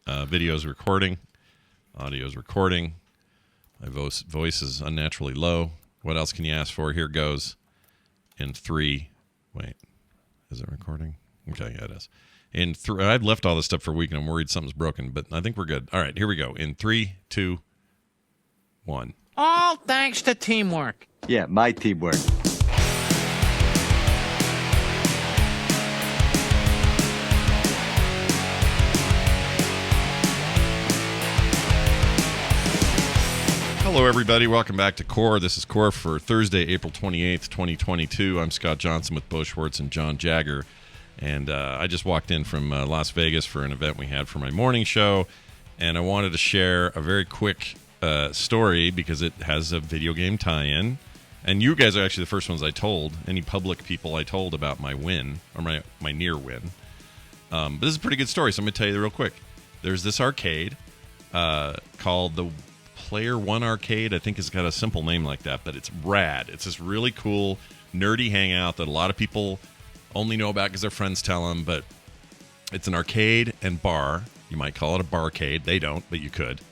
Video's recording. Audio's recording. My voice is unnaturally low. What else can you ask for? Here goes. In 3. Wait. Is it recording? Okay, yeah, it is. In 3. I've left all this stuff for a week, and I'm worried something's broken, but I think we're good. All right, here we go. In 3, 2, 1. All thanks to teamwork. Yeah, my teamwork. Hello, everybody. Welcome back to Core. This is Core for Thursday, April 28th, 2022. I'm Scott Johnson with Bo Schwartz and John Jagger. And I just walked in from Las Vegas for an event we had for my morning show. And I wanted to share a very quick story because it has a video game tie-in. And you guys are actually the first ones I told, any public people I told about my win, or my near win. But this is a pretty good story, so I'm going to tell you real quick. There's this arcade called the Player One Arcade. I think it's got a simple name like that, but it's rad. It's this really cool, nerdy hangout that a lot of people only know about because their friends tell them, but it's an arcade and bar. You might call it a barcade. They don't, but you could.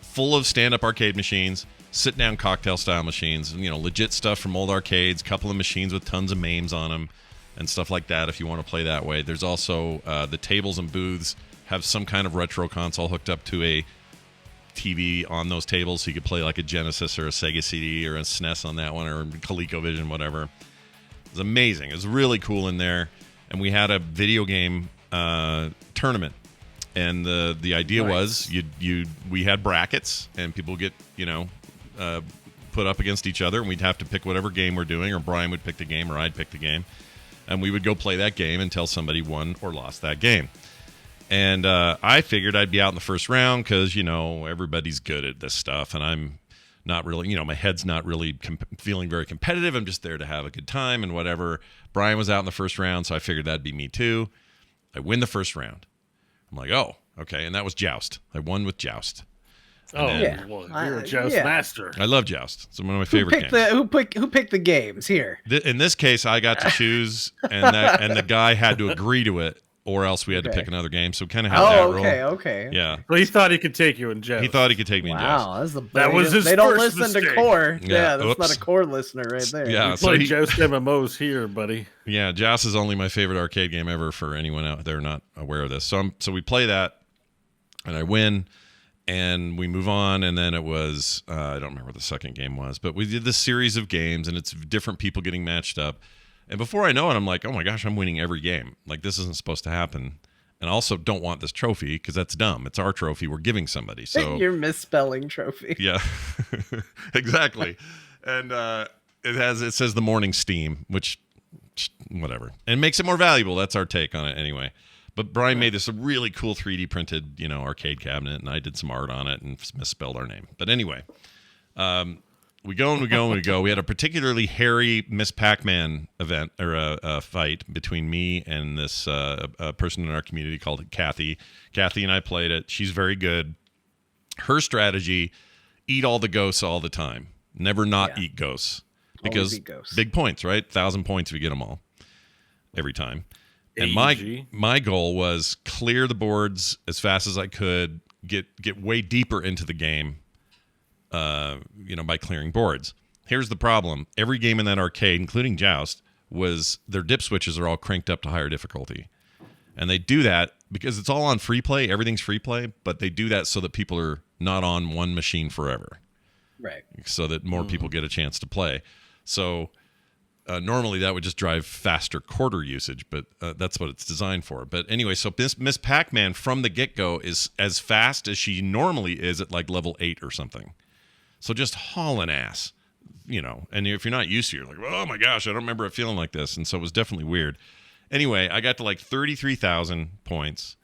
Full of stand-up arcade machines, sit-down cocktail-style machines, legit stuff from old arcades, couple of machines with tons of memes on them, and stuff like that if you want to play that way. There's also the tables and booths have some kind of retro console hooked up to a TV on those tables, so you could play like a Genesis or a Sega CD or a SNES on that one, or ColecoVision, whatever. It was amazing. It was really cool in there, and we had a video game tournament, and the idea was we had brackets, and people get put up against each other, and we'd have to pick whatever game we're doing, or Brian would pick the game, or I'd pick the game, and we would go play that game until somebody won or lost that game. And I figured I'd be out in the first round because, everybody's good at this stuff. And I'm not really, my head's not really feeling very competitive. I'm just there to have a good time and whatever. Brian was out in the first round, so I figured that'd be me too. I win the first round. I'm like, oh, okay. And that was Joust. I won with Joust. Well, you're a Joust master. I love Joust. It's one of my favorite games. Who picked the games here? In this case, I got to choose, and the guy had to agree to it. Or else we had to pick another game, so we kind of had that rule. Okay. Yeah. Well, he thought he could take you in Joust. He thought he could take me in Joust. Wow, that was his They don't listen mistake. to Core. Yeah, that's Oops. not a Core listener right there. Yeah, We play Joust MMOs here, buddy. Yeah, Joust is only my favorite arcade game ever for anyone out there not aware of this. So we play that, and I win, and we move on, and then it was, I don't remember what the second game was, but we did this series of games, and it's different people getting matched up. And before I know it, I'm like, oh my gosh, I'm winning every game. Like, this isn't supposed to happen. And I also don't want this trophy because that's dumb. It's our trophy we're giving somebody. So You're misspelling trophy. Yeah, exactly. And it says the morning steam, which whatever, and makes it more valuable. That's our take on it anyway. But Brian made this a really cool 3D printed, arcade cabinet, and I did some art on it and misspelled our name. But anyway, we go and we go and we go. We had a particularly hairy Miss Pac-Man event or a fight between me and this a person in our community called Kathy. Kathy and I played it. She's very good. Her strategy: eat all the ghosts all the time. Never not eat ghosts because big points, right? 1,000 points if you get them all every time. And my goal was clear the boards as fast as I could. Get way deeper into the game. By clearing boards. Here's the problem. Every game in that arcade, including Joust, was their dip switches are all cranked up to higher difficulty. And they do that because it's all on free play. Everything's free play, but they do that so that people are not on one machine forever. Right. So that more people get a chance to play. So normally that would just drive faster quarter usage, but that's what it's designed for. But anyway, so Miss Pac-Man from the get-go is as fast as she normally is at like level 8 or something. So just hauling ass, and if you're not used to it, you're like, oh my gosh, I don't remember it feeling like this. And so it was definitely weird. Anyway, I got to like 33,000 points,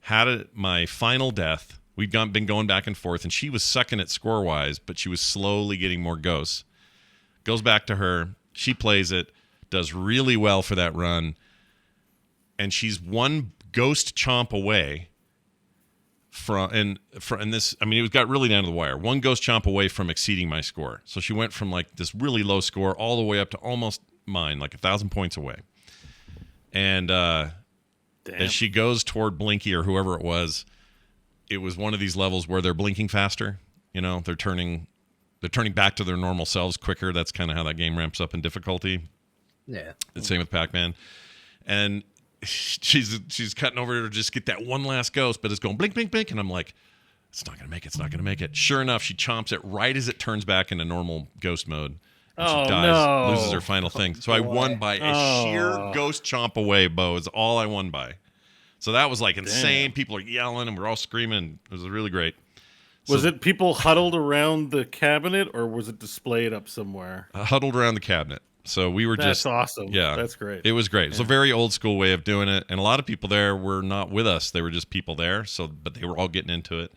had my final death. We'd been going back and forth, and she was sucking it score-wise, but she was slowly getting more ghosts. Goes back to her. She plays it, does really well for that run, and she's one ghost chomp away and this, I mean, it got really down to the wire. One ghost chomp away from exceeding my score. So she went from like this really low score all the way up to almost mine, like 1,000 points away. And As she goes toward Blinky or whoever it was one of these levels where they're blinking faster. You know, they're turning back to their normal selves quicker. That's kind of how that game ramps up in difficulty. Yeah. The same with Pac-Man. And she's cutting over to just get that one last ghost, but it's going blink, blink, blink. And I'm like, it's not going to make it. Sure enough, she chomps it right as it turns back into normal ghost mode. And she dies, loses her final thing. So I won by a sheer ghost chomp away, Bo. Is all I won by. So that was like insane. People are yelling and we're all screaming. It was really great. Was it people huddled around the cabinet or was it displayed up somewhere? Huddled around the cabinet. So we were That's awesome. Yeah. That's great. It was great. It's a very old school way of doing it. And a lot of people there were not with us. They were just people there. But they were all getting into it.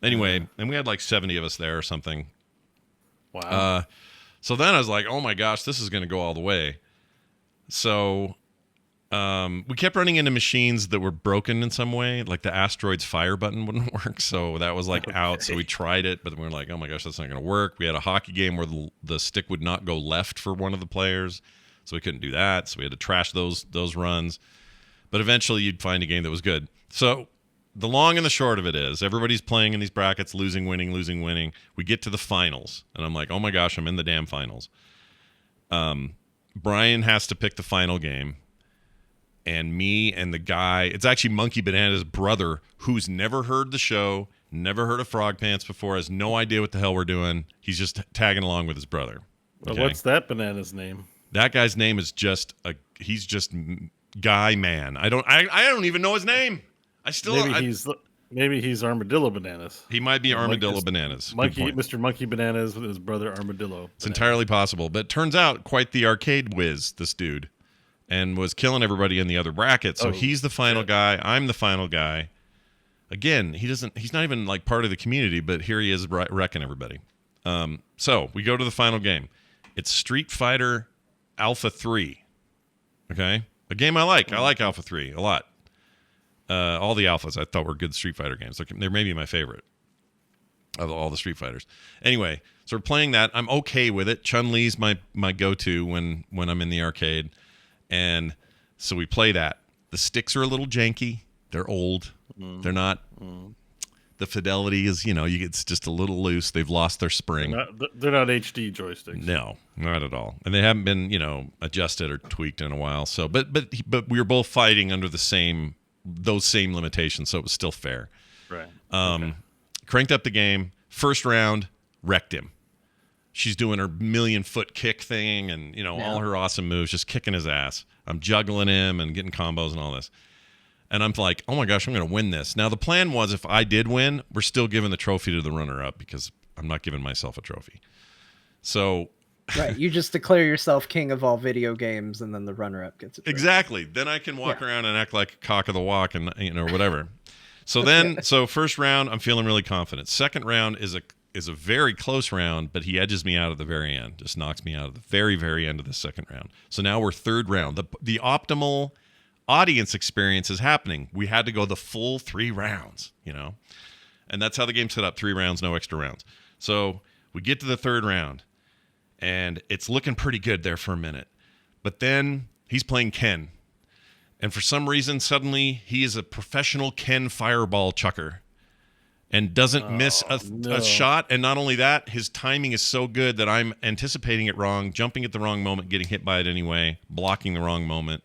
Anyway, and we had like 70 of us there or something. Wow. So then I was like, oh my gosh, this is going to go all the way. So we kept running into machines that were broken in some way. Like the asteroid's fire button wouldn't work. So that was like out. So we tried it, but we were like, oh my gosh, that's not going to work. We had a hockey game where the stick would not go left for one of the players. So we couldn't do that. So we had to trash those runs. But eventually you'd find a game that was good. So the long and the short of it is everybody's playing in these brackets, losing, winning. We get to the finals. And I'm like, oh my gosh, I'm in the damn finals. Brian has to pick the final game. And me and the guy, it's actually Monkey Banana's brother, who's never heard the show, never heard of Frog Pants before, has no idea what the hell we're doing. He's just tagging along with his brother. Okay? Well, what's that banana's name? That guy's name is he's just Guy Man. I don't even know his name. Maybe he's Armadillo Bananas. He might be Armadillo Bananas. Mr. Monkey Bananas with his brother Armadillo. It's entirely possible, but turns out quite the arcade whiz, this dude, and was killing everybody in the other bracket. So he's the final guy. I'm the final guy. Again, he's not even like part of the community, but here he is wrecking everybody. So we go to the final game. It's Street Fighter Alpha 3. Okay? A game I like. I like Alpha 3 a lot. All the alphas I thought were good Street Fighter games. They're maybe my favorite of all the Street Fighters. Anyway, so we're playing that. I'm okay with it. Chun-Li's my go-to when I'm in the arcade. And so we play that. The sticks are a little janky. They're old. They're not... The fidelity is, it's just a little loose. They've lost their spring. They're not HD joysticks. No, not at all. And they haven't been, adjusted or tweaked in a while. So, but we were both fighting under those same limitations, so it was still fair. Right. Cranked up the game. First round, wrecked him. She's doing her 1,000,000-foot kick thing and, all her awesome moves, just kicking his ass. I'm juggling him and getting combos and all this. And I'm like, oh my gosh, I'm going to win this. Now, the plan was if I did win, we're still giving the trophy to the runner-up because I'm not giving myself a trophy. So... Right, you just declare yourself king of all video games, and then the runner-up gets it. Exactly. Then I can walk around and act like a cock of the walk, and whatever. So first round, I'm feeling really confident. Second round is a very close round, but he edges me out at the very end. Just knocks me out at the very, very end of the second round. So now we're third round. The optimal audience experience is happening. We had to go the full 3 rounds, and that's how the game's set up. 3 rounds, no extra rounds. So we get to the third round. And it's looking pretty good there for a minute. But then he's playing Ken. And for some reason, suddenly, he is a professional Ken fireball chucker. And doesn't miss a shot. And not only that, his timing is so good that I'm anticipating it wrong, jumping at the wrong moment, getting hit by it anyway, blocking the wrong moment.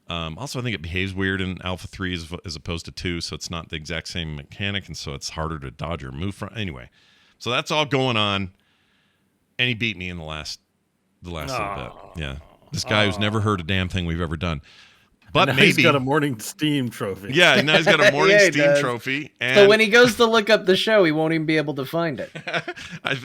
Also, I think it behaves weird in Alpha 3 as opposed to 2. So it's not the exact same mechanic. And so it's harder to dodge or move from. Anyway, so that's all going on. And he beat me in the last little bit. Yeah. This guy who's never heard a damn thing we've ever done. But maybe he's got a Morning Steam trophy. Yeah, now he's got a Morning Steam trophy. And so when he goes to look up the show, he won't even be able to find it. I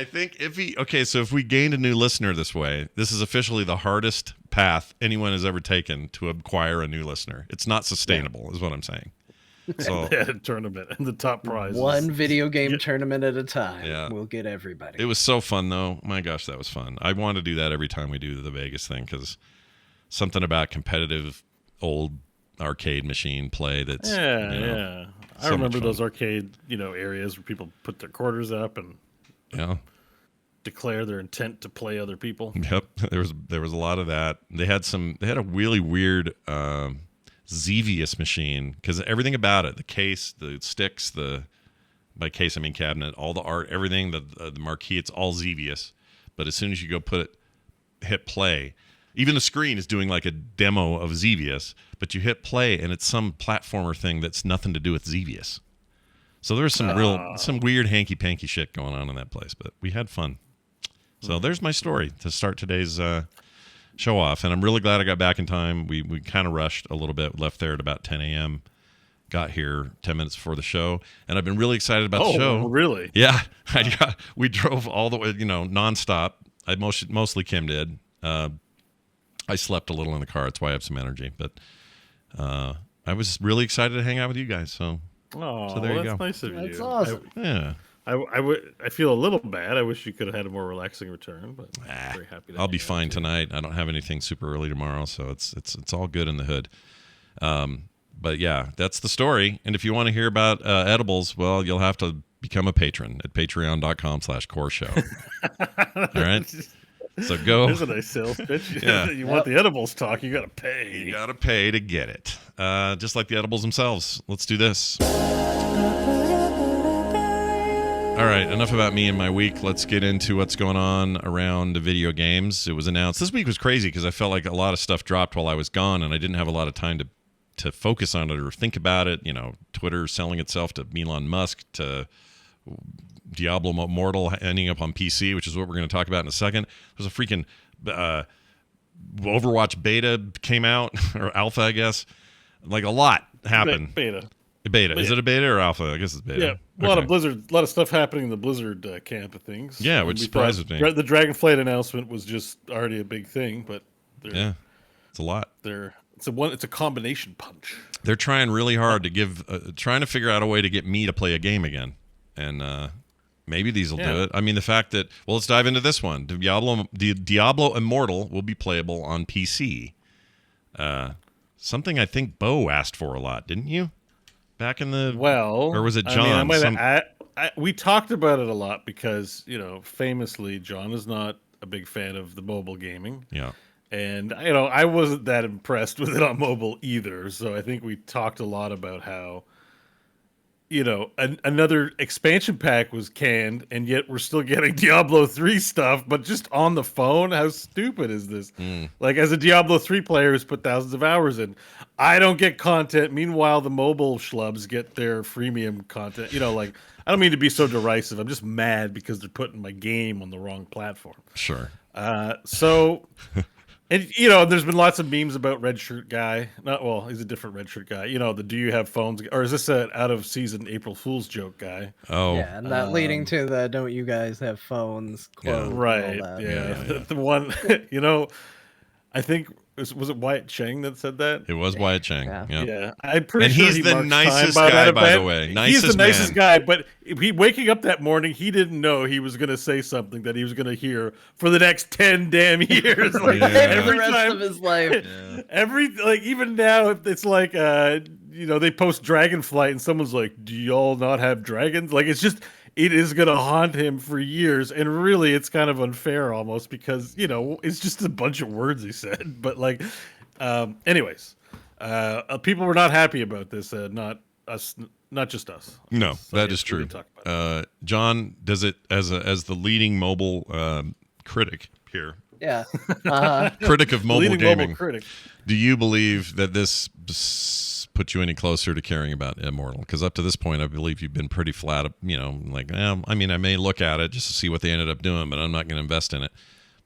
think if we gained a new listener this way, this is officially the hardest path anyone has ever taken to acquire a new listener. It's not sustainable, is what I'm saying. So they had a tournament and the top prize. One video game tournament at a time. Yeah. We'll get everybody. It was so fun, though. My gosh, that was fun. I want to do that every time we do the Vegas thing because something about competitive old arcade machine play that's I remember those arcade areas where people put their quarters up and declare their intent to play other people. Yep, there was a lot of that. They had a really weird Xevious machine because everything about it, the case, the sticks, by case I mean cabinet, all the art, everything, the marquee, it's all Xevious. But as soon as you go hit play, even the screen is doing like a demo of Xevious, but you hit play and it's some platformer thing that's nothing to do with Xevious. So there's some weird hanky-panky shit going on in that place, but we had fun. So there's my story to start today's show off, and I'm really glad I got back in time. We kind of rushed a little bit, left there at about 10 a.m., got here 10 minutes before the show, and I've been really excited about the show. Oh, really? Yeah. We drove all the way, nonstop. Mostly Kim did. I slept a little in the car. That's why I have some energy, but I was really excited to hang out with you guys, so there you go. That's nice of you. That's awesome. Yeah. I feel a little bad. I wish you could have had a more relaxing return, but I'm very happy. I'll be fine tonight. I don't have anything super early tomorrow, so it's all good in the hood. But yeah, that's the story. And if you want to hear about edibles, well, you'll have to become a patron at patreon.com/core show. All right. So go. There's a nice sales pitch. Yeah. You want the edibles talk, you got to pay. You got to pay to get it. Just like the edibles themselves. Let's do this. All right, enough about me and my week. Let's get into what's going on around video games. It was announced. This week was crazy because I felt like a lot of stuff dropped while I was gone, and I didn't have a lot of time to focus on it or think about it. Twitter selling itself to Elon Musk, to Diablo Immortal ending up on PC, which is what we're going to talk about in a second. There's a freaking Overwatch beta came out, or alpha, I guess. Like a lot happened. Beta. Is it a beta or alpha? I guess it's beta. Yeah, a lot of stuff happening in the Blizzard camp of things. Yeah, which surprises me. The Dragonflight announcement was just already a big thing, but yeah, it's a lot. It's a combination punch. They're trying really hard to trying to figure out a way to get me to play a game again, and maybe these will do it. I mean, the fact that let's dive into this one. Diablo Immortal will be playable on PC. Something I think Bo asked for a lot, didn't you? Back in the or was it John? We talked about it a lot because famously John is not a big fan of the mobile gaming. Yeah, and I wasn't that impressed with it on mobile either. So I think we talked a lot about how another expansion pack was canned, and yet we're still getting Diablo 3 stuff, but just on the phone. How stupid is this? Like, as a Diablo 3 player who's put thousands of hours in, I don't get content. Meanwhile, the mobile schlubs get their freemium content. I don't mean to be so derisive. I'm just mad because they're putting my game on the wrong platform. Sure. And there's been lots of memes about Red Shirt Guy. He's a different Red Shirt Guy. The "Do you have phones?" or is this an out of season April Fool's joke guy? Oh, yeah, and that leading to the "Don't you guys have phones?" quote. Right. Yeah. The one. I think was it Wyatt Cheng that said that? It was Wyatt Cheng. Yeah. I'm pretty sure he's the nicest guy, by the way. He's the nicest guy, but waking up that morning, he didn't know he was going to say something that he was going to hear for the next 10 damn years. Like every rest of his life. Even now, it's like they post Dragonflight and someone's like, "Do y'all not have dragons?" Like, it is going to haunt him for years. And really, it's kind of unfair almost because, it's just a bunch of words he said. But anyways, people were not happy about this. Not us, not just us. No, so that is true. John does it as the leading mobile critic here. Yeah. Critic of mobile gaming. Mobile critic. Do you believe that this put you any closer to caring about Immortal? Because up to this point, I believe you've been pretty flat. I may look at it just to see what they ended up doing, but I'm not going to invest in it.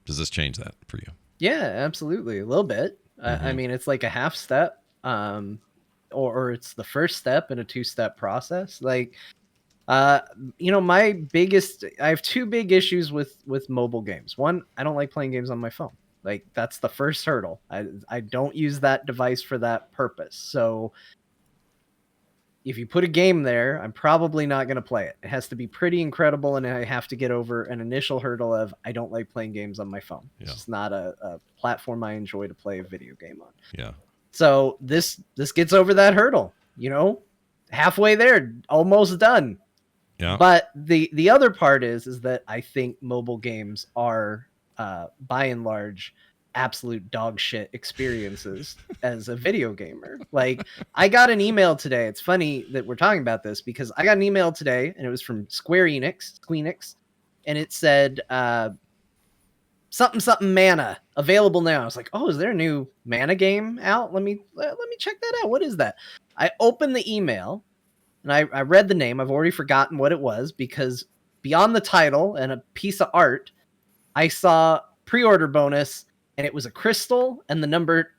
Does this change that for you? Yeah, absolutely, a little bit. I mean, it's like a half step, or it's the first step in a 2-step process. Like, I have 2 big issues with mobile games. One, I don't like playing games on my phone. Like, that's the first hurdle. I don't use that device for that purpose. So if you put a game there, I'm probably not going to play it. It has to be pretty incredible, and I have to get over an initial hurdle of I don't like playing games on my phone. Yeah. It's just not a platform I enjoy to play a video game on. Yeah. So this gets over that hurdle, halfway there, almost done. Yeah. But the other part is that I think mobile games are by and large absolute dog shit experiences as a video gamer. Like, I got an email today. It's funny that we're talking about this because I got an email today and it was from Squeenix, and it said something mana available now. I was like, oh, is there a new mana game out? Let me check that out. What is that? I opened the email and I read the name. I've already forgotten what it was because beyond the title and a piece of art, I saw pre-order bonus, and it was a crystal and the number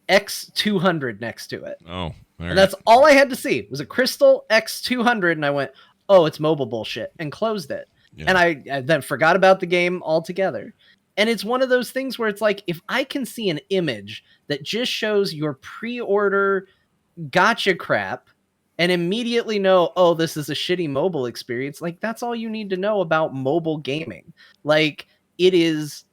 X200 next to it. Oh, and that's all I had to see. It was a crystal X200, and I went, oh, it's mobile bullshit, and closed it. Yeah. And I then forgot about the game altogether. And it's one of those things where it's like, if I can see an image that just shows your pre-order gotcha crap and immediately know, oh, this is a shitty mobile experience, like, that's all you need to know about mobile gaming. Like, it is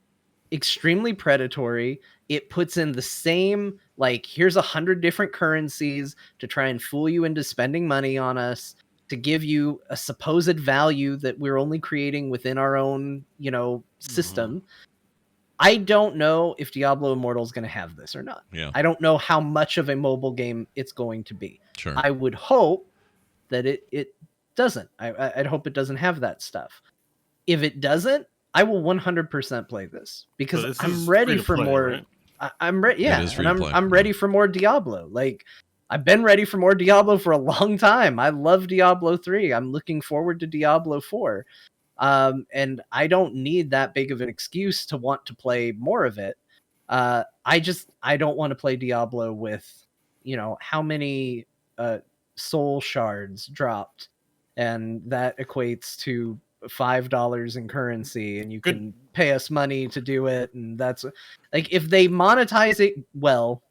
extremely predatory. It puts in the same, like, here's 100 different currencies to try and fool you into spending money on us, to give you a supposed value that we're only creating within our own, system. I don't know if Diablo Immortal is going to have this or not. Yeah. I don't know how much of a mobile game it's going to be. Sure. I would hope that it doesn't. I'd hope it doesn't have that stuff. If it doesn't, I will 100% play this because I'm ready for more. Right? I'm ready. Yeah, and I'm ready for more Diablo. Like, I've been ready for more Diablo for a long time. I love Diablo 3. I'm looking forward to Diablo 4. And I don't need that big of an excuse to want to play more of it. I don't want to play Diablo with, how many soul shards dropped, and that equates to $5 in currency, and you can pay us money to do it. And that's like, if they monetize it well,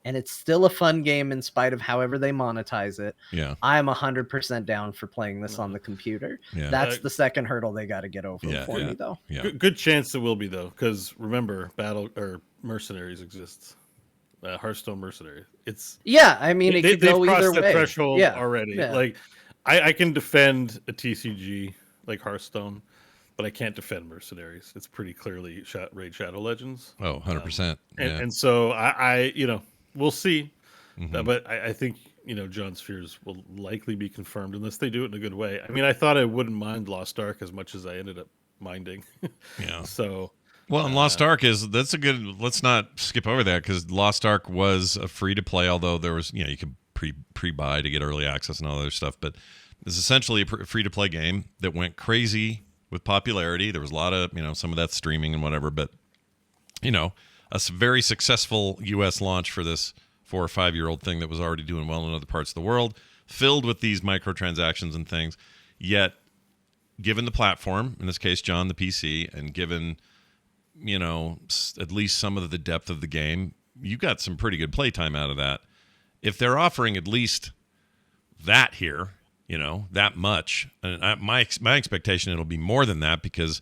and it's still a fun game in spite of however they monetize it, yeah, I'm 100% down for playing this on the computer. Yeah. That's the second hurdle they got to get over for me, though. Yeah. Good chance it will be, though, because remember, Mercenaries exists. Hearthstone Mercenary. It's I mean, it could go either way. They've crossed that threshold already. Yeah. Like, I can defend a TCG like Hearthstone, but I can't defend Mercenaries. It's pretty clearly Raid Shadow Legends. Oh, 100%. And so I we'll see. But I think, John's fears will likely be confirmed unless they do it in a good way. I mean, I thought I wouldn't mind Lost Ark as much as I ended up minding. Yeah. So... Well, and Lost Ark that's a good. Let's not skip over that because Lost Ark was a free to play, although there was, you could pre-buy to get early access and all that other stuff. But it's essentially a free to play game that went crazy with popularity. There was a lot of, some of that streaming and whatever. But, a very successful U.S. launch for this 4 or 5 year old thing that was already doing well in other parts of the world, filled with these microtransactions and things. Yet, given the platform, in this case, John, the PC, and given at least some of the depth of the game, you got some pretty good playtime out of that. If they're offering at least that here, that much, and my expectation it'll be more than that, because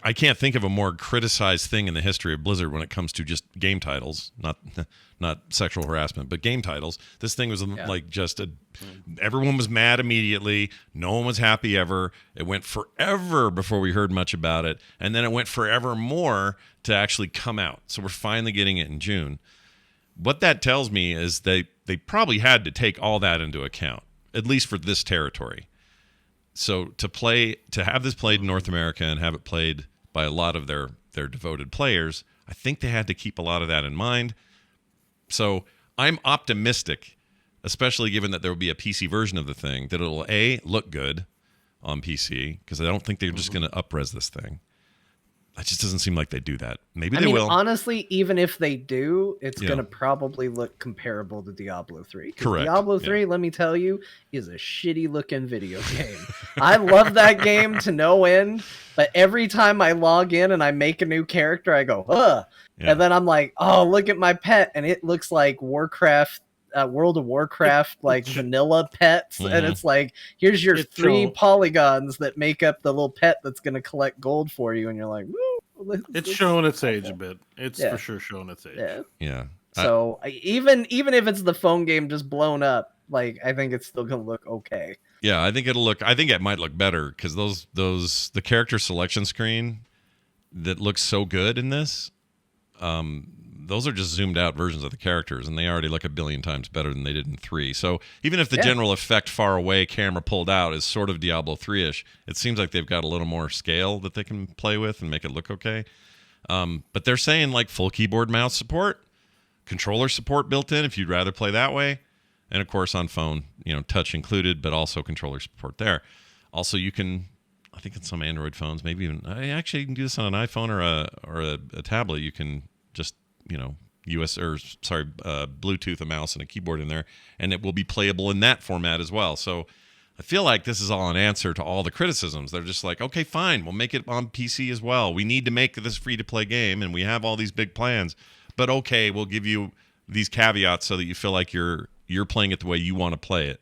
I can't think of a more criticized thing in the history of Blizzard when it comes to just game titles, not sexual harassment, but game titles. This thing was like just everyone was mad immediately. No one was happy ever. It went forever before we heard much about it. And then it went forever more to actually come out. So we're finally getting it in June. What that tells me is they probably had to take all that into account, at least for this territory. So to have this played in North America and have it played by a lot of their devoted players, I think they had to keep a lot of that in mind. So I'm optimistic, especially given that there will be a PC version of the thing, that it'll look good on PC, because I don't think they're just going to up-res this thing. It just doesn't seem like they do that. Maybe they will. Honestly, even if they do, it's going to probably look comparable to Diablo 3. Correct. Diablo 3, let me tell you, is a shitty looking video game. I love that game to no end, but every time I log in and I make a new character, I go, ugh. Yeah. And then I'm like, oh, look at my pet. And it looks like Warcraft, World of Warcraft, like vanilla pets. And it's like, here's your 3 polygons that make up the little pet that's going to collect gold for you. And you're like, woo. It's showing its age a bit. It's for sure showing its age. Yeah. So even if it's the phone game just blown up, like I think it's still gonna look okay. Yeah, I think it might look better because the character selection screen that looks so good in this, those are just zoomed out versions of the characters, and they already look a billion times better than they did in 3. So even if the general effect far away camera pulled out is sort of Diablo 3-ish, it seems like they've got a little more scale that they can play with and make it look okay. But they're saying like full keyboard mouse support, controller support built in if you'd rather play that way. And of course on phone, touch included, but also controller support there. Also, you can, I think in some Android phones, maybe even, you can do this on an iPhone or a tablet. You can just, Bluetooth a mouse and a keyboard in there, and it will be playable in that format as well. So I feel like this is all an answer to all the criticisms. They're just like, okay, fine, we'll make it on PC as well. We need to make this free-to-play game, and we have all these big plans. But okay, we'll give you these caveats so that you feel like you're playing it the way you want to play it.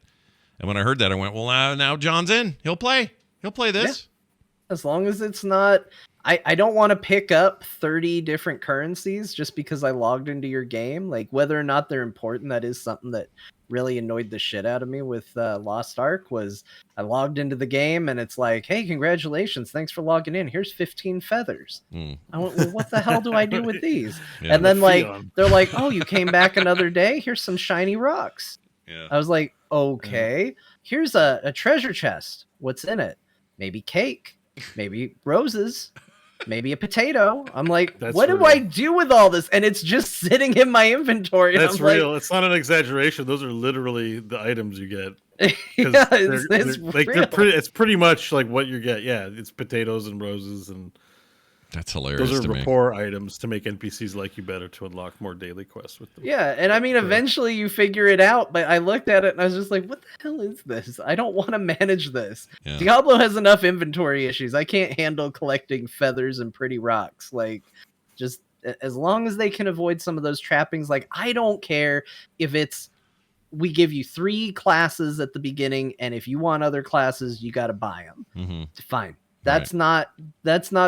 And when I heard that, I went, well, now John's in. He'll play this. Yeah. As long as it's not... I don't want to pick up 30 different currencies just because I logged into your game. Like, whether or not they're important, that is something that really annoyed the shit out of me with Lost Ark. Was I logged into the game and it's like, hey, congratulations, thanks for logging in, here's 15 feathers. I went, well, what the hell do I do with these? And then they're like, oh, you came back another day, here's some shiny rocks. I was like, okay, here's a treasure chest, what's in it? Maybe cake, maybe roses, maybe a potato. I'm like, what do I do with all this? And it's just sitting in my inventory. That's real. It's not an exaggeration. Those are literally the items you get. Yeah, it's pretty much like what you get. Yeah, it's potatoes and roses, and that's hilarious. Those are rapport items to make NPCs like you better to unlock more daily quests with them. Yeah, and I mean, eventually you figure it out, but I looked at it and I was just like, what the hell is this? I don't want to manage this. Yeah. Diablo has enough inventory issues. I can't handle collecting feathers and pretty rocks. Like, just as long as they can avoid some of those trappings, like, I don't care if it's, we give you 3 classes at the beginning, and if you want other classes, you got to buy them. Mm-hmm. Fine. That's not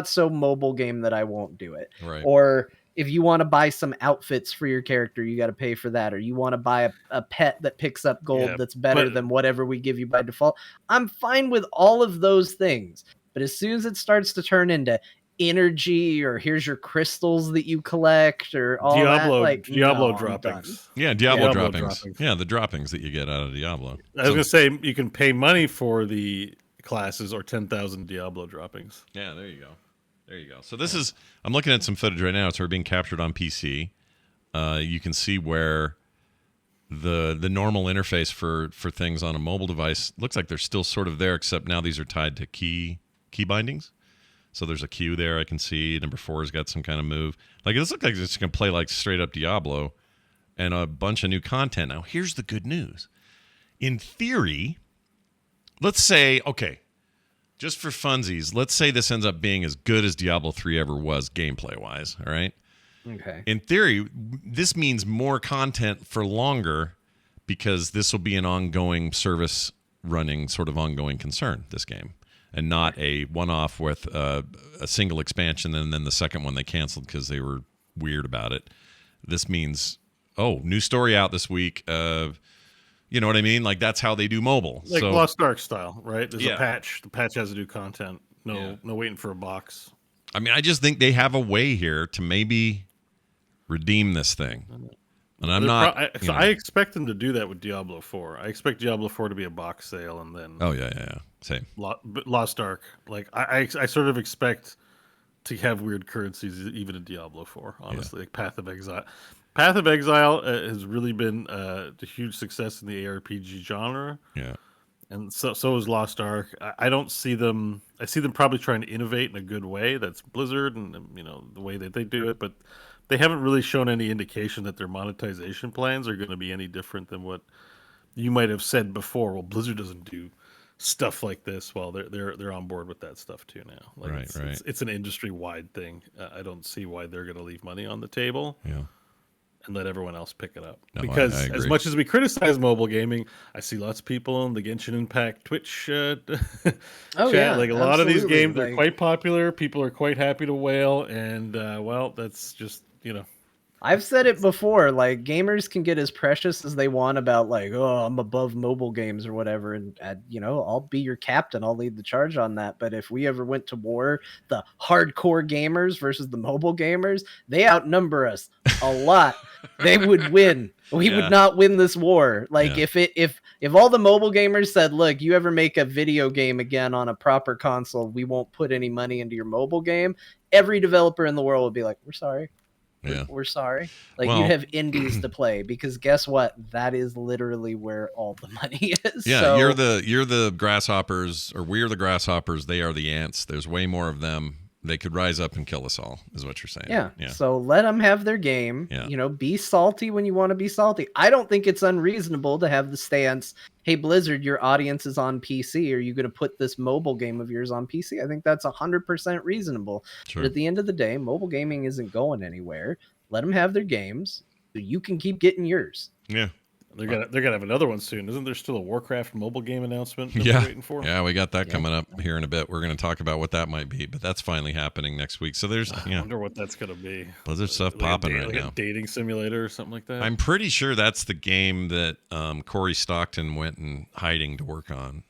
so mobile game that I won't do it. Right. Or if you want to buy some outfits for your character, you got to pay for that. Or you want to buy a pet that picks up gold that's better than whatever we give you by default. I'm fine with all of those things. But as soon as it starts to turn into energy, or here's your crystals that you collect, or all Diablo droppings. Yeah, Diablo droppings. Yeah, the droppings that you get out of Diablo. I was going to say, you can pay money for the classes or 10,000 Diablo droppings. Yeah, there you go. So this is, I'm looking at some footage right now. It's being captured on PC. You can see where the normal interface for things on a mobile device looks like they're still sort of there, except now these are tied to key bindings. So there's a queue there I can see. Number 4 has got some kind of move. Like, this looks like it's going to play like straight up Diablo and a bunch of new content. Now, here's the good news. In theory, let's say, okay, just for funsies, let's say this ends up being as good as Diablo 3 ever was gameplay-wise, all right? Okay. In theory, this means more content for longer because this will be an ongoing service running sort of ongoing concern, this game, and not a one-off with a single expansion and then the second one they canceled because they were weird about it. This means, new story out this week. You know what I mean? Like, that's how they do mobile. Like Lost Ark style, right? There's a patch. The patch has to do content. No waiting for a box. I mean, I just think they have a way here to maybe redeem this thing. And I expect them to do that with Diablo 4. I expect Diablo 4 to be a box sale, and then same. Lost Ark. Like, I sort of expect to have weird currencies even in Diablo 4. Honestly, like Path of Exile. Path of Exile has really been a huge success in the ARPG genre. Yeah. And so is Lost Ark. I don't see them. I see them probably trying to innovate in a good way. That's Blizzard and the way that they do it. But they haven't really shown any indication that their monetization plans are going to be any different than what you might have said before. Well, Blizzard doesn't do stuff like this. Well, they're on board with that stuff too now. Like, it's an industry wide thing. I don't see why they're going to leave money on the table. Yeah. And let everyone else pick it up. No, because I agree. As much as we criticize mobile gaming, I see lots of people on the Genshin Impact Twitch chat. Yeah, like a lot of these games are quite popular. People are quite happy to whale, and that's just I've said it before, like gamers can get as precious as they want about like, oh, I'm above mobile games or whatever, and I'll be your captain, I'll lead the charge on that. But if we ever went to war, the hardcore gamers versus the mobile gamers, they outnumber us a lot. They would win. We would not win this war. Like if all the mobile gamers said, look, you ever make a video game again on a proper console, we won't put any money into your mobile game. Every developer in the world would be like, we're sorry. We're sorry. Like, you have indies to play, because guess what? That is literally where all the money is. Yeah, so, you're the grasshoppers, or we're the grasshoppers. They are the ants. There's way more of them. They could rise up and kill us all, is what you're saying. Yeah. So let them have their game. Yeah. Be salty when you want to be salty. I don't think it's unreasonable to have the stance, hey, Blizzard, your audience is on PC. Are you going to put this mobile game of yours on PC? I think that's 100% reasonable. Sure. But at the end of the day, mobile gaming isn't going anywhere. Let them have their games so you can keep getting yours. Yeah. They're gonna have another one soon. Isn't there still a Warcraft mobile game announcement that we're waiting for? Yeah, we got that coming up here in a bit. We're going to talk about what that might be, but that's finally happening next week. So there's, I wonder what that's gonna be. Blizzard stuff popping right now. A dating simulator or something like that. I'm pretty sure that's the game that Corey Stockton went in hiding to work on.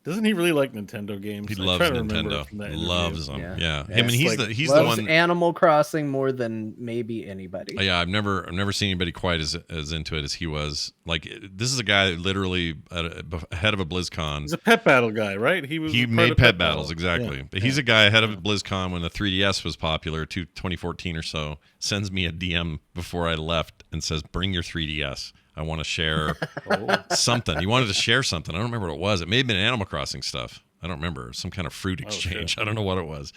Doesn't he really like Nintendo games? He loves Nintendo. Loves them. Yeah. I mean, he's the one. Animal Crossing more than maybe anybody. Yeah, I've never seen anybody quite as into it as he was. Like, this is a guy literally ahead of a BlizzCon. He's a pet battle guy, right? He made pet battles, exactly. Yeah. But he's a guy ahead of BlizzCon when the 3DS was popular, 2014 or so. Sends me a DM before I left and says, "Bring your 3DS. I want to share something." He wanted to share something. I don't remember what it was. It may have been Animal Crossing stuff. I don't remember. Some kind of fruit exchange. I don't know what it was.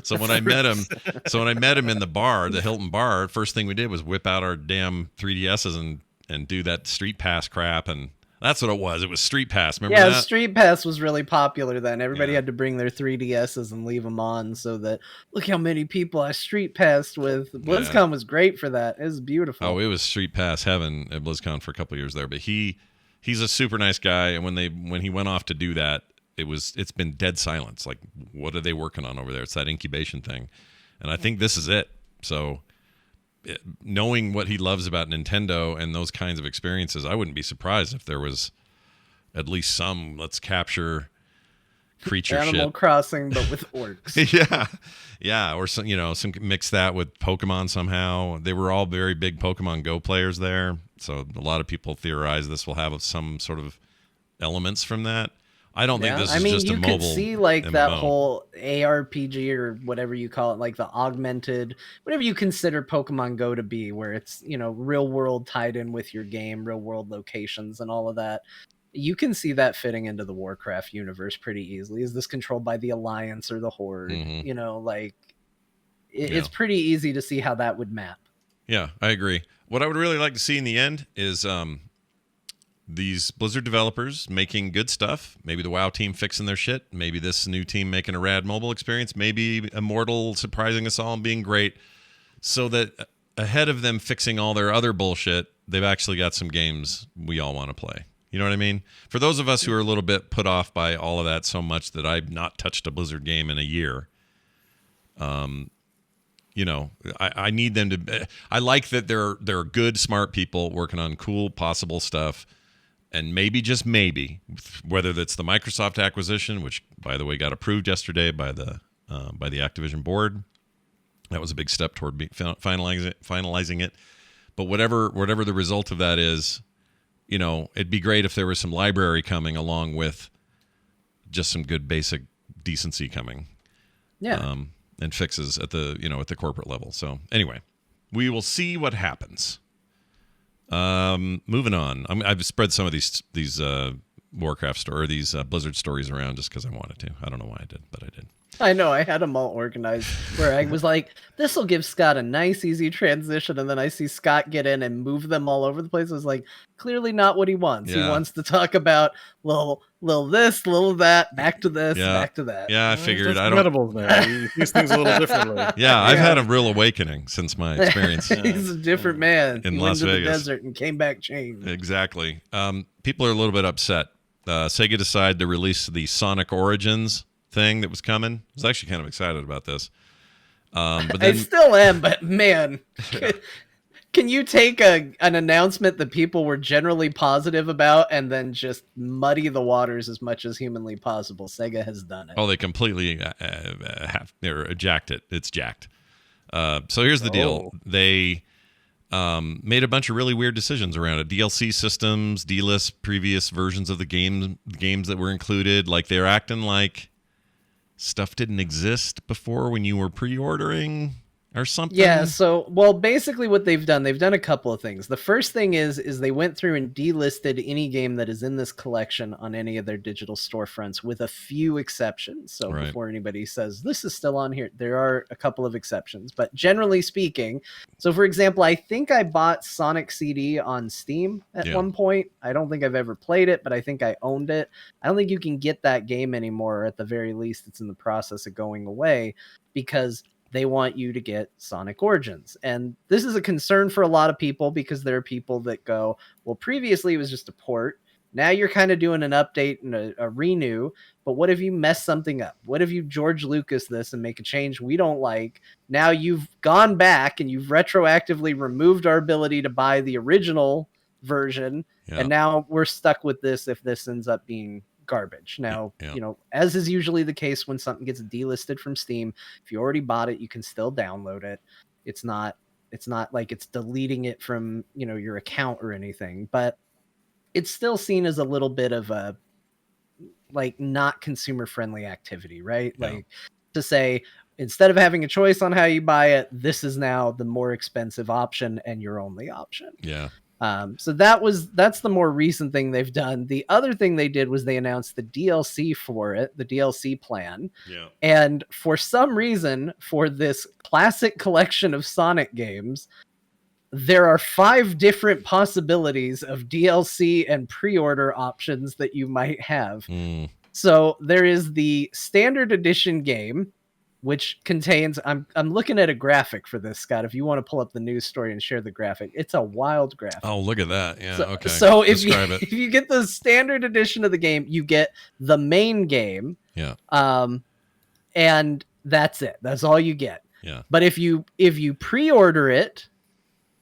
So when I met him in the bar, the Hilton bar, first thing we did was whip out our damn 3DSs and do that Street Pass crap, and that's what it was. It was Street Pass. Remember that? Street Pass was really popular then. Everybody had to bring their 3DSs and leave them on so that, look how many people I Street Passed with. BlizzCon was great for that. It was beautiful. Oh, it was Street Pass heaven at BlizzCon for a couple of years there. But he's a super nice guy, and when he went off to do that, it's been dead silence. Like, what are they working on over there? It's that incubation thing, and I think this is it. So, knowing what he loves about Nintendo and those kinds of experiences, I wouldn't be surprised if there was at least some let's capture creature Animal shit. Crossing, but with orcs. yeah, or some mix that with Pokemon somehow. They were all very big Pokemon Go players there, so a lot of people theorize this will have some sort of elements from that. I don't think this is just a mobile. You could see like MMO. That whole ARPG or whatever you call it, like the augmented, whatever you consider Pokemon Go to be, where it's, real world tied in with your game, real world locations and all of that. You can see that fitting into the Warcraft universe pretty easily. Is this controlled by the Alliance or the Horde? Mm-hmm. It's pretty easy to see how that would map. Yeah, I agree. What I would really like to see in the end is these Blizzard developers making good stuff. Maybe the WoW team fixing their shit. Maybe this new team making a rad mobile experience. Maybe Immortal surprising us all and being great. So that ahead of them fixing all their other bullshit, they've actually got some games we all want to play. You know what I mean? For those of us who are a little bit put off by all of that so much that I've not touched a Blizzard game in a year, I need them to. I like that they're good, smart people working on cool, possible stuff. And maybe, just maybe, whether that's the Microsoft acquisition, which, by the way, got approved yesterday by the Activision board, that was a big step toward finalizing it. But whatever the result of that is, it'd be great if there was some library coming along with just some good basic decency coming, and fixes at the corporate level. So anyway, we will see what happens. Moving on. I've spread some of these Warcraft these Blizzard stories around just because I wanted to. I don't know why I did, but I did. I know, I had them all organized where I was like, this will give Scott a nice, easy transition. And then I see Scott get in and move them all over the place. I was like, clearly not what he wants. Yeah. He wants to talk about little this, little that, back to this, back to that. Yeah, I figured. I don't. He sees things a little differently. Yeah, I've had a real awakening since my experience. He's a different man. In he Las went to Vegas. the desert and came back changed. Exactly. People are a little bit upset. Sega decided to release the Sonic Origins thing that was coming. I was actually kind of excited about this. But I then still am, but man, can you take an announcement that people were generally positive about and then just muddy the waters as much as humanly possible? Sega has done it. they completely they're jacked it. It's jacked. So here's the deal. They made a bunch of really weird decisions around it. DLC systems, delist previous versions of the games that were included. Like they're acting like stuff didn't exist before when you were pre-ordering or something. Yeah, so basically what they've done a couple of things. The first thing is they went through and delisted any game that is in this collection on any of their digital storefronts with a few exceptions. So before anybody says this is still on here, there are a couple of exceptions, but generally speaking, so for example, I think I bought Sonic CD on Steam at one point. I don't think I've ever played it, but I think I owned it. I don't think you can get that game anymore, or at the very least it's in the process of going away because they want you to get Sonic Origins. And this is a concern for a lot of people because there are people that go, well, previously it was just a port. Now you're kind of doing an update and a renew. But what if you mess something up? What if you George Lucas this and make a change we don't like? Now you've gone back and you've retroactively removed our ability to buy the original version. Yeah. And now we're stuck with this if this ends up being garbage. Now, as is usually the case when something gets delisted from Steam, if you already bought it, you can still download it. It's not like it's deleting it from, your account or anything, but it's still seen as a little bit of a not consumer friendly activity, right? Yeah. Like to say, instead of having a choice on how you buy it, this is now the more expensive option and your only option. Yeah. So that's the more recent thing they've done. The other thing they did was they announced the DLC for it, the DLC plan. Yeah. And for some reason, for this classic collection of Sonic games, there are 5 different possibilities of DLC and pre-order options that you might have. So there is the standard edition game, which contains, I'm looking at a graphic for this, Scott. If you want to pull up the news story and share the graphic, it's a wild graphic. Oh, look at that. Yeah, okay. So if you get the standard edition of the game, you get the main game. Yeah. And that's it. That's all you get. Yeah. But if you pre-order it,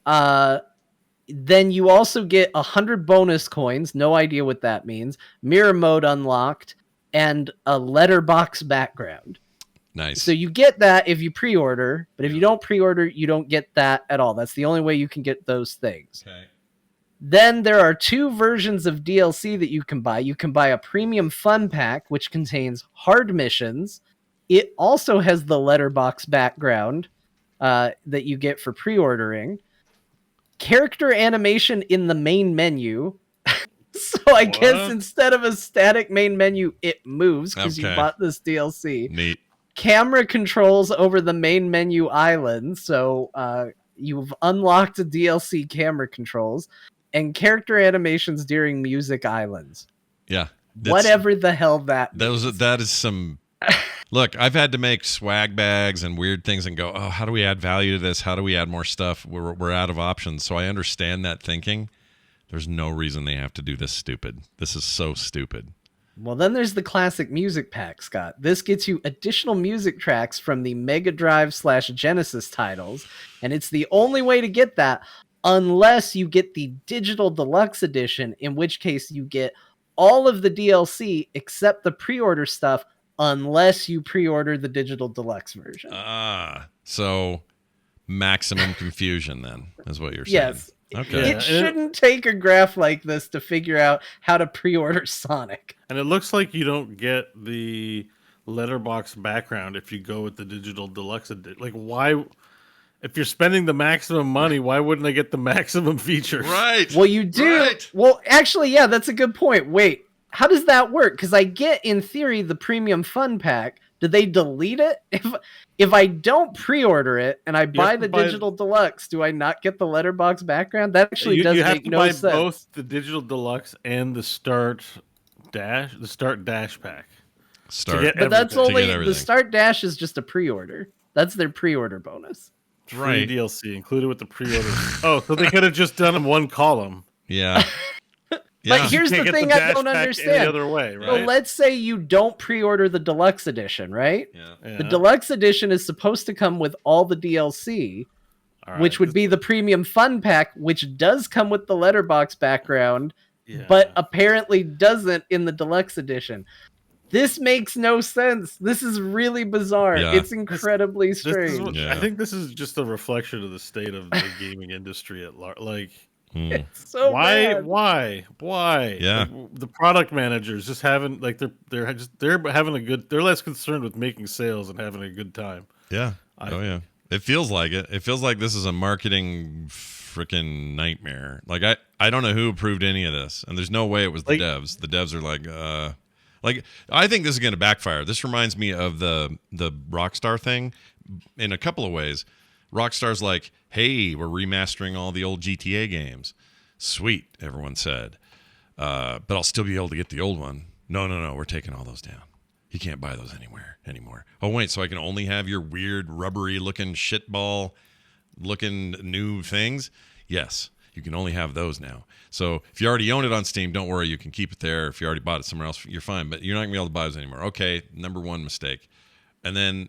then you also get 100 bonus coins. No idea what that means. Mirror mode unlocked and a letterbox background. Nice. So you get that if you pre-order, but if you don't pre-order, you don't get that at all. That's the only way you can get those things. Okay. Then there are 2 versions of DLC that you can buy. You can buy a premium fun pack, which contains hard missions. It also has the letterbox background that you get for pre-ordering. Character animation in the main menu. So I guess instead of a static main menu, it moves because you bought this DLC. Neat. Camera controls over the main menu island, so you've unlocked DLC camera controls, and character animations during music islands. Yeah. Whatever the hell that means. That is some... Look, I've had to make swag bags and weird things and go, oh, how do we add value to this? How do we add more stuff? We're out of options. So I understand that thinking. There's no reason they have to do this stupid. This is so stupid. Well, then there's the classic music pack, Scott. This gets you additional music tracks from the Mega Drive / Genesis titles, and it's the only way to get that unless you get the Digital Deluxe Edition, in which case you get all of the DLC except the pre-order stuff unless you pre-order the Digital Deluxe version. So maximum confusion then is what you're saying. Yes. Okay. It shouldn't take a graph like this to figure out how to pre-order Sonic. And it looks like you don't get the letterbox background if you go with the Digital Deluxe Edition. Like, why? If you're spending the maximum money, why wouldn't I get the maximum features? Right. Well, you do. Right. Well, actually, yeah, that's a good point. Wait, how does that work? Because I get, in theory, the premium fun pack. Did they delete it? If I don't pre-order it and I buy the Digital Deluxe, do I not get the letterbox background? That actually does make no sense. You have to buy both the Digital Deluxe and the Start Dash pack. But that's only the Start Dash is just a pre-order. That's their pre-order bonus. Free DLC included with the pre-order. Oh, so they could have just done them one column. Yeah. Yeah. But here's Can't the get thing dash I don't pack any understand. other way, right? So let's say you don't pre-order the deluxe edition, right? Yeah. The deluxe edition is supposed to come with all the DLC, All right, which would be the premium fun pack, which does come with the letterbox background, yeah. but apparently doesn't in the deluxe edition. This makes no sense. This is really bizarre. Yeah. It's incredibly This is strange. what, Yeah. I think this is just a reflection of the state of the gaming industry at large. Like, Mm. So why? bad. Why? Yeah. Like, the product managers just haven't like they're having a good. They're less concerned with making sales and having a good time. Yeah. Oh yeah. It feels like it. It feels like this is a marketing freaking nightmare. Like I don't know who approved any of this, and there's no way it was the Like- devs. The devs are like I think this is going to backfire. This reminds me of the Rockstar thing in a couple of ways. Rockstar's like, hey, we're remastering all the old GTA games. Sweet, everyone said. But I'll still be able to get the old one. No, we're taking all those down. You can't buy those anymore. Oh, wait, so I can only have your weird rubbery-looking shitball-looking new things? Yes, you can only have those now. So if you already own it on Steam, don't worry, you can keep it there. If you already bought it somewhere else, you're fine. But you're not going to be able to buy those anymore. Okay, number one mistake. And then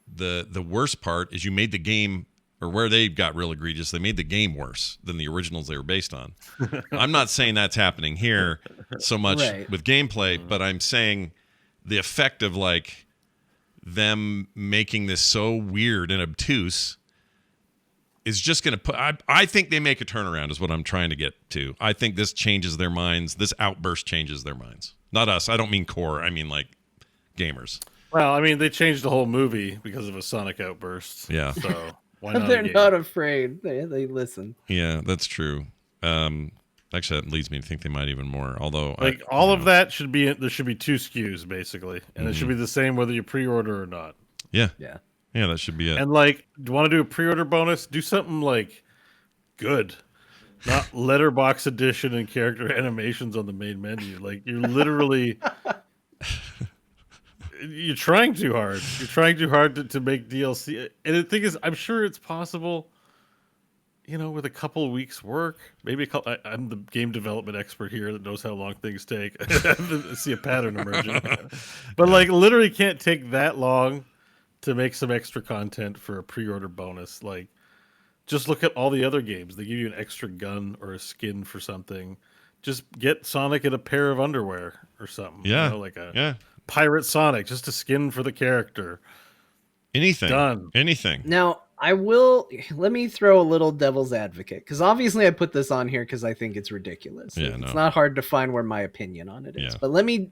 the worst part is you made the game, or where they got real egregious, they made the game worse than the originals they were based on. I'm not saying that's happening here so much Right. with gameplay, but I'm saying the effect of like them making this so weird and obtuse is just going to put, I think they make a turnaround is what I'm trying to get to. I think this changes their minds. This outburst changes their minds. Not us. I don't mean core. I mean like gamers. Well, I mean, they changed the whole movie because of a Sonic outburst. Yeah. So why not? They're a game? not afraid. They listen. Yeah, that's true. Actually, that leads me to think they might even more. Although, Like all of that should be there should be 2 SKUs basically, and it should be Mm-hmm. the same whether you pre-order or not. yeah, Yeah. that should be it. And like, do you want to do a pre-order bonus? Do something like good, not letterbox edition and character animations on the main menu. Like you're literally, you're trying too hard. You're trying too hard to make DLC. And the thing is, I'm sure it's possible. You know, with a couple of weeks' work, maybe a couple. I'm the game development expert here that knows how long things take. I see a pattern emerging, but like, literally, can't take that long to make some extra content for a pre-order bonus. Like, just look at all the other games. They give you an extra gun or a skin for something. Just get Sonic in a pair of underwear or something. Yeah, you know, like a yeah, pirate Sonic, just a skin for the character. anything, Done. anything. Let me throw a little devil's advocate, because obviously I put this on here because I think it's ridiculous. Yeah, It's no. not hard to find where my opinion on it is. Yeah. But let me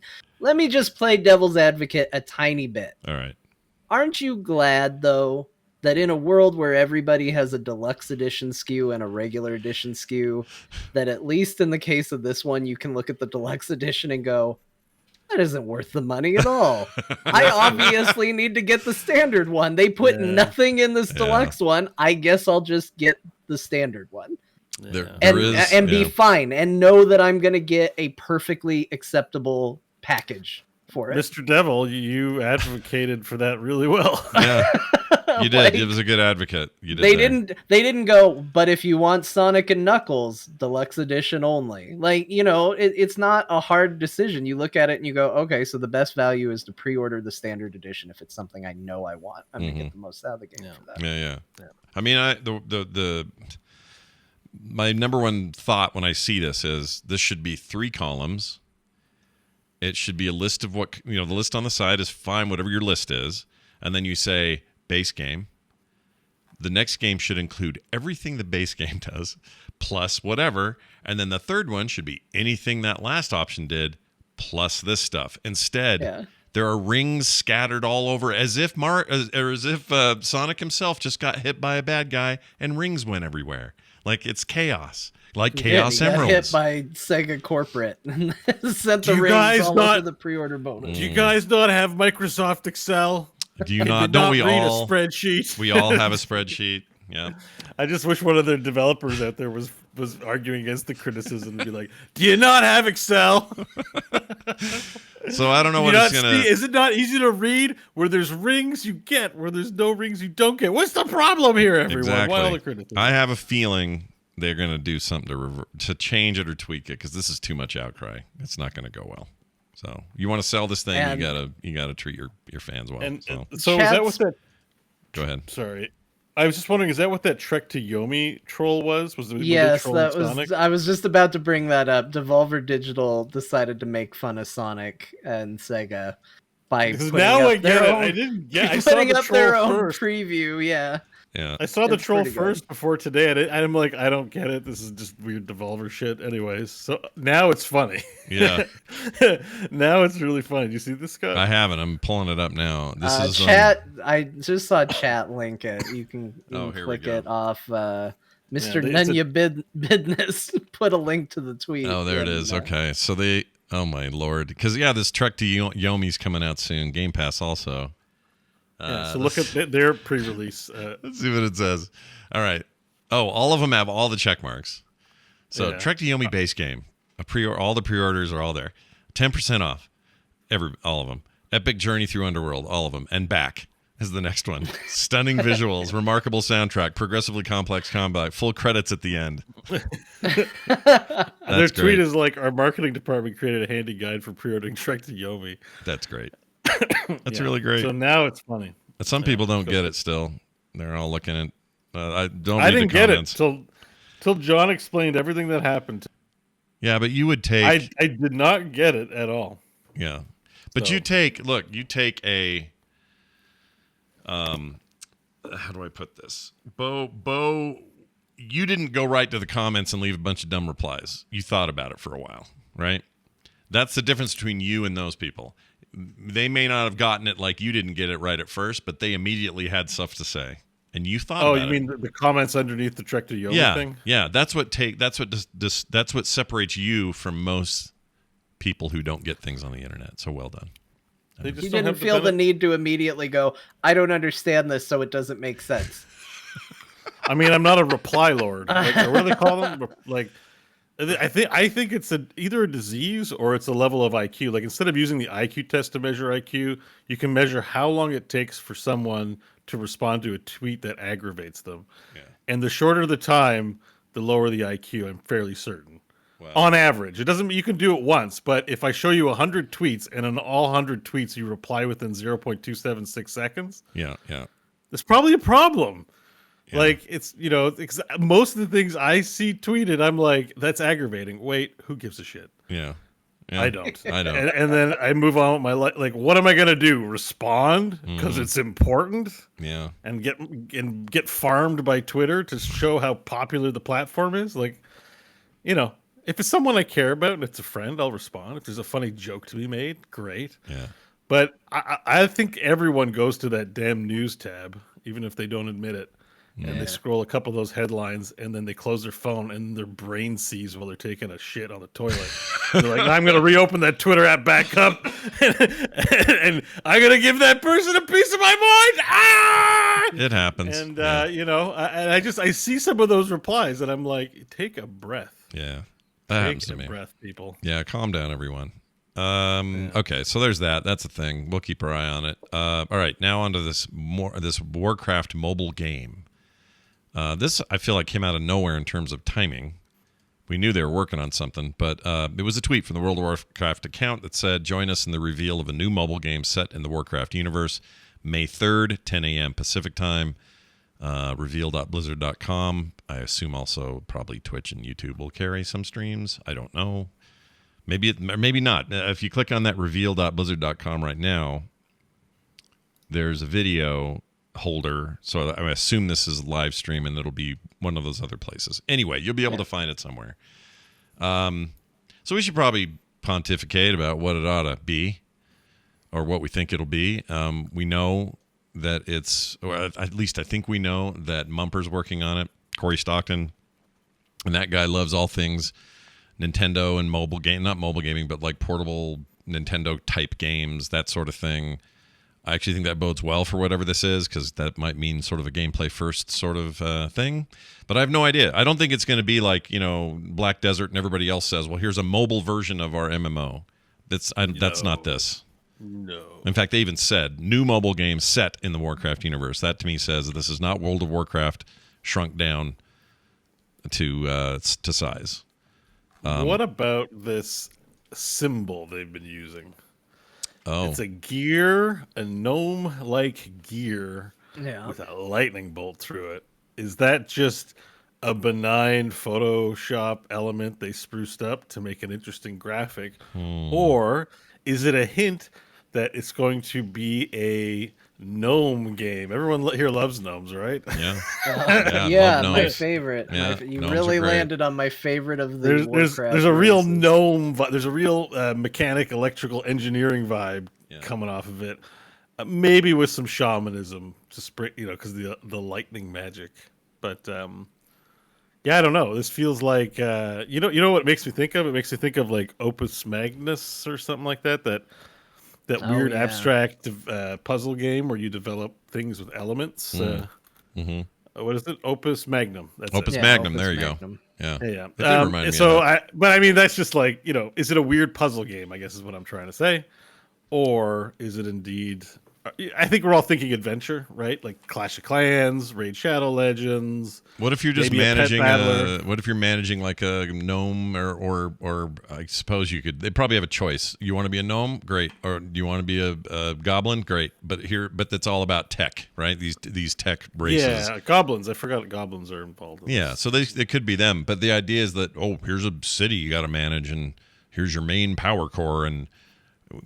just play devil's advocate a tiny bit. All right. Aren't you glad though that in a world where everybody has a deluxe edition SKU and a regular edition SKU, that at least in the case of this one, you can look at the deluxe edition and go, that isn't worth the money at all. I obviously need to get the standard one. They put Yeah. nothing in this Yeah. deluxe one. I guess I'll just get the standard one There and is, be yeah. fine and know that I'm going to get a perfectly acceptable package for it. Mr. Devil, you advocated for that really well. Yeah, you did. Like, It was a good advocate. You did. they there. didn't go, but if you want Sonic and Knuckles deluxe edition only, like, you know, it's not a hard decision. You look at it and you go, okay, so the best value is to pre-order the standard edition if it's something I know I want. I'm gonna get the most out of the game for that. Yeah. I mean, my number one thought when I see this is this should be 3 columns. It should be a list of what, you know, the list on the side is fine, whatever your list is. And then you say base game. The next game should include everything the base game does, plus whatever. And then the third one should be anything that last option did, plus this stuff. Instead, Yeah. there are rings scattered all over, as if Sonic himself just got hit by a bad guy and rings went everywhere. Like it's chaos, like Chaos He got hit Emeralds. by Sega corporate and sent Do the you rings guys all not- over the pre-order bonus. Do you guys not have Microsoft Excel? Do you Did not? Don't we read all? a spreadsheet? We all have a spreadsheet. Yeah. I just wish one of their developers out there was arguing against the criticism and be like, "Do you not have Excel? So I don't know Do what you it's not gonna. see? Is it not easy to read? Where there's rings, you get. Where there's no rings, you don't get. What's the problem here, everyone? Why all the Exactly. criticism? I have a feeling they're going to do something to change it or tweak it, because this is too much outcry. It's not going to go well. So you want to sell this thing, And- you gotta treat your fans well. And so so is that what that? go ahead. Sorry, I was just wondering, is that what that Trek to Yomi troll was? Were they Yes, trolling that was. Sonic? I was just about to bring that up. Devolver Digital decided to make fun of Sonic and Sega by Because putting now up I get their it. own, I didn't get. I saw putting the up their troll own first. preview. Yeah. Yeah. I saw the It's troll pretty good. first before today, and I'm like, I don't get it. This is just weird Devolver shit. Anyways, so now it's funny. Yeah. Now it's really funny. Do you see this guy? I haven't. I'm pulling it up now. This is chat. I just saw chat link it. You can, Oh, here we click go. it off. Mr. it's a- Nunya Business put a link to the tweet. Oh, there it and, is. Okay. So oh my lord. Because this Trek to Yomi's coming out soon. Game Pass also. So look at their pre-release. Let's see what it says. All right. Oh, all of them have all the check marks. So Yeah. Trek to Yomi base game. All the pre-orders are all there. 10% off. All of them. Epic Journey Through Underworld, all of them. And Back is the next one. Stunning visuals, remarkable soundtrack, progressively complex combat, full credits at the end. Their tweet great. is like, our marketing department created a handy guide for pre-ordering Trek to Yomi. That's great. That's Yeah. really great. So now it's funny. But some people don't get it still. They're all looking at. I don't. I read didn't the get it comments. till John explained everything that happened. Yeah, but you would take. I did not get it at all. Yeah, but So- you take a. How do I put this? Bo, you didn't go right to the comments and leave a bunch of dumb replies. You thought about it for a while, right? That's the difference between you and those people. They may not have gotten it like you didn't get it right at first, but they immediately had stuff to say, and you thought. Oh, about you mean the comments underneath the Trek to Yomi thing? Yeah, that's what separates you from most people who don't get things on the internet. So well done. They just You don't didn't have feel the need to immediately go, I don't understand this, so it doesn't make sense. I mean, I'm not a reply lord. Like, or what do they call them? Like, I think it's either a disease or it's a level of IQ. Like, instead of using the IQ test to measure IQ, you can measure how long it takes for someone to respond to a tweet that aggravates them. Yeah. And the shorter the time, the lower the IQ. I'm fairly certain. Wow. On average, it doesn't. You can do it once, but if I show you 100 tweets and in all 100 tweets you reply within 0.276 seconds, Yeah. there's probably a problem. Yeah. Like, it's, most of the things I see tweeted, I'm like, that's aggravating. Wait, who gives a shit? Yeah. I don't. I don't. And then I move on with my life. Like, what am I gonna do? Respond because it's important Yeah. and get farmed by Twitter to show how popular the platform is? Like, if it's someone I care about and it's a friend, I'll respond. If there's a funny joke to be made, great. Yeah. But I think everyone goes to that damn news tab, even if they don't admit it. And they scroll a couple of those headlines, and then they close their phone, and their brain sees while they're taking a shit on the toilet. They're like, I'm going to reopen that Twitter app back up, and I'm going to give that person a piece of my mind. Ah! It happens. And, yeah. I see some of those replies, and I'm like, take a breath. Yeah. That happens Take to a me. breath, people. Yeah, calm down, everyone. Okay, so there's that. That's a thing. We'll keep our eye on it. All right, now onto this Warcraft mobile game. This I feel like came out of nowhere in terms of timing. We knew they were working on something, but it was a tweet from the World of Warcraft account that said, "Join us in the reveal of a new mobile game set in the Warcraft universe, May 3rd, 10 a.m. Pacific time. Reveal.blizzard.com. I assume also probably Twitch and YouTube will carry some streams. I don't know. Maybe not. If you click on that reveal.blizzard.com right now, there's a video holder. So I assume this is a live stream and it'll be one of those other places. Anyway, you'll be able to find it somewhere. So we should probably pontificate about what it ought to be or what we think it'll be. We know that or at least I think we know that Mumper's working on it, Corey Stockton, and that guy loves all things Nintendo and mobile game, not mobile gaming, but like portable Nintendo type games, that sort of thing. I actually think that bodes well for whatever this is, because that might mean sort of a gameplay first sort of thing. But I have no idea. I don't think it's going to be like, Black Desert and everybody else says, well, here's a mobile version of our MMO. That's not this. No. In fact, they even said new mobile game set in the Warcraft universe. That to me says this is not World of Warcraft shrunk down to size. What about this symbol they've been using? Oh, It's a gnome-like gear Yeah. with a lightning bolt through it. Is that just a benign Photoshop element they spruced up to make an interesting graphic? Or is it a hint that it's going to be a gnome game? Everyone here loves gnomes, right? yeah. Yeah, love my gnomes. favorite. Yeah, You gnomes really are great. landed on my favorite of the There's Warcraft a real races. gnome there's a real mechanic electrical engineering vibe coming off of it, maybe with some shamanism to spring, because the lightning magic. But yeah, I don't know, this feels like you know what it makes me think of? It makes me think of like Opus Magnus or something like that Oh, weird yeah. abstract puzzle game where you develop things with elements. What is it? Opus Magnum. That's Opus it. Magnum. Opus there you Magnum. go. Yeah. Yeah. It did remind me so of that. but I mean, that's just like, is it a weird puzzle game? I guess is what I'm trying to say, or is it indeed? I think we're all thinking adventure, right? Like Clash of Clans, Raid Shadow Legends. What if you're just maybe a pet managing battler. what if you're managing like a gnome or I suppose you could, they probably have a choice. You want to be a gnome? Great. Or do you want to be a goblin? Great. But that's all about tech, right? These tech races. Yeah, goblins. I forgot goblins are involved. In Yeah, so they could be them, but the idea is that here's a city you got to manage, and here's your main power core, and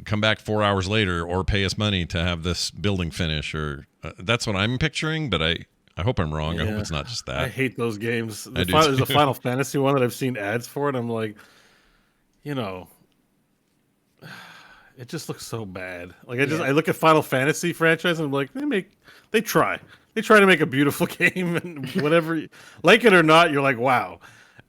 come back 4 hours later, or pay us money to have this building finish, or that's what I'm picturing. But I hope I'm wrong. I hope it's not just that. I hate those games. I do There's a too. Final Fantasy one that I've seen ads for, and I'm like, it just looks so bad. Like I look at Final Fantasy franchise, and I'm like, they try to make a beautiful game, and whatever, like it or not, you're like, wow.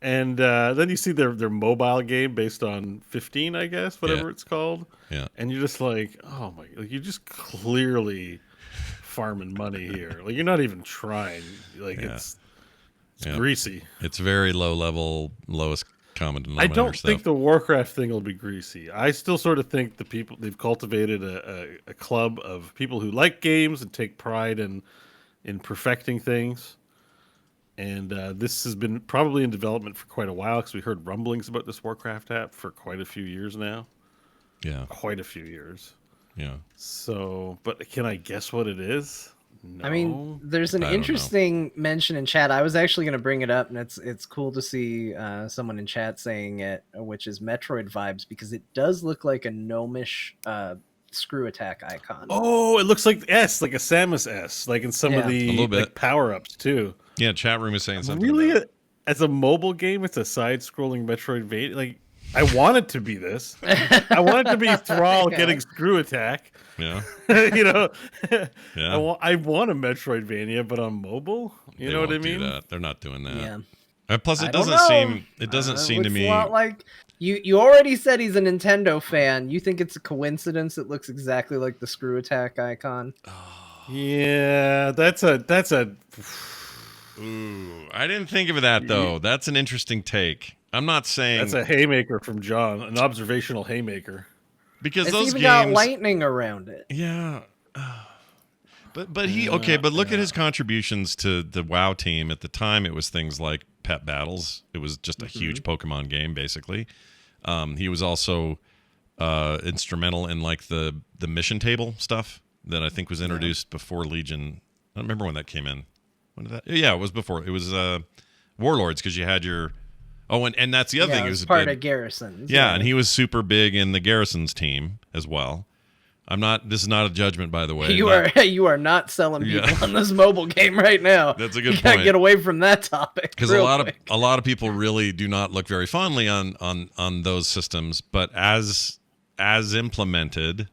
And then you see their mobile game based on 15, I guess, whatever it's called. Yeah. And you're just like, oh my, like you're just clearly farming money here. Like you're not even trying. Like it's greasy. It's very low level, lowest common I denominator don't stuff. think the Warcraft thing will be greasy. I still sort of think they've cultivated a club of people who like games and take pride in perfecting things. And this has been probably in development for quite a while, because we heard rumblings about this Warcraft app for quite a few years now. Yeah. Quite a few years. Yeah. So, but can I guess what it is? No. I mean, there's an I don't know. interesting mention in chat. I was actually going to bring it up, and it's cool to see someone in chat saying it, which is Metroid vibes, because it does look like a gnomish screw attack icon. Oh, it looks like S, like a Samus S, like in some of A the little bit. like power-ups too. Yeah, chat room is saying something. Really, about it. as a mobile game, it's a side-scrolling Metroidvania. Like, I want it to be this. I want it to be Thrall getting screw attack. Yeah. Yeah. Yeah. I want a Metroidvania, but on mobile. You They know what I won't do mean? that. They're not doing that. Yeah. Plus, I it don't doesn't know. seem. It doesn't seem to looks me. a lot like you already said he's a Nintendo fan. You think it's a coincidence it looks exactly like the screw attack icon? Yeah, that's a. Ooh, I didn't think of that though. That's an interesting take. I'm not saying That's a haymaker from John, an observational haymaker. because It's those even games. got lightning around it. Yeah. But he okay, but look at his contributions to the WoW team. At the time, it was things like pet battles. It was just a huge Pokemon game, basically. He was also instrumental in like the mission table stuff that I think was introduced before Legion. I don't remember when that came in. When did that? Yeah, it was before. It was Warlords, because you had your. Oh, and that's the other thing. It He was was part of Garrisons. yeah, and he was super big in the Garrisons team as well. I'm not. This is not a judgment, by the way. You are not selling people on this mobile game right now. That's a good You gotta point. get away from that topic. Because a lot of people really do not look very fondly on those systems, but as implemented,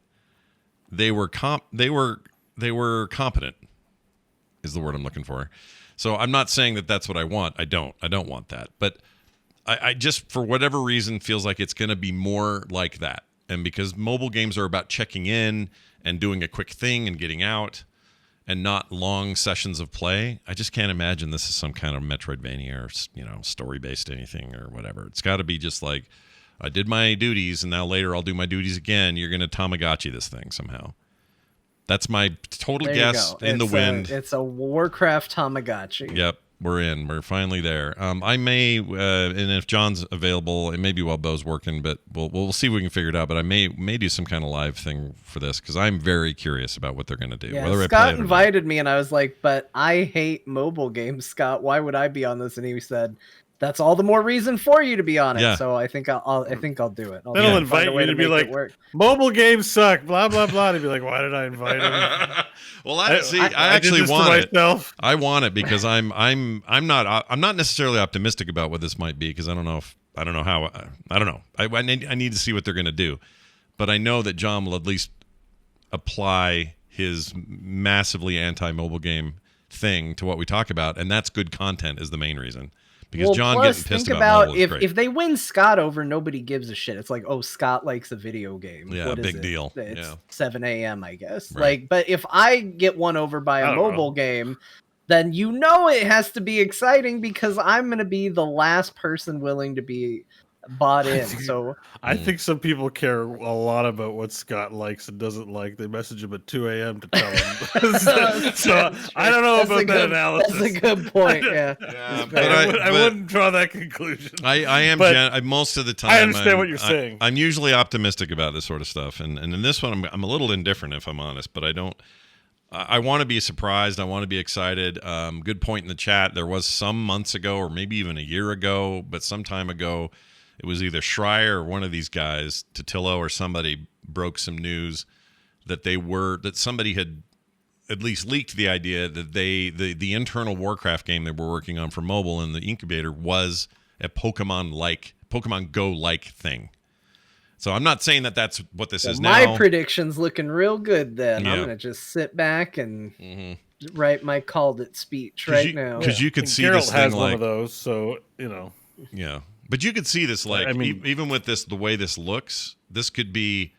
they were competent is the word I'm looking for. So I'm not saying that that's what I want. I don't want that, but I just, for whatever reason, feels like it's going to be more like that. And because mobile games are about checking in and doing a quick thing and getting out, and not long sessions of play, I just can't imagine this is some kind of Metroidvania or story-based anything or whatever. It's got to be just like, I did my duties, and now later I'll do my duties again. You're going to Tamagotchi this thing somehow. That's my total There you guess go. in the wind. It's a Warcraft Tamagotchi. Yep. we're in. We're finally there. I may, and if John's available, it may be while Bo's working, but we'll see if we can figure it out. But I may do some kind of live thing for this because I'm very curious about what they're going to do. Yeah, whether I play Scott it or not. invited me, and I was like, "But I hate mobile games, Scott. Why would I be on this?" And he said, "That's all the more reason for you to be on it." Yeah. So I think I'll do it. Then try he'll to invite find a way you to be make like, it work. mobile games suck, blah blah blah. And he'd be like, why did I invite him? Well, I did actually this to want it. myself. I want it because I'm not necessarily optimistic about what this might be because I don't know. I need to see what they're going to do, but I know that John will at least apply his massively anti-mobile game thing to what we talk about, and that's good content is the main reason. Because John plus, getting pissed think about mobile is great. if they win Scott over, nobody gives a shit. It's like, oh, Scott likes a video game. Yeah, What is big it? deal. It's Yeah. 7 a.m. I guess. Right. Like, but if I get won over by I a don't mobile know. game, then it has to be exciting because I'm gonna be the last person willing to be bought in. So I think some people care a lot about what Scott likes and doesn't like. They message him at 2 a.m. to tell him. So I don't know about that analysis. That's a good point. Yeah. I wouldn't draw that conclusion. I am But most of the time. I understand what you're saying. I'm usually optimistic about this sort of stuff, and in this one, I'm a little indifferent if I'm honest. But I don't. I want to be surprised. I want to be excited. Good point in the chat. There was some months ago, or maybe even a year ago, but some time ago, it was either Schreier or one of these guys, Totillo or somebody, broke some news that somebody had at least leaked the idea that the internal Warcraft game they were working on for mobile in the incubator was a Pokemon Go like thing. So I'm not saying that that's what this is My now. prediction's looking real good then. Yeah. I'm going to just sit back and write my called it speech right now. Because you could And see Geralt this thing has one like of those, so yeah. But you could see this like I mean- even with the way this looks, this could be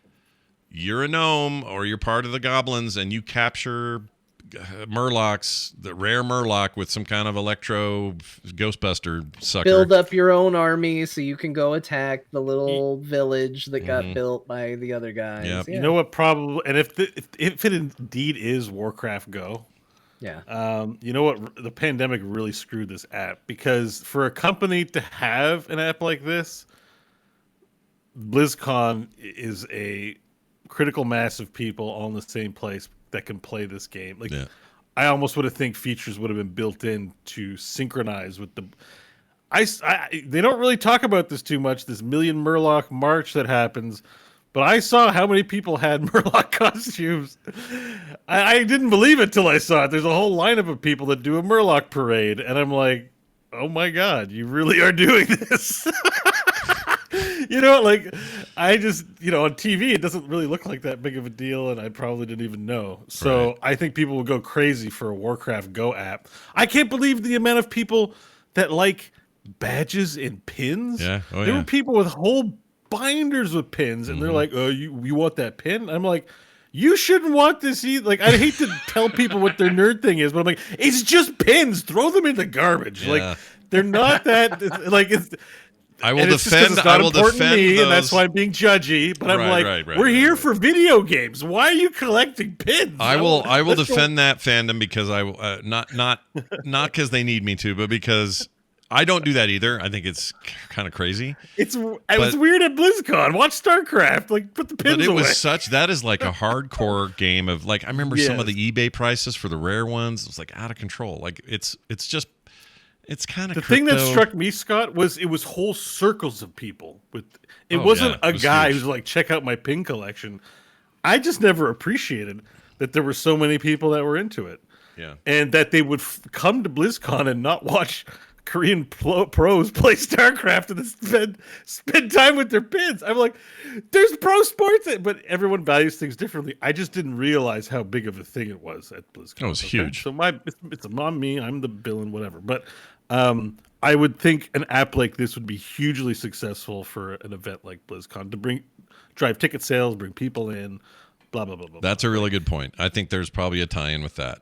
you're a gnome or you're part of the goblins and you capture Murlocs, the rare Murloc with some kind of electro Ghostbuster sucker. Build up your own army so you can go attack the little village that got built by the other guys. Yep. Yeah. You know what? Probably, and if it indeed is Warcraft Go, Yeah. you know what? The pandemic really screwed this app because for a company to have an app like this, BlizzCon is a critical mass of people all in the same place that can play this game. Like, Yeah. I almost would have think features would have been built in to synchronize with the. They don't really talk about this too much. This Million Murloc March that happens. But I saw how many people had Murloc costumes. I didn't believe it till I saw it. There's a whole lineup of people that do a Murloc parade, and I'm like, oh my god, you really are doing this. You know, like, I just, on TV, it doesn't really look like that big of a deal, and I probably didn't even know. So Right. I think people will go crazy for a Warcraft Go app. I can't believe the amount of people that like badges and pins. Yeah. Oh, There yeah. were people with whole binders with pins, and they're like, "Oh, you want that pin?" I'm like, "You shouldn't want this either." Like, I hate to tell people what their nerd thing is, but I'm like, "It's just pins. Throw them in the garbage." Yeah. Like, they're not that. Like, it's. I will And it's just 'cause defend. it's not I will important to defend me, those. and that's why I'm being judgy. But I'm Right, like, right, we're right, here right. for video games. Why are you collecting pins? I will Let's go- defend that fandom because I not because they need me to, but because I don't do that either. I think it's kind of crazy. It was weird at BlizzCon. Watch StarCraft. Like, put the pins But it away. was that is like a hardcore game of like I remember some of Yes. the eBay prices for the rare ones. It was like out of control. Like it's kind of The thing that struck me, Scott, was it was whole circles of people. It Oh, wasn't yeah, a it was guy huge. who's like, check out my pin collection. I just never appreciated that there were so many people that were into it, Yeah. and that they would come to BlizzCon and not watch Korean pros play StarCraft and spend time with their pins. I'm like, there's pro sports, but everyone values things differently. I just didn't realize how big of a thing it was at BlizzCon. It was huge. So it's on me. I'm the villain, whatever. But I would think an app like this would be hugely successful for an event like BlizzCon to drive ticket sales, bring people in, blah blah blah blah. That's a really good point. I think there's probably a tie-in with that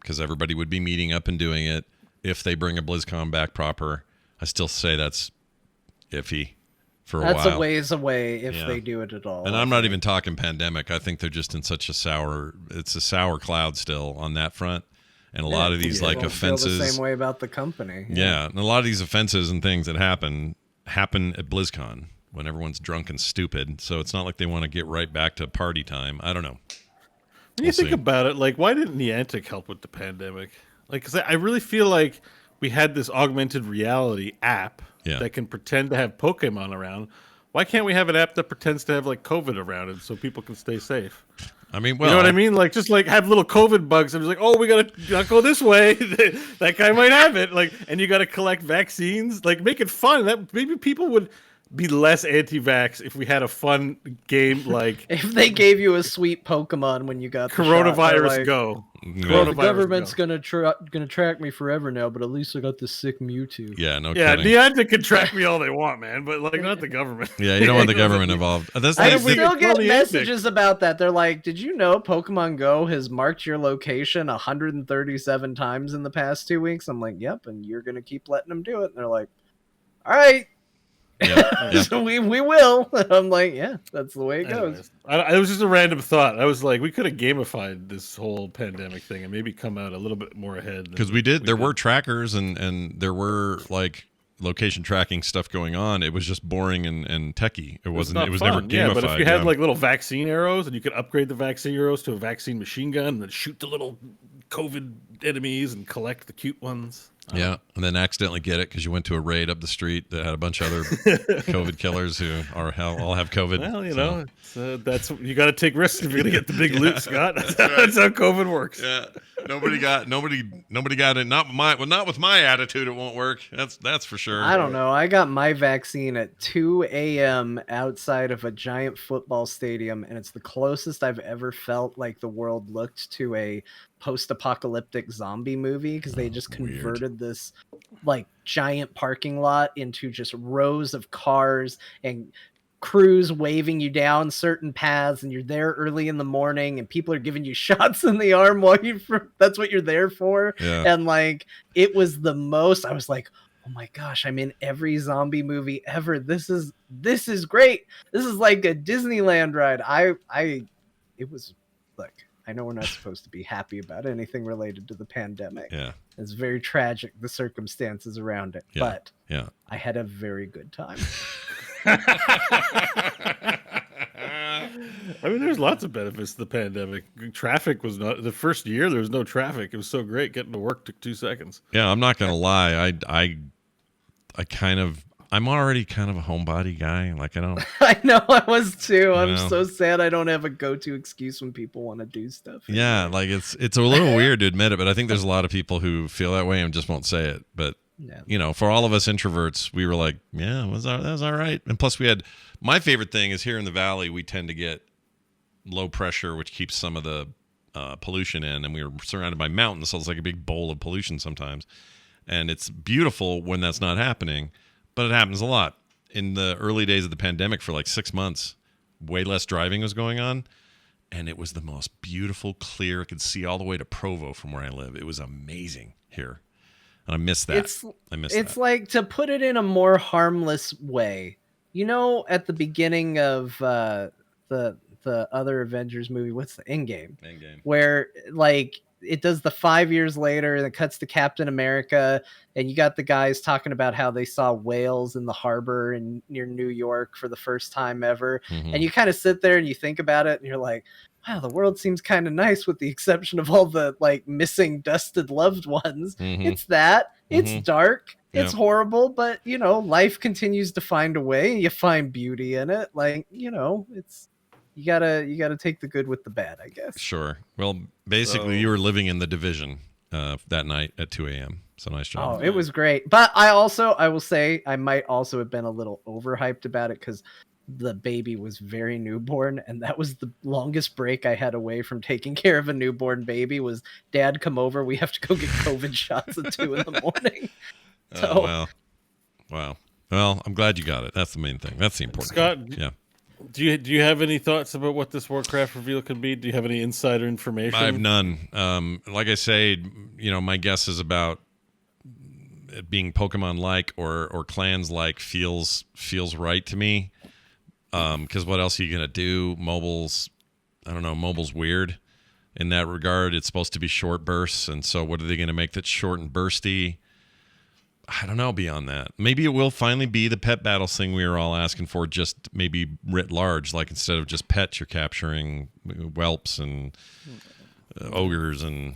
because everybody would be meeting up and doing it if they bring a BlizzCon back proper. I still say that's iffy for a while. That's a ways away if Yeah. they do it at all. And I'm not even talking pandemic. I think they're just in such a sour cloud still on that front. And a lot of these like Won't feel offenses. the same way about the company. Yeah, and a lot of these offenses and things that happen at BlizzCon when everyone's drunk and stupid. So it's not like they want to get right back to party time. I don't know. When you think about it, like, why didn't Niantic help with the pandemic? Like, because I really feel like we had this augmented reality app that can pretend to have Pokemon around. Why can't we have an app that pretends to have like COVID around it so people can stay safe? I mean, well, you know what I mean? Like, just like have little COVID bugs and it's like, oh, we gotta go this way. That guy might have it. Like, and you gotta collect vaccines. Like, make it fun. That maybe people would be less anti-vax if we had a fun game like If they gave you a sweet Pokemon when you got the Coronavirus shot, like, Go. Well, the government's gonna track me forever now, but at least I got this sick Mewtwo. Yeah, no Yeah, kidding. Niantic can track me all they want, man, but like not the government. Yeah, you don't want the government involved. That's I the still get Niantic. messages about that. They're like, "Did you know Pokemon Go has marked your location 137 times in the past 2 weeks?" I'm like, "Yep," and you're gonna keep letting them do it. And they're like, "All right." Yeah. So we will. I'm like, yeah, that's the way it goes. Anyways, it was just a random thought. I was like, we could have gamified this whole pandemic thing and maybe come out a little bit more ahead. Because we did. There were trackers and there were like location tracking stuff going on. It was just boring and techie. It wasn't. It was never gamified. Yeah, but if you had like little vaccine arrows and you could upgrade the vaccine arrows to a vaccine machine gun and then shoot the little COVID enemies and collect the cute ones. Yeah, and then accidentally get it because you went to a raid up the street that had a bunch of other COVID killers who all have COVID. Well, you know, that's you got to take risks if you're gonna get the big loot, Scott. That's how COVID works. Yeah, nobody got it. Not with my attitude. It won't work. That's for sure. I don't know. I got my vaccine at 2 a.m. outside of a giant football stadium, and it's the closest I've ever felt like the world looked to a post-apocalyptic zombie movie because they just converted this like giant parking lot into just rows of cars and crews waving you down certain paths, and you're there early in the morning and people are giving you shots in the arm while that's what you're there for. And like it was the most. I was like, oh my gosh, I'm in every zombie movie ever. This is great. This is like a Disneyland ride. It was like, I know we're not supposed to be happy about anything related to the pandemic. Yeah. It's very tragic, the circumstances around it. Yeah. But yeah, I had a very good time. I mean, there's lots of benefits to the pandemic. Traffic was not the first year. There was no traffic. It was so great. Getting to work took 2 seconds. Yeah, I'm not gonna lie. I'm already kind of a homebody guy. Like I don't. I know I was too. I'm so sad I don't have a go-to excuse when people want to do stuff. Yeah, like it's a little weird to admit it, but I think there's a lot of people who feel that way and just won't say it. But you know, for all of us introverts, we were like, yeah, that was all right. And plus, we had my favorite thing is here in the valley, we tend to get low pressure, which keeps some of the pollution in, and we were surrounded by mountains, so it's like a big bowl of pollution sometimes. And it's beautiful when that's not happening. But it happens a lot. In the early days of the pandemic for like 6 months, way less driving was going on. And it was the most beautiful, clear. I could see all the way to Provo from where I live. It was amazing here. And I miss that. It's like, to put it in a more harmless way. You know, at the beginning of the other Avengers movie, what's the Endgame? Where like it does the 5 years later and it cuts to Captain America and you got the guys talking about how they saw whales in the harbor near New York for the first time ever. Mm-hmm. And you kind of sit there and you think about it and you're like, wow, the world seems kind of nice with the exception of all the like missing dusted loved ones. Mm-hmm. It's dark. It's horrible, but you know, life continues to find a way and you find beauty in it. Like, you know, you gotta take the good with the bad, I guess. Sure. Well, basically, you were living in the Division that night at 2 a.m. So nice job. Oh, it was great. But I will say, I might also have been a little overhyped about it because the baby was very newborn, and that was the longest break I had away from taking care of a newborn baby. Was Dad, come over? We have to go get COVID shots at 2 a.m. So, oh, wow. Well, I'm glad you got it. That's the main thing. That's the important thing. Yeah. Do you have any thoughts about what this Warcraft reveal can be? Do you have any insider information? I have none. Like I say, you know, my guess is about it being Pokemon-like or clans-like feels right to me. Because what else are you gonna do? Mobile's weird. in that regard. It's supposed to be short bursts, and so what are they going to make that's short and bursty? I don't know beyond that. Maybe it will finally be the pet battles thing we were all asking for, just maybe writ large. Like instead of just pets, you're capturing whelps and ogres and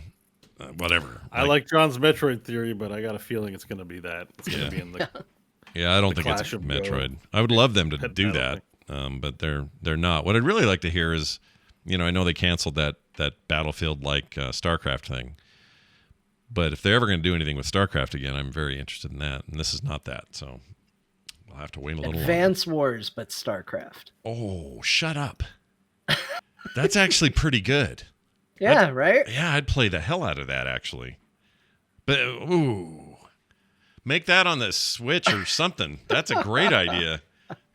whatever. I like John's Metroid theory, but I got a feeling it's going to be that. It's going to be in the Yeah, I don't think Clash it's of Metroid. I would love them to Pet do battle that, but they're not. What I'd really like to hear is, I know they canceled that Battlefield-like StarCraft thing. But if they're ever going to do anything with StarCraft again, I'm very interested in that. And this is not that, so we'll have to wait a little Advance Wars, but StarCraft. Oh, shut up. That's actually pretty good. Yeah, right? Yeah, I'd play the hell out of that, actually. But, make that on the Switch or something. That's a great idea.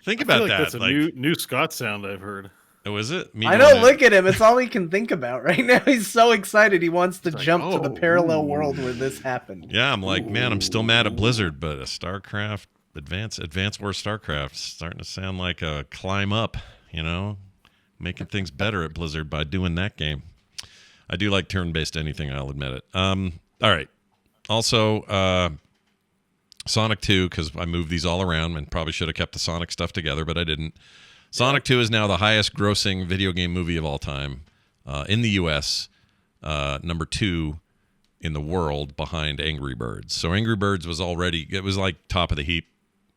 Think about like that. That's a new Scott sound I've heard. Oh, is it? I know, look at him. It's all he can think about right now. He's so excited. He wants to jump to the parallel world where this happened. Yeah, I'm like, man, I'm still mad at Blizzard, but a StarCraft, Advance War StarCraft, starting to sound like a climb up, making things better at Blizzard by doing that game. I do like turn-based anything, I'll admit it. All right. Also, Sonic 2, because I moved these all around and probably should have kept the Sonic stuff together, but I didn't. Sonic 2 is now the highest grossing video game movie of all time in the U.S., number 2 in the world behind Angry Birds. So Angry Birds was like top of the heap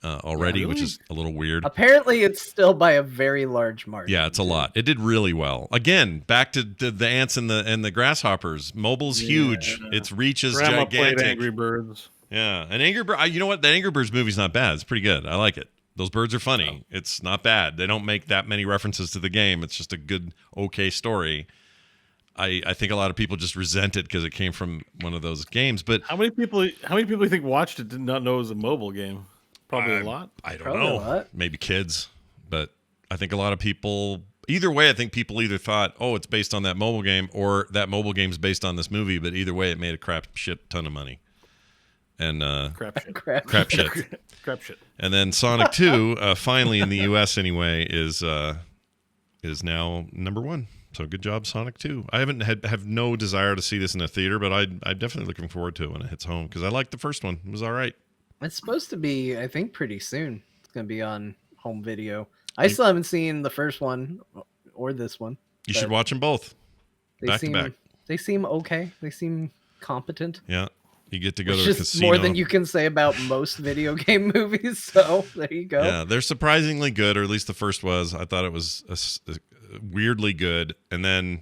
already, which is a little weird. Apparently, it's still by a very large margin. Yeah, it's a lot. It did really well. Again, back to the ants and the grasshoppers. Mobile's huge. Its reach is Grandma gigantic. played Angry Birds. Yeah, and Angry Bird. You know what? That Angry Birds movie's not bad. It's pretty good. I like it. Those birds are funny. It's not bad. They don't make that many references to the game. It's just a good, okay story. I think a lot of people just resent it because it came from one of those games. But how many people you think watched it did not know it was a mobile game? Probably a lot. I don't Probably know. a lot. Maybe kids, but I think a lot of people. Either way, I think people either thought, "Oh, it's based on that mobile game," or that mobile game's based on this movie. But either way, it made a crap shit ton of money. And Crap shit. crap shit. Crap shit. And then Sonic 2, finally in the U.S. anyway, is now number 1. So good job, Sonic 2. I have no desire to see this in a theater, but I'm definitely looking forward to it when it hits home because I liked the first one. It was all right. It's supposed to be, I think, pretty soon. It's going to be on home video. I still haven't seen the first one or this one. You should watch them both back to back. They seem okay. They seem competent. Yeah. You get to go to the Just casino. more than you can say about most video game movies. So there you go. Yeah, they're surprisingly good, or at least the first was. I thought it was weirdly good. And then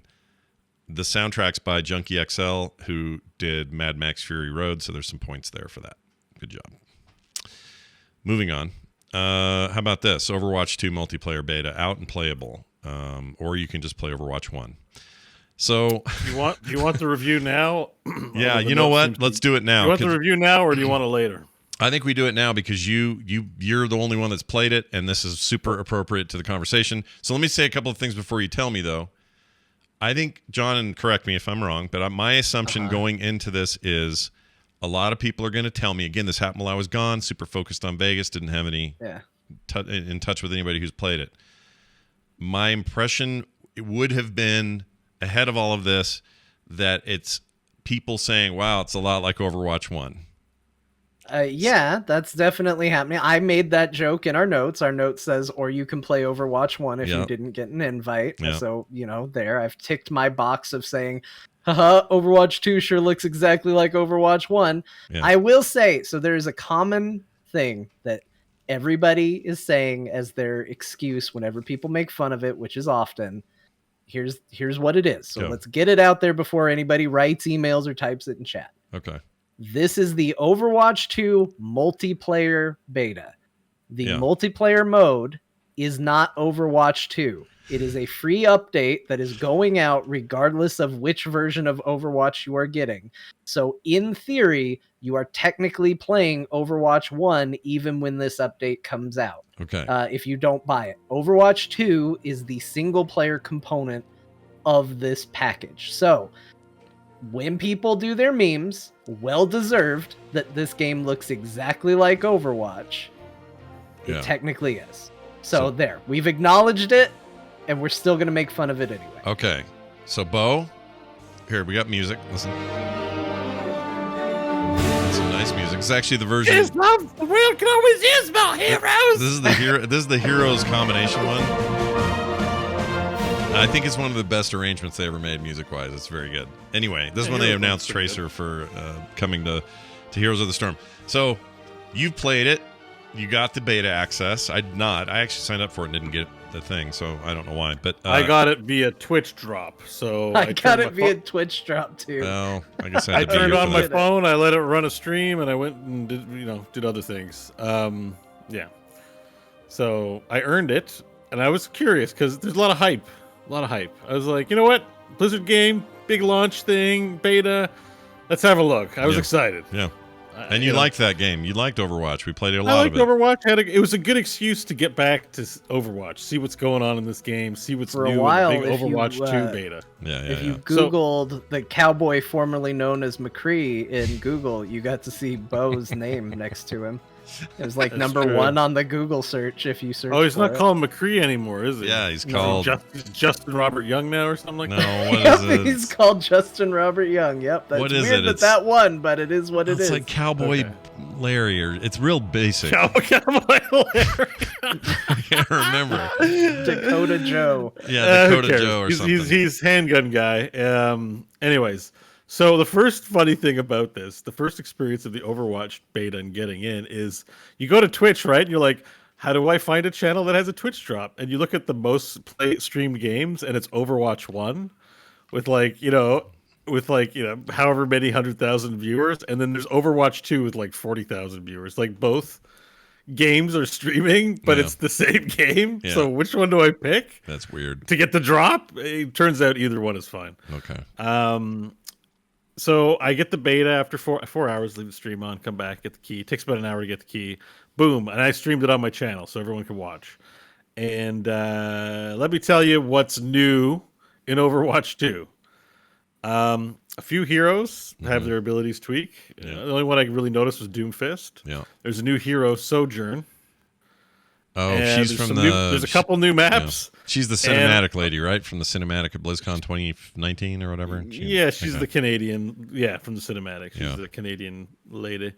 the soundtrack's by Junkie XL, who did Mad Max Fury Road. So there's some points there for that. Good job. Moving on. How about this? Overwatch 2 multiplayer beta out and playable. Or you can just play Overwatch 1. So you want the review now? Yeah, you know what? Let's do it now. You want the review now, or do you want it later? I think we do it now because you're the only one that's played it, and this is super appropriate to the conversation. So let me say a couple of things before you tell me, though. I think, John, and correct me if I'm wrong, but my assumption going into this is a lot of people are going to tell me, again, this happened while I was gone, super focused on Vegas, didn't have any in touch with anybody who's played it. My impression would have been, ahead of all of this, that it's people saying, wow, it's a lot like Overwatch 1. Yeah, that's definitely happening. I made that joke in our notes. Our note says, or you can play Overwatch 1 if you didn't get an invite. So, there, I've ticked my box of saying, haha, Overwatch 2 sure looks exactly like Overwatch 1. Yeah. I will say, so there's a common thing that everybody is saying as their excuse whenever people make fun of it, which is often. Here's what it is. So let's get it out there before anybody writes emails or types it in chat. Okay. This is the Overwatch 2 multiplayer beta. The multiplayer mode is not Overwatch 2. It is a free update that is going out regardless of which version of Overwatch you are getting. So in theory, you are technically playing Overwatch 1 even when this update comes out. Okay. If you don't buy it. Overwatch 2 is the single player component of this package. So when people do their memes, well deserved that this game looks exactly like Overwatch, it technically is. So there, we've acknowledged it, and we're still going to make fun of it anyway. Okay. So, Bo, Here, we got music. Listen. Some nice music. It's actually the version. Islam, the world can always use more heroes. This is the Heroes combination one. I think it's one of the best arrangements they ever made music-wise. It's very good. Anyway, this is when they announced Tracer for coming to Heroes of the Storm. So, you've played it. You got the beta access. I did not. I actually signed up for it and didn't get the thing, so I don't know why. But I got it via Twitch drop. So I got it via Twitch drop too. Well, I guess I turned on my phone. I let it run a stream, and I went and did other things. Yeah. So I earned it, and I was curious because there's a lot of hype. I was like, you know what? Blizzard game, big launch thing, beta. Let's have a look. I was excited. Yeah. And you liked that game. You liked Overwatch. We played a lot I of liked it. Overwatch. It was a good excuse to get back to Overwatch, see what's going on in this game, see what's For new a while, in the big Overwatch 2 beta. If you Googled the cowboy formerly known as McCree in Google, you got to see Bo's name next to him. It was like number one on the Google search if you search. Oh, he's for not it. called McCree anymore, is he? Yeah, he's called Justin Robert Young now or something like that. No, what Yep, is it? he's called Justin Robert Young. Yep, that's What is weird it? that won, but it is what it It's is. like Cowboy Larry, or it's real basic. Cowboy Larry. I can't remember. Dakota Joe. Yeah, Dakota Joe or something. He's handgun guy. Anyways, so the first funny thing about this, the first experience of the Overwatch beta and getting in is you go to Twitch, right? And you're like, how do I find a channel that has a Twitch drop? And you look at the most streamed games, and it's Overwatch 1 with however many 100,000 viewers, and then there's Overwatch 2 with like 40,000 viewers. Like both games are streaming, but it's the same game. Yeah. So which one do I pick? That's weird. To get the drop? It turns out either one is fine. Okay. So I get the beta after 4 hours, leave the stream on, come back, get the key. It takes about an hour to get the key. Boom. And I streamed it on my channel so everyone can watch. And let me tell you what's new in Overwatch 2. A few heroes have their abilities tweak. The only one I really noticed was Doomfist. Yeah. There's a new hero, Sojourn. Oh, And she's from there's a couple new maps. Yeah. She's the cinematic lady, right? From the cinematic at BlizzCon 2019 or whatever. She's the Canadian. Yeah, from the cinematic. She's the Canadian lady.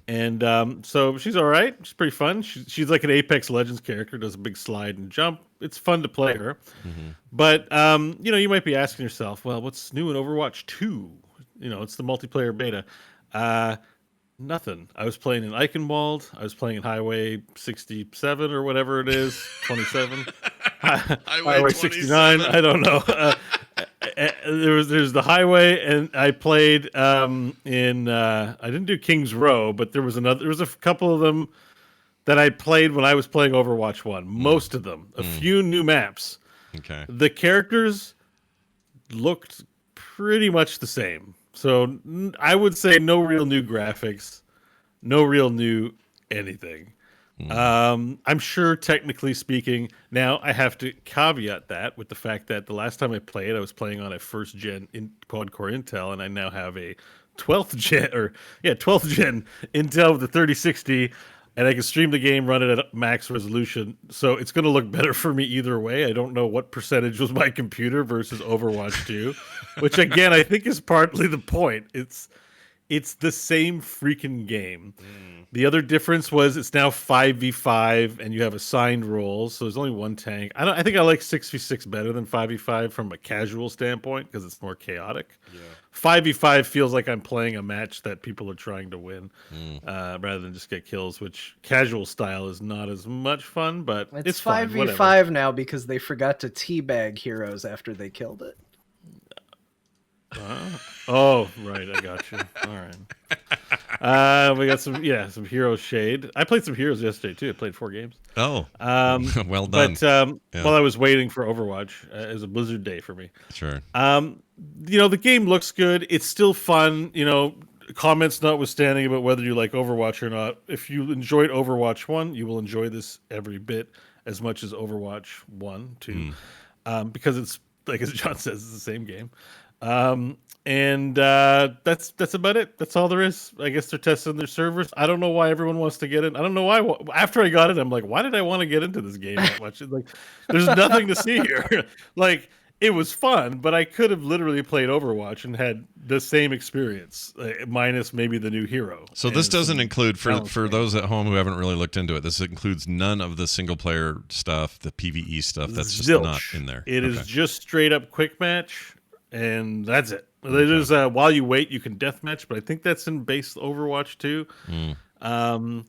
And so she's all right. She's pretty fun. She's like an Apex Legends character. Does a big slide and jump. It's fun to play her. But you might be asking yourself, well, what's new in Overwatch 2? It's the multiplayer beta. Nothing. I was playing in Eichenwald. I was playing in Highway 67 or whatever it is, 27. Highway 69. I don't know. There's the highway, and I played in. I didn't do Kings Row, but there was a couple of them that I played when I was playing Overwatch 1. Most of them. A few new maps. Okay. The characters looked pretty much the same. So I would say no real new graphics, no real new anything. I'm sure, technically speaking, now I have to caveat that with the fact that the last time I played, I was playing on a first gen quad-core Intel, and I now have a 12th gen Intel with the 3060, and I can stream the game, run it at max resolution. So it's going to look better for me either way. I don't know what percentage was my computer versus Overwatch 2, which again, I think is partly the point. It's the same freaking game. The other difference was it's now 5v5 and you have assigned roles. So there's only one tank. I think I like 6v6 better than 5v5 from a casual standpoint because it's more chaotic. 5v5 feels like I'm playing a match that people are trying to win rather than just get kills, which casual style is not as much fun, but it's fine, 5v5 now because they forgot to teabag heroes after they killed it. Oh, right. I got you. All right. We got some hero shade. I played some heroes yesterday, too. I played 4 games. Oh, well done. But while I was waiting for Overwatch, it was a Blizzard day for me. Sure. The game looks good. It's still fun. Comments notwithstanding about whether you like Overwatch or not. If you enjoyed Overwatch 1, you will enjoy this every bit as much as Overwatch 1, 2. Because it's, like as John says, it's the same game. And that's about it. That's all there is. I guess they're testing their servers. I don't know why everyone wants to get in. I don't know why. After I got it, I'm like, why did I want to get into this game that much? Like, there's nothing to see here. Like, it was fun, but I could have literally played Overwatch and had the same experience, minus maybe the new hero. So this doesn't include, for balance things. those at home who haven't really looked into it, this includes none of the single player stuff, the PvE stuff. That's just Zilch. not in there. It is Okay. just straight up quick match, and that's it. There's while you wait, you can deathmatch, but I think that's in base Overwatch too. I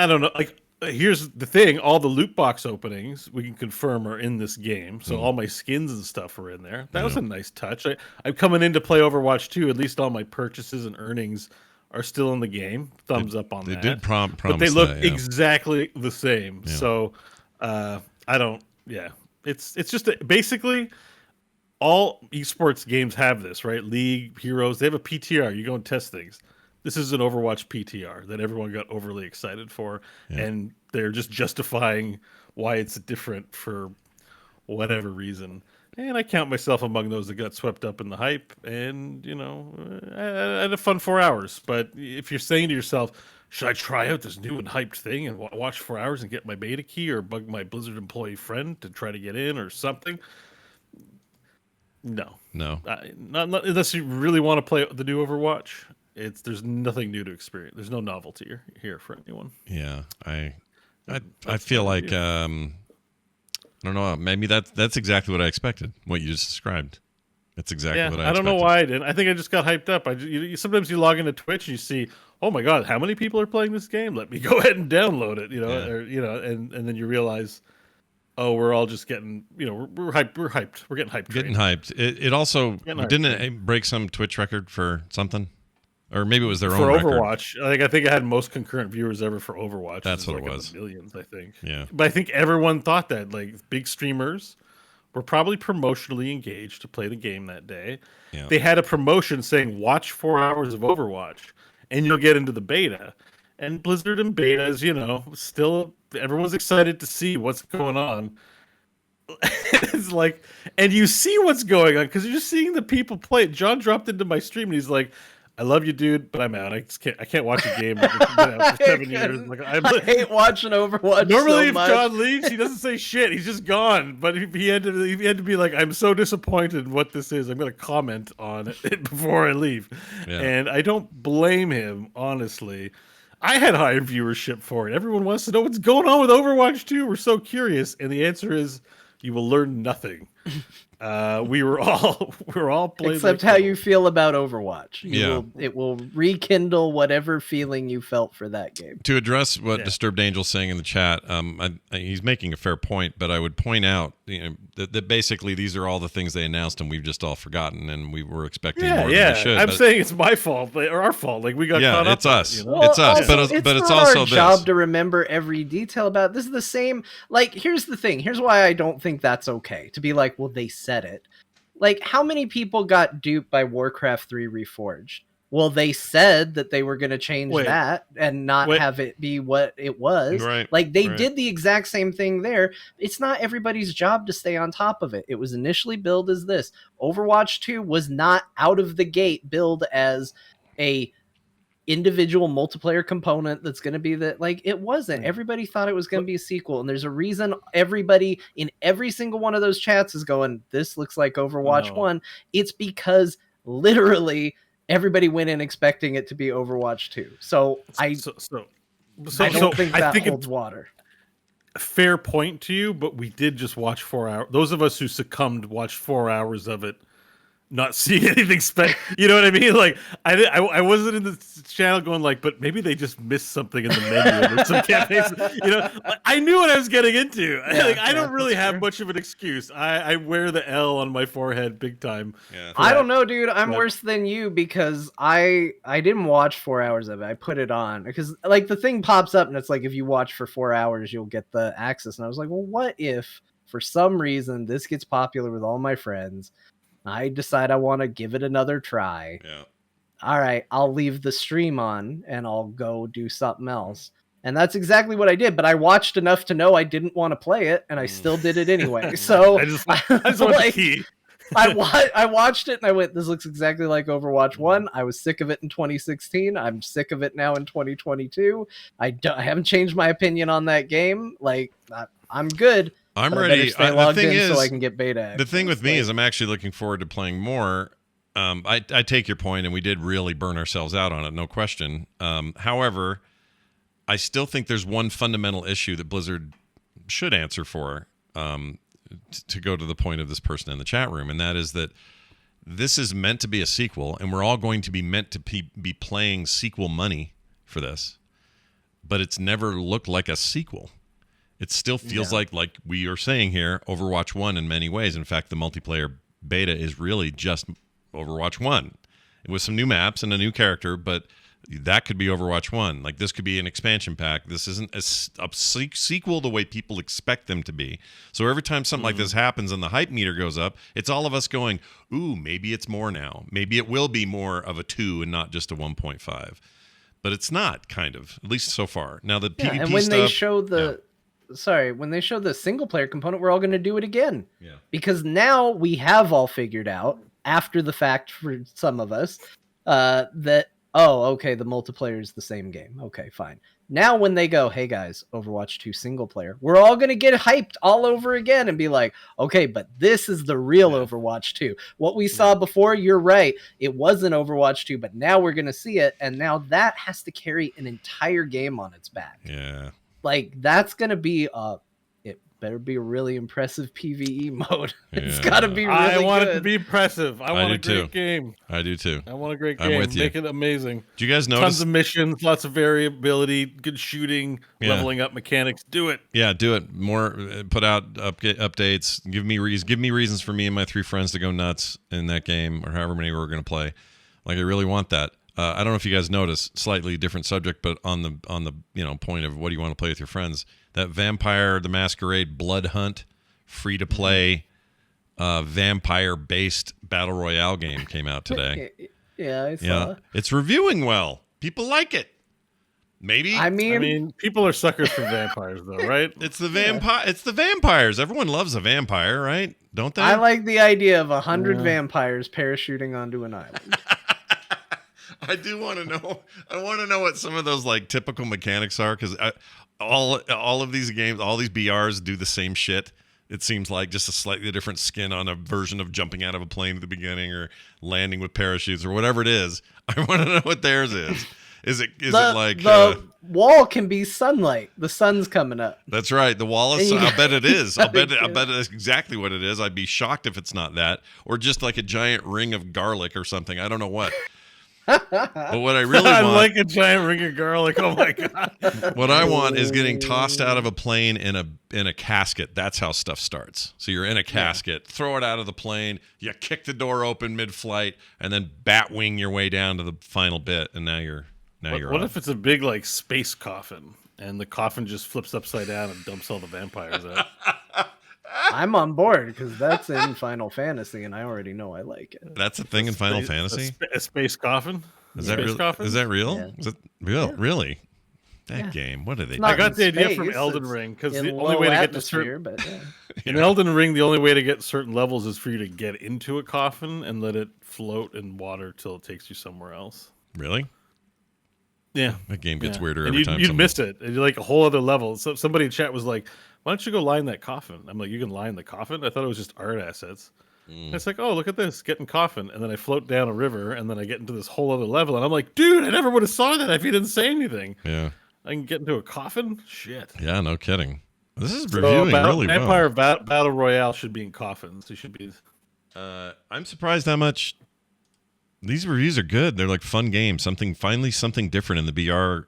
don't know. Like, here's the thing: all the loot box openings we can confirm are in this game. So all my skins and stuff are in there. That was a nice touch. I'm coming in to play Overwatch 2. At least all my purchases and earnings are still in the game. Thumbs up on They that. did promise but they look that, yeah. exactly the same. Yeah. So I don't. Yeah, it's just basically all esports games have this, right? League, Heroes, they have a PTR. You go and test things. This is an Overwatch PTR that everyone got overly excited for, and they're just justifying why it's different for whatever reason. And I count myself among those that got swept up in the hype, and, I had a fun 4 hours. But if you're saying to yourself, should I try out this new and hyped thing and watch 4 hours and get my beta key, or bug my Blizzard employee friend to try to get in or something? No. Not unless you really want to play the new Overwatch. There's nothing new to experience. There's no novelty here for anyone. Yeah, I feel like I don't know. Maybe that's exactly what I expected. What you just described. That's exactly what I expected. I don't know why I didn't. I think I just got hyped up. Sometimes you log into Twitch and you see, oh my god, how many people are playing this game? Let me go ahead and download it. And then you realize, oh, we're all just getting, we're hyped. We're hyped. We're getting hyped. Getting hyped. It also didn't it break some Twitch record for something. Or maybe it was their own record. For Overwatch. I think it had most concurrent viewers ever for Overwatch. That's what it like was. Millions, I think. Yeah. But I think everyone thought that. Like, big streamers were probably promotionally engaged to play the game that day. Yeah. They had a promotion saying, watch 4 hours of Overwatch, and you'll get into the beta. And Blizzard and beta is, still, everyone's excited to see what's going on. It's like, and you see what's going on, because you're just seeing the people play it. John dropped into my stream, and he's like, I love you, dude, but I'm out. I can't watch a game for 7 years. Like, I hate watching Overwatch. Normally, so much. if John leaves, he doesn't say shit. He's just gone. But he had to be like, I'm so disappointed in what this is. I'm going to comment on it before I leave. Yeah. And I don't blame him, honestly. I had higher viewership for it. Everyone wants to know what's going on with Overwatch 2. We're so curious, and the answer is you will learn nothing. We were all playing. Except how you feel about Overwatch. Yeah. It will rekindle whatever feeling you felt for that game. To address what Disturbed Angel's saying in the chat, he's making a fair point, but I would point out that basically these are all the things they announced and we've just all forgotten, and we were expecting more than we should. I'm saying it's my fault or our fault. Like, we got caught up. It's us. Well, it's us. also, but it's not also our this. job to remember every detail about it. This is the same. Like, here's the thing. Here's why I don't think that's okay. To be like, well, they said it. Like, how many people got duped by Warcraft 3 Reforged? Well, they said that they were going to change that and not have it be what it was. Right. Like, they did the exact same thing there. It's not everybody's job to stay on top of it. It was initially billed as this. Overwatch 2 was not out of the gate billed as a individual multiplayer component that's going to be that. Like, it wasn't. Everybody thought it was going to be a sequel, and there's a reason everybody in every single one of those chats is going, this looks like Overwatch 1. It's because literally everybody went in expecting it to be Overwatch 2. So I don't think that holds water. Fair point to you, but we did just watch 4 hours. Those of us who succumbed watched 4 hours of it, not seeing anything you know what I mean? Like, I wasn't in the channel going like, but maybe they just missed something in the menu or some campaigns. Like, I knew what I was getting into. I don't really have much of an excuse. I wear the L on my forehead big time. Yeah. I don't know, dude. I'm worse than you because I didn't watch 4 hours of it. I put it on because, like, the thing pops up and it's like, if you watch for 4 hours, you'll get the access. And I was like, well, what if for some reason this gets popular with all my friends? I decide I want to give it another try. Yeah. All right, I'll leave the stream on and I'll go do something else. And that's exactly what I did. But I watched enough to know I didn't want to play it, and I still did it anyway. So I just want the key. I watched it and I went, this looks exactly like Overwatch 1. I was sick of it in 2016. I'm sick of it now in 2022. I haven't changed my opinion on that game. Like, I'm good. I'm But I ready. better stay The logged thing in is, so I can get beta access. the thing with me Like, is I'm actually looking forward to playing more. I take your point, and we did really burn ourselves out on it, no question. However, I still think there's one fundamental issue that Blizzard should answer for, to go to the point of this person in the chat room, and that is that this is meant to be a sequel, and we're all going to be meant to be playing sequel money for this, but it's never looked like a sequel. It still feels like we are saying here, Overwatch 1 in many ways. In fact, the multiplayer beta is really just Overwatch 1 with some new maps and a new character, but that could be Overwatch 1. Like, this could be an expansion pack. This isn't a sequel the way people expect them to be. So every time something like this happens and the hype meter goes up, it's all of us going, ooh, maybe it's more now. Maybe it will be more of a 2 and not just a 1.5. But it's not, kind of, at least so far. Now, the PvP and when stuff, they show when they show the single player component, we're all going to do it again. Yeah. Because now we have all figured out, after the fact for some of us, that, okay, the multiplayer is the same game. Okay, fine. Now when they go, hey guys, Overwatch 2 single player, we're all going to get hyped all over again and be like, okay, but this is the real Overwatch 2. What we saw before, you're right, it wasn't Overwatch 2, but now we're going to see it, and now that has to carry an entire game on its back. Yeah. Like, that's going to be it better be a really impressive PvE mode. It's Yeah. got to be really I want good. it to be impressive. I want do a too. great game. I do too. I want a great I'm game. with you. Make it amazing. Do you guys Tons notice? of missions, lots of variability, good shooting, leveling up mechanics. Do it. Yeah, do it. More, put out updates. Give me reasons for me and my 3 friends to go nuts in that game, or however many we're going to play. Like, I really want that. I don't know if you guys noticed, slightly different subject, but on the point of what do you want to play with your friends, that Vampire the Masquerade Blood Hunt free to play vampire based battle royale game came out today. Yeah, I saw. Yeah, it's reviewing well. People like it. Maybe. I mean, people are suckers for vampires, though, right? it's the vampire. It's the vampires. Everyone loves a vampire, right? Don't they? I like the idea of 100 vampires parachuting onto an island. I do want to know. I want to know what some of those like typical mechanics are, because all of these games, all these BRs do the same shit. It seems like just a slightly different skin on a version of jumping out of a plane at the beginning or landing with parachutes or whatever it is. I want to know what theirs is. Is it like the wall can be sunlight? The sun's coming up. That's right. The wall is. I'll bet it is. I bet that's exactly what it is. I'd be shocked if it's not that, or just like a giant ring of garlic or something. I don't know what. But what I really I want, like a giant ring of garlic. Oh my god! what I want is getting tossed out of a plane in a casket. That's how stuff starts. So you're in a casket, throw it out of the plane, you kick the door open mid-flight, and then bat wing your way down to the final bit, and now you're What off. if it's a big like space coffin, and the coffin just flips upside down and dumps all the vampires out? I'm on board because that's in Final Fantasy, and I already know I like it. That's a thing in Final Fantasy? A space coffin? Is that real? Coffin? Is that real? Yeah. Is it real? Yeah. Really? That Yeah. game. What are they It's doing? not I got in the idea from space, Elden it's Ring, because in the only low way to get to atmosphere, certain but in Elden Ring, the only way to get certain levels is for you to get into a coffin and let it float in water till it takes you somewhere else. Really? Yeah, That game gets weirder and every time. you'd someone- miss it. And you're like a whole other level. So somebody in chat was like, "Why don't you go line that coffin?" I'm like, "You can line the coffin?" I thought it was just art assets. And it's like, "Oh, look at this, getting coffin," and then I float down a river, and then I get into this whole other level, and I'm like, "Dude, I never would have saw that if you didn't say anything." Yeah. I can get into a coffin. Shit. Yeah, no kidding. This is So reviewing really Vampire well. Battle Royale should be in coffins. It should be. I'm surprised how much these reviews are good. They're like fun games. Finally something different in the BR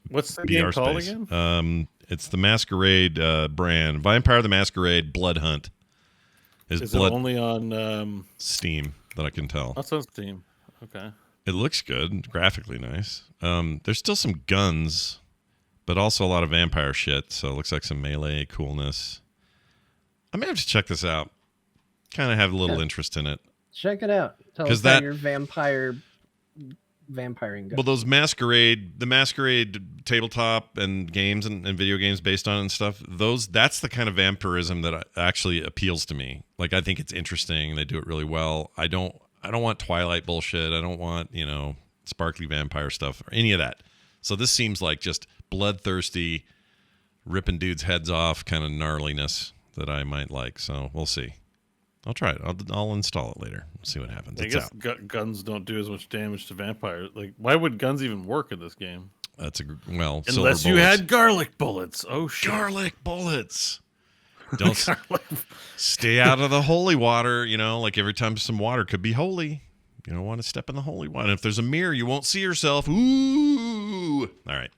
What's the BR game called space. again? It's the Masquerade brand. Vampire the Masquerade Blood Hunt. Is Blood it only on? Steam that I can tell. That's on Steam. Okay. It looks good, graphically nice. There's still some guns, but also a lot of vampire shit. So it looks like some melee coolness. I may have to check this out. Kind of have a little interest in it. check it out. Tell 'Cause us that- how your vampiring goes. Well, the Masquerade tabletop and games and video games based on it and stuff, that's the kind of vampirism that actually appeals to me. Like, I think it's interesting. They do it really well. I don't want Twilight bullshit. I don't want, sparkly vampire stuff or any of that. So this seems like just bloodthirsty, ripping dudes' heads off kind of gnarliness that I might like. So we'll see. I'll try it. I'll install it later. We'll see what happens. I It's guess out. guns don't do as much damage to vampires. Like, why would guns even work in this game? That's Unless silver you bullets. had garlic bullets. Oh shit! Garlic bullets. Don't Garlic. stay out of the holy water. Like every time some water could be holy. You don't want to step in the holy water. If there's a mirror, you won't see yourself. Ooh. All right.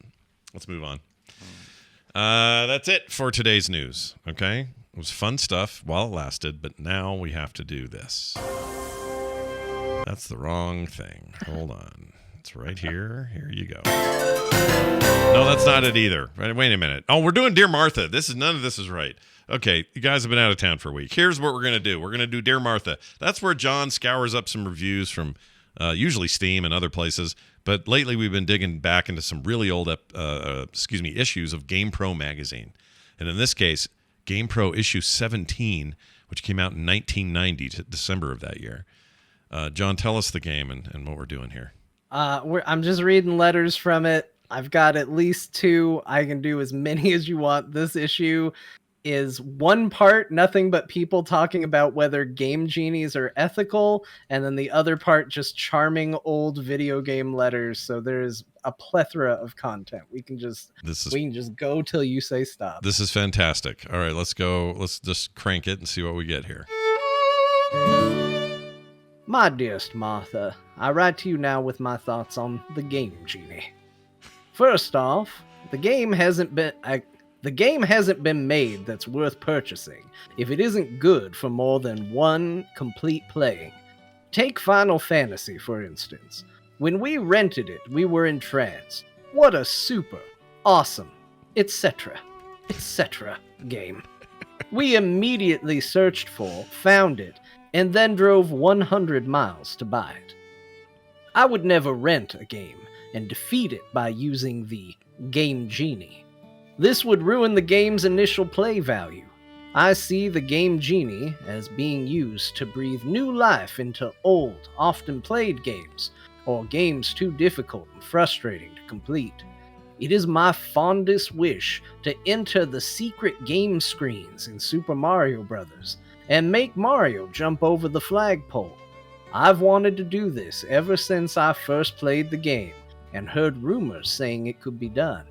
Let's move on. That's it for today's news. Okay? It was fun stuff while it lasted, but now we have to do this. That's the wrong thing. Hold on. It's right here. Here you go. No, that's not it either. Wait a minute. Oh, we're doing Dear Martha. None of this is right. Okay, you guys have been out of town for a week. Here's what we're going to do. We're going to do Dear Martha. That's where John scours up some reviews from usually Steam and other places. But lately we've been digging back into some really old issues of GamePro magazine. And in this case, GamePro issue 17, which came out in 1990, to December of that year. John, tell us the game and what we're doing here. I'm just reading letters from it. I've got at least 2. I can do as many as you want. This issue is one part nothing but people talking about whether game genies are ethical, and then the other part just charming old video game letters. So there's a plethora of content. We can just go till you say stop. This is fantastic. All right, let's go. Let's just crank it and see what we get here. My dearest Martha, I write to you now with my thoughts on the Game Genie. First off, the game hasn't been made that's worth purchasing if it isn't good for more than one complete playing. Take Final Fantasy, for instance. When we rented it, we were entranced. What a super, awesome, etc. game. We immediately searched for, found it, and then drove 100 miles to buy it. I would never rent a game and defeat it by using the Game Genie. This would ruin the game's initial play value. I see the Game Genie as being used to breathe new life into old, often played games, or games too difficult and frustrating to complete. It is my fondest wish to enter the secret game screens in Super Mario Bros. And make Mario jump over the flagpole. I've wanted to do this ever since I first played the game and heard rumors saying it could be done.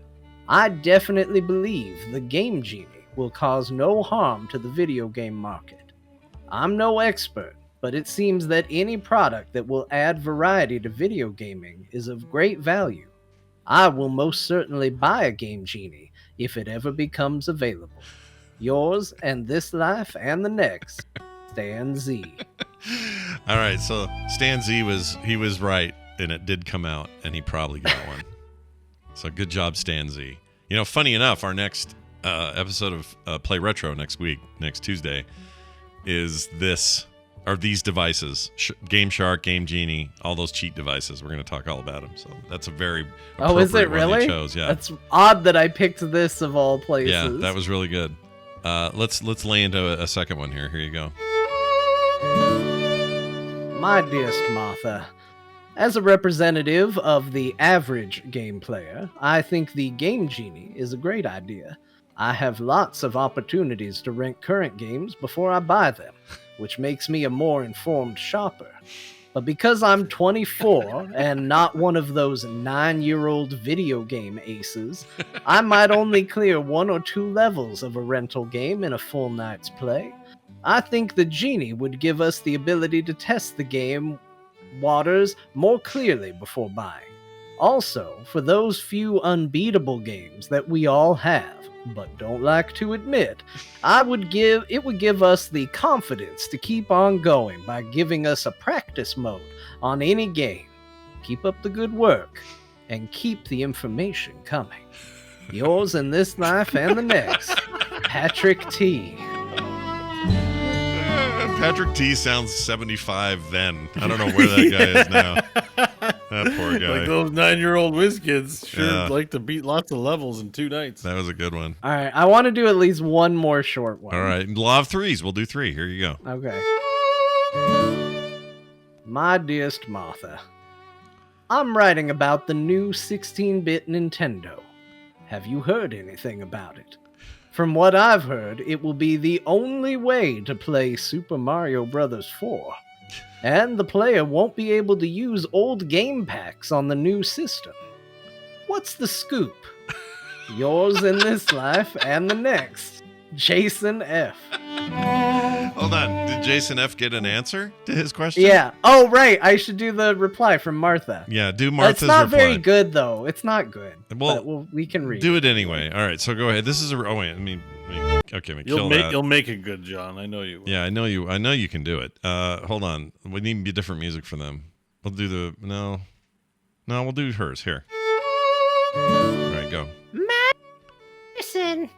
I definitely believe the Game Genie will cause no harm to the video game market. I'm no expert, but it seems that any product that will add variety to video gaming is of great value. I will most certainly buy a Game Genie if it ever becomes available. Yours and this life and the next, Stan Z. All right, so Stan Z was right, and it did come out, and he probably got one. So good job, Stan Z. Funny enough, our next episode of Play Retro next Tuesday, is these devices, Game Shark, Game Genie, all those cheat devices. We're going to talk all about them. So that's a very appropriate is it really? one they chose. Yeah, that's odd that I picked this of all places. Yeah, that was really good. Let's lay into a second one here. Here you go. My dearest Martha, as a representative of the average game player, I think the Game Genie is a great idea. I have lots of opportunities to rent current games before I buy them, which makes me a more informed shopper. But because I'm 24 and not one of those 9-year-old video game aces, I might only clear 1 or 2 levels of a rental game in a full night's play. I think the Genie would give us the ability to test the game waters more clearly before buying. Also, for those few unbeatable games that we all have, but don't like to admit, it would give us the confidence to keep on going by giving us a practice mode on any game. Keep up the good work, and keep the information coming. Yours in this life and the next, Patrick T. Patrick T sounds 75 then. I don't know where that guy is now. That poor guy. Like those 9-year-old whiz kids sure like to beat lots of levels in 2 nights. That was a good one. All right, I want to do at least one more short one. All right, law of threes. We'll do 3. Here you go. Okay. My dearest Martha, I'm writing about the new 16-bit Nintendo. Have you heard anything about it? From what I've heard, it will be the only way to play Super Mario Bros. 4. And the player won't be able to use old game packs on the new system. What's the scoop? Yours in this life and the next, Jason F. Hold on. Did Jason F get an answer to his question? Yeah. Oh, right. I should do the reply from Martha. Yeah, do Martha's reply. It's not reply. very good, though. It's not good. Well, but we can read do it anyway. All right, so go ahead. This is a... Oh, wait. Okay, You'll make it good, John. I know you will. Yeah, I know you can do it. Hold on. We need to be different music for them. We'll do the... No, we'll do hers. Here. All right, go. Madison,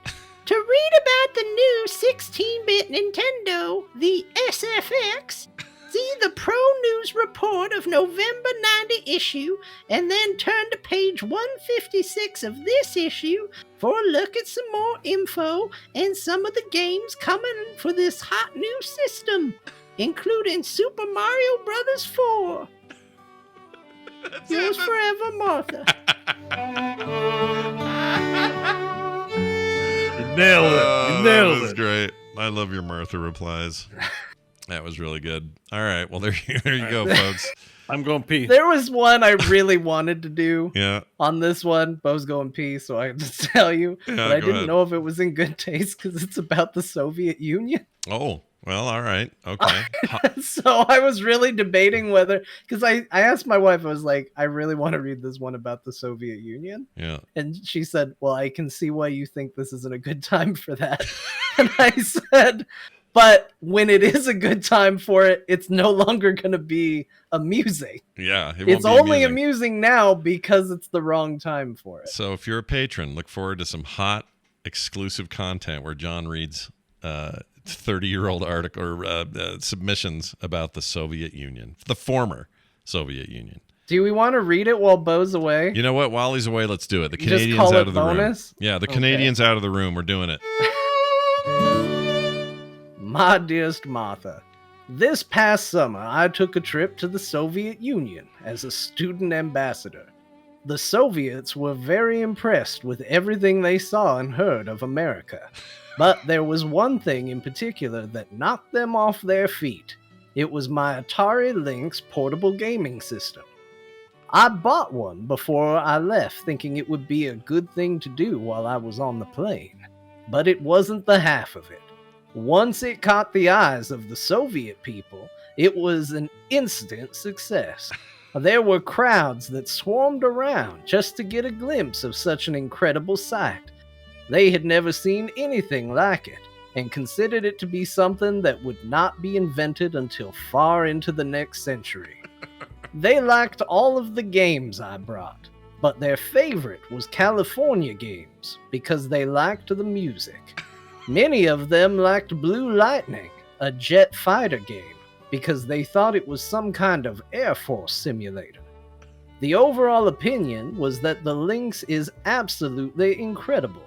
to read about the new 16-bit Nintendo, the SFX, see the Pro News Report of November 90 issue, and then turn to page 156 of this issue for a look at some more info and some of the games coming for this hot new system, including Super Mario Bros. 4. Yours forever, Martha. You nailed it. You nailed That was it. great. I love your Martha replies. That was really good. All right, well, there you go, folks. I'm going pee. There was one I really wanted to do Yeah. on this one. Bo's going pee, so I had to tell you. Yeah, but I go didn't ahead. know if it was in good taste because it's about the Soviet Union. Oh, well, all right. Okay. So I was really debating whether, because I asked my wife, I was like, I really want to read this one about the Soviet Union. Yeah. And she said, well, I can see why you think this isn't a good time for that. And I said, but when it is a good time for it, it's no longer going to be amusing. Yeah. It won't It's be only amusing. amusing now because it's the wrong time for it. So if you're a patron, look forward to some hot exclusive content where John reads 30-year-old article or submissions about the Soviet Union, the former Soviet Union. Do we want to read it while Bo's away? You know what? While he's away, let's do it. The You just Canadians call out it of the bonus? room. Yeah, the Okay. Canadians out of the room. We're doing it. My dearest Martha, this past summer I took a trip to the Soviet Union as a student ambassador. The Soviets were very impressed with everything they saw and heard of America. But there was one thing in particular that knocked them off their feet. It was my Atari Lynx portable gaming system. I bought one before I left, thinking it would be a good thing to do while I was on the plane. But it wasn't the half of it. Once it caught the eyes of the Soviet people, it was an instant success. There were crowds that swarmed around just to get a glimpse of such an incredible sight. They had never seen anything like it, and considered it to be something that would not be invented until far into the next century. They liked all of the games I brought, but their favorite was California games, because they liked the music. Many of them liked Blue Lightning, a jet fighter game, because they thought it was some kind of Air Force simulator. The overall opinion was that the Lynx is absolutely incredible.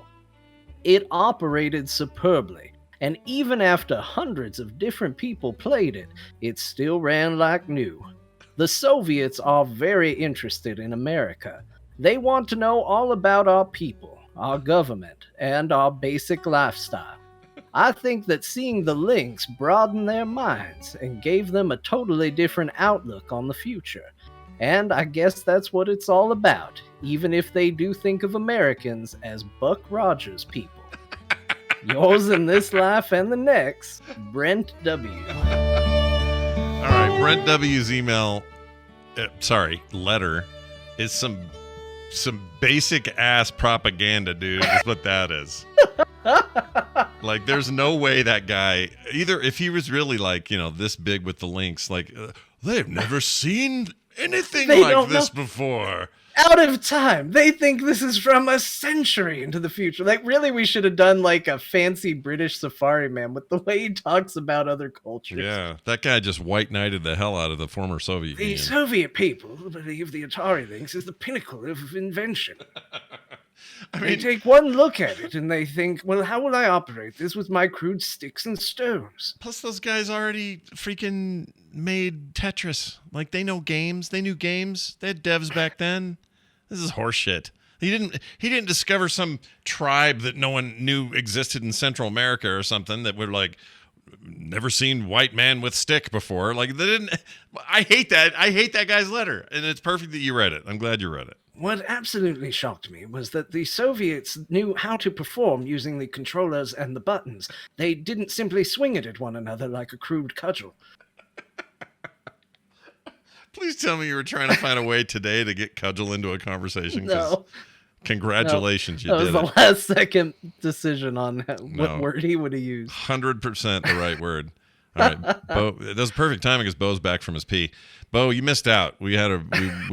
It operated superbly, and even after hundreds of different people played it, it still ran like new. The Soviets are very interested in America. They want to know all about our people, our government, and our basic lifestyle. I think that seeing the Lynx broadened their minds and gave them a totally different outlook on the future. And I guess that's what it's all about, even if they do think of Americans as Buck Rogers people. Yours in this life and the next, Brent W. All right, Brent W's letter is some basic ass propaganda, dude. Is what that is. Like, there's no way that guy, either if he was really like, this big with the Lynx, like they've never seen anything They like don't this know. before. Out of time. They think this is from a century into the future. Like, really, we should have done like a fancy British safari man with the way he talks about other cultures. Yeah, that guy just white knighted the hell out of the former Soviet The Union. Soviet people believe the Atari Lynx is the pinnacle of invention. I They mean, take one look at it and they think, well, how will I operate this with my crude sticks and stones? plus those guys already freaking made Tetris. Like, they know games. They knew games. They had devs back then. This is horseshit. He didn't discover some tribe that no one knew existed in Central America or something that were like never seen white man with stick before. Like they didn't. I hate that. I hate that guy's letter, and it's perfect that you read it. I'm glad you read it. What absolutely shocked me was that the Soviets knew how to perform using the controllers and the buttons. They didn't simply swing it at one another like a crude cudgel. Please tell me you were trying to find a way today to get cudgel into a conversation. No. Congratulations, no. you did That was the last second decision on what word he would have used. 100% the right word. All right, Bo. That was perfect timing because Bo's back from his pee. Bo, you missed out. We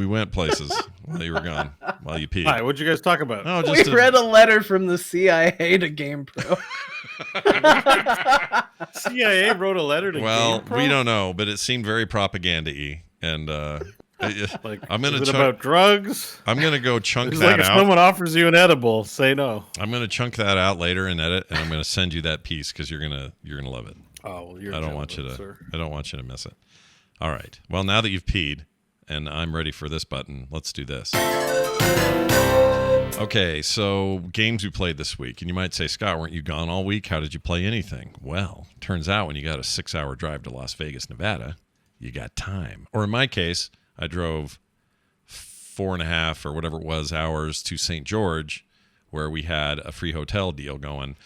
went places while you were gone, while you peed. Hi, what'd you guys talk about? Oh, We read a letter from the CIA to GamePro. CIA wrote a letter to GamePro? We don't know, but it seemed very propaganda-y. And Like, I'm gonna is it about drugs? I'm gonna go chunk It's that like if out. someone offers you an edible, say no. I'm gonna chunk that out later and edit, and I'm gonna send you that piece because you're gonna love it. Oh, well, you're I don't want you to miss it. All right. Well, now that you've peed and I'm ready for this button, let's do this. Okay, so games we played this week. And you might say, Scott, weren't you gone all week? How did you play anything? Well, turns out when you got a 6-hour drive to Las Vegas, Nevada, you got time. Or in my case, I drove 4.5 or whatever it was hours to St. George, where we had a free hotel deal going.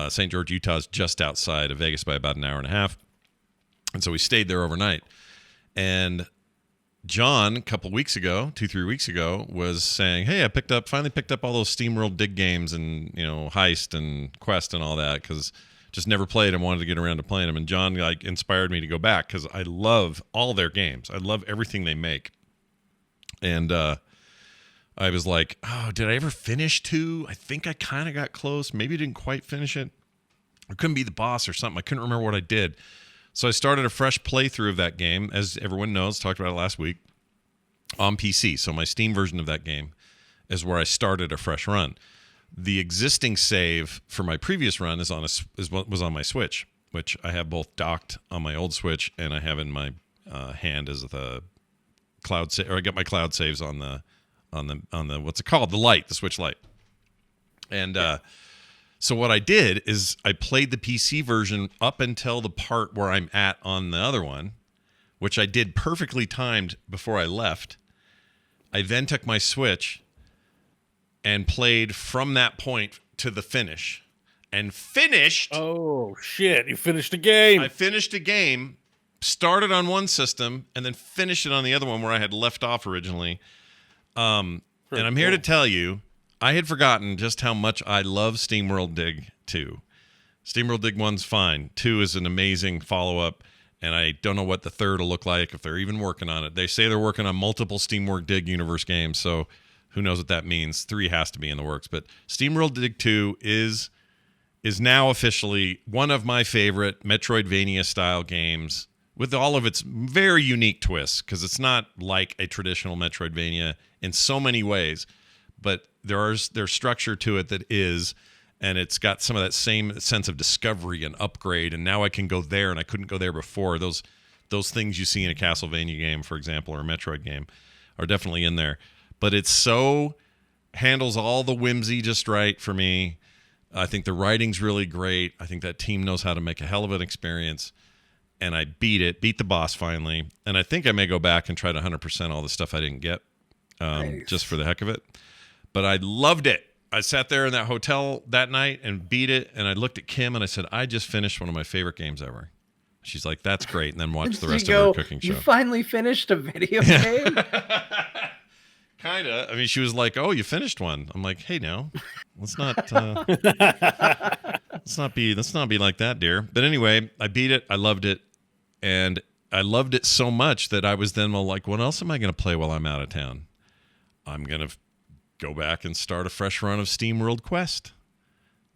St. George, Utah is just outside of Vegas by about an hour and a half. And so we stayed there overnight. And John, a couple weeks ago, 2-3 weeks ago, was saying, hey, I finally picked up all those SteamWorld Dig games and, Heist and Quest and all that because just never played and wanted to get around to playing them. And John inspired me to go back because I love all their games. I love everything they make. And I was like, oh, did I ever finish 2? I think I kind of got close. Maybe didn't quite finish it. I couldn't be the boss or something. I couldn't remember what I did. So I started a fresh playthrough of that game. As everyone knows, talked about it last week, on PC. So my Steam version of that game is where I started a fresh run. The existing save for my previous run was on my Switch, which I have both docked on my old Switch and I have in my hand as the cloud save. Or I got my cloud saves on the what's it called? The light, the Switch Lite. And so what I did is I played the PC version up until the part where I'm at on the other one, which I did perfectly timed before I left. I then took my Switch and played from that point to the finish. And finished. Oh, shit. You finished a game. I finished a game, started on one system, and then finished it on the other one where I had left off originally. And I'm here to tell you, I had forgotten just how much I love SteamWorld Dig 2. SteamWorld Dig 1's fine. 2 is an amazing follow-up, and I don't know what the third will look like if they're even working on it. They say they're working on multiple SteamWorld Dig universe games, so who knows what that means. 3 has to be in the works. But SteamWorld Dig 2 is now officially one of my favorite Metroidvania-style games with all of its very unique twists, because it's not like a traditional Metroidvania in so many ways, but there's structure to it that is, and it's got some of that same sense of discovery and upgrade, and now I can go there, and I couldn't go there before. Those things you see in a Castlevania game, for example, or a Metroid game, are definitely in there. But it handles all the whimsy just right for me. I think the writing's really great. I think that team knows how to make a hell of an experience. And I beat the boss finally. And I think I may go back and try to 100% all the stuff I didn't get, Nice. just for the heck of it. But I loved it. I sat there in that hotel that night and beat it. And I looked at Kim and I said, I just finished one of my favorite games ever. She's like, that's great. And then watched the rest of her cooking show. You finally finished a video game? Kind of. I mean, she was like, oh, you finished one. I'm like, hey, now, let's not be like that, dear. But anyway, I beat it. I loved it. And I loved it so much that I was then like, what else am I going to play while I'm out of town? I'm going to go back and start a fresh run of SteamWorld Quest.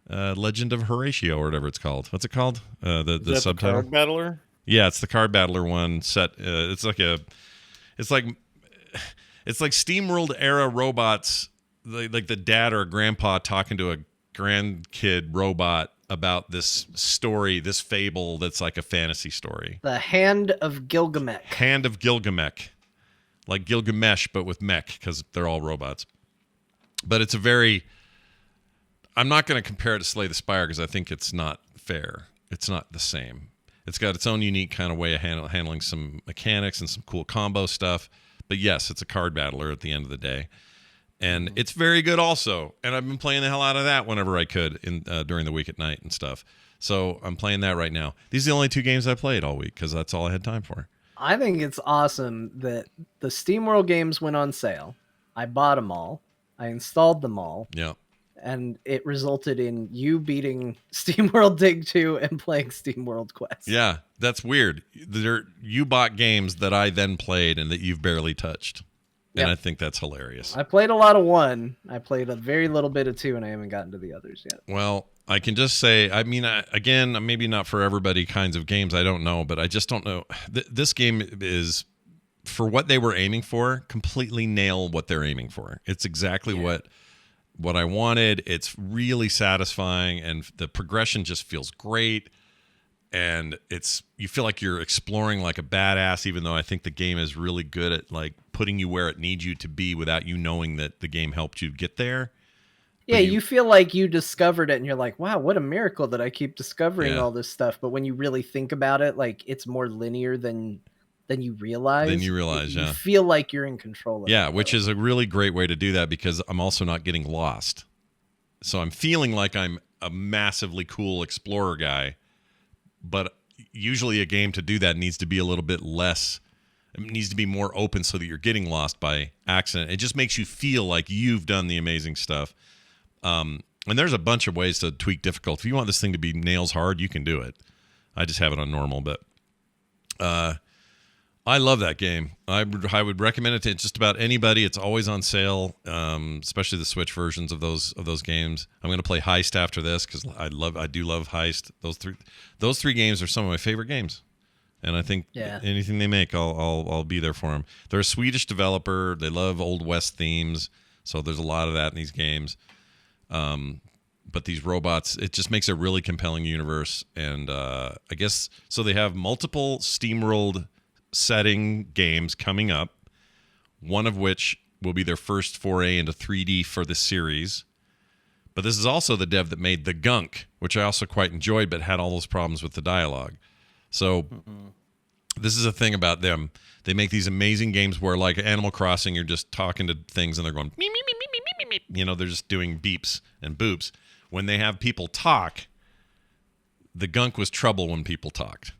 Legend of Horatio or whatever it's called. What's it called? The subtitle? The Card Battler? Yeah, it's the Card Battler one set. It's like SteamWorld era robots, like the dad or grandpa talking to a grandkid robot about this story, this fable that's like a fantasy story. The Hand of Gilgamesh. Hand of Gilgamesh. Like Gilgamesh, but with mech, because they're all robots. But it's a very... I'm not going to compare it to Slay the Spire because I think it's not fair. It's not the same. It's got its own unique kind of way of handling some mechanics and some cool combo stuff. But yes, it's a card battler at the end of the day. And it's very good also. And I've been playing the hell out of that whenever I could during the week at night and stuff. So I'm playing that right now. These are the only 2 games I played all week because that's all I had time for. I think it's awesome that the SteamWorld games went on sale. I bought them all. I installed them all. Yeah. And it resulted in you beating SteamWorld Dig 2 and playing SteamWorld Quest. Yeah, that's weird. You bought games that I then played and that you've barely touched. And I think that's hilarious. I played a lot of 1. I played a very little bit of 2, and I haven't gotten to the others yet. Well, I can just say, I mean, again, maybe not for everybody kinds of games. I don't know, but I just don't know. This game is, for what they were aiming for, completely nail what they're aiming for. It's exactly what I wanted. It's really satisfying, and the progression just feels great. And you feel like you're exploring like a badass, even though I think the game is really good at like putting you where it needs you to be without you knowing that the game helped you get there. Yeah, you feel like you discovered it and you're like, wow, what a miracle that I keep discovering all this stuff. But when you really think about it, like it's more linear than you realize. You feel like you're in control of it. Yeah, which is a really great way to do that because I'm also not getting lost. So I'm feeling like I'm a massively cool explorer guy. But usually a game to do that needs to be a little bit less. It needs to be more open so that you're getting lost by accident. It just makes you feel like you've done the amazing stuff. And there's a bunch of ways to tweak difficulty. If you want this thing to be nails hard, you can do it. I just have it on normal, but I love that game. I would recommend it to just about anybody. It's always on sale, especially the Switch versions of those games. I'm going to play Heist after this because I do love Heist. Those three games are some of my favorite games, and I think anything they make, I'll be there for them. They're a Swedish developer. They love Old West themes, so there's a lot of that in these games. But these robots, it just makes a really compelling universe, and I guess so. They have multiple SteamWorld setting games coming up, one of which will be their first foray into 3D for the series. But this is also the dev that made The Gunk, which I also quite enjoyed, but had all those problems with the dialogue. So this is a thing about them. They make these amazing games where, like Animal Crossing, you're just talking to things and they're going, meep, meep, meep, meep, meep, meep. You know, they're just doing beeps and boops. When they have people talk, The Gunk was trouble when people talked.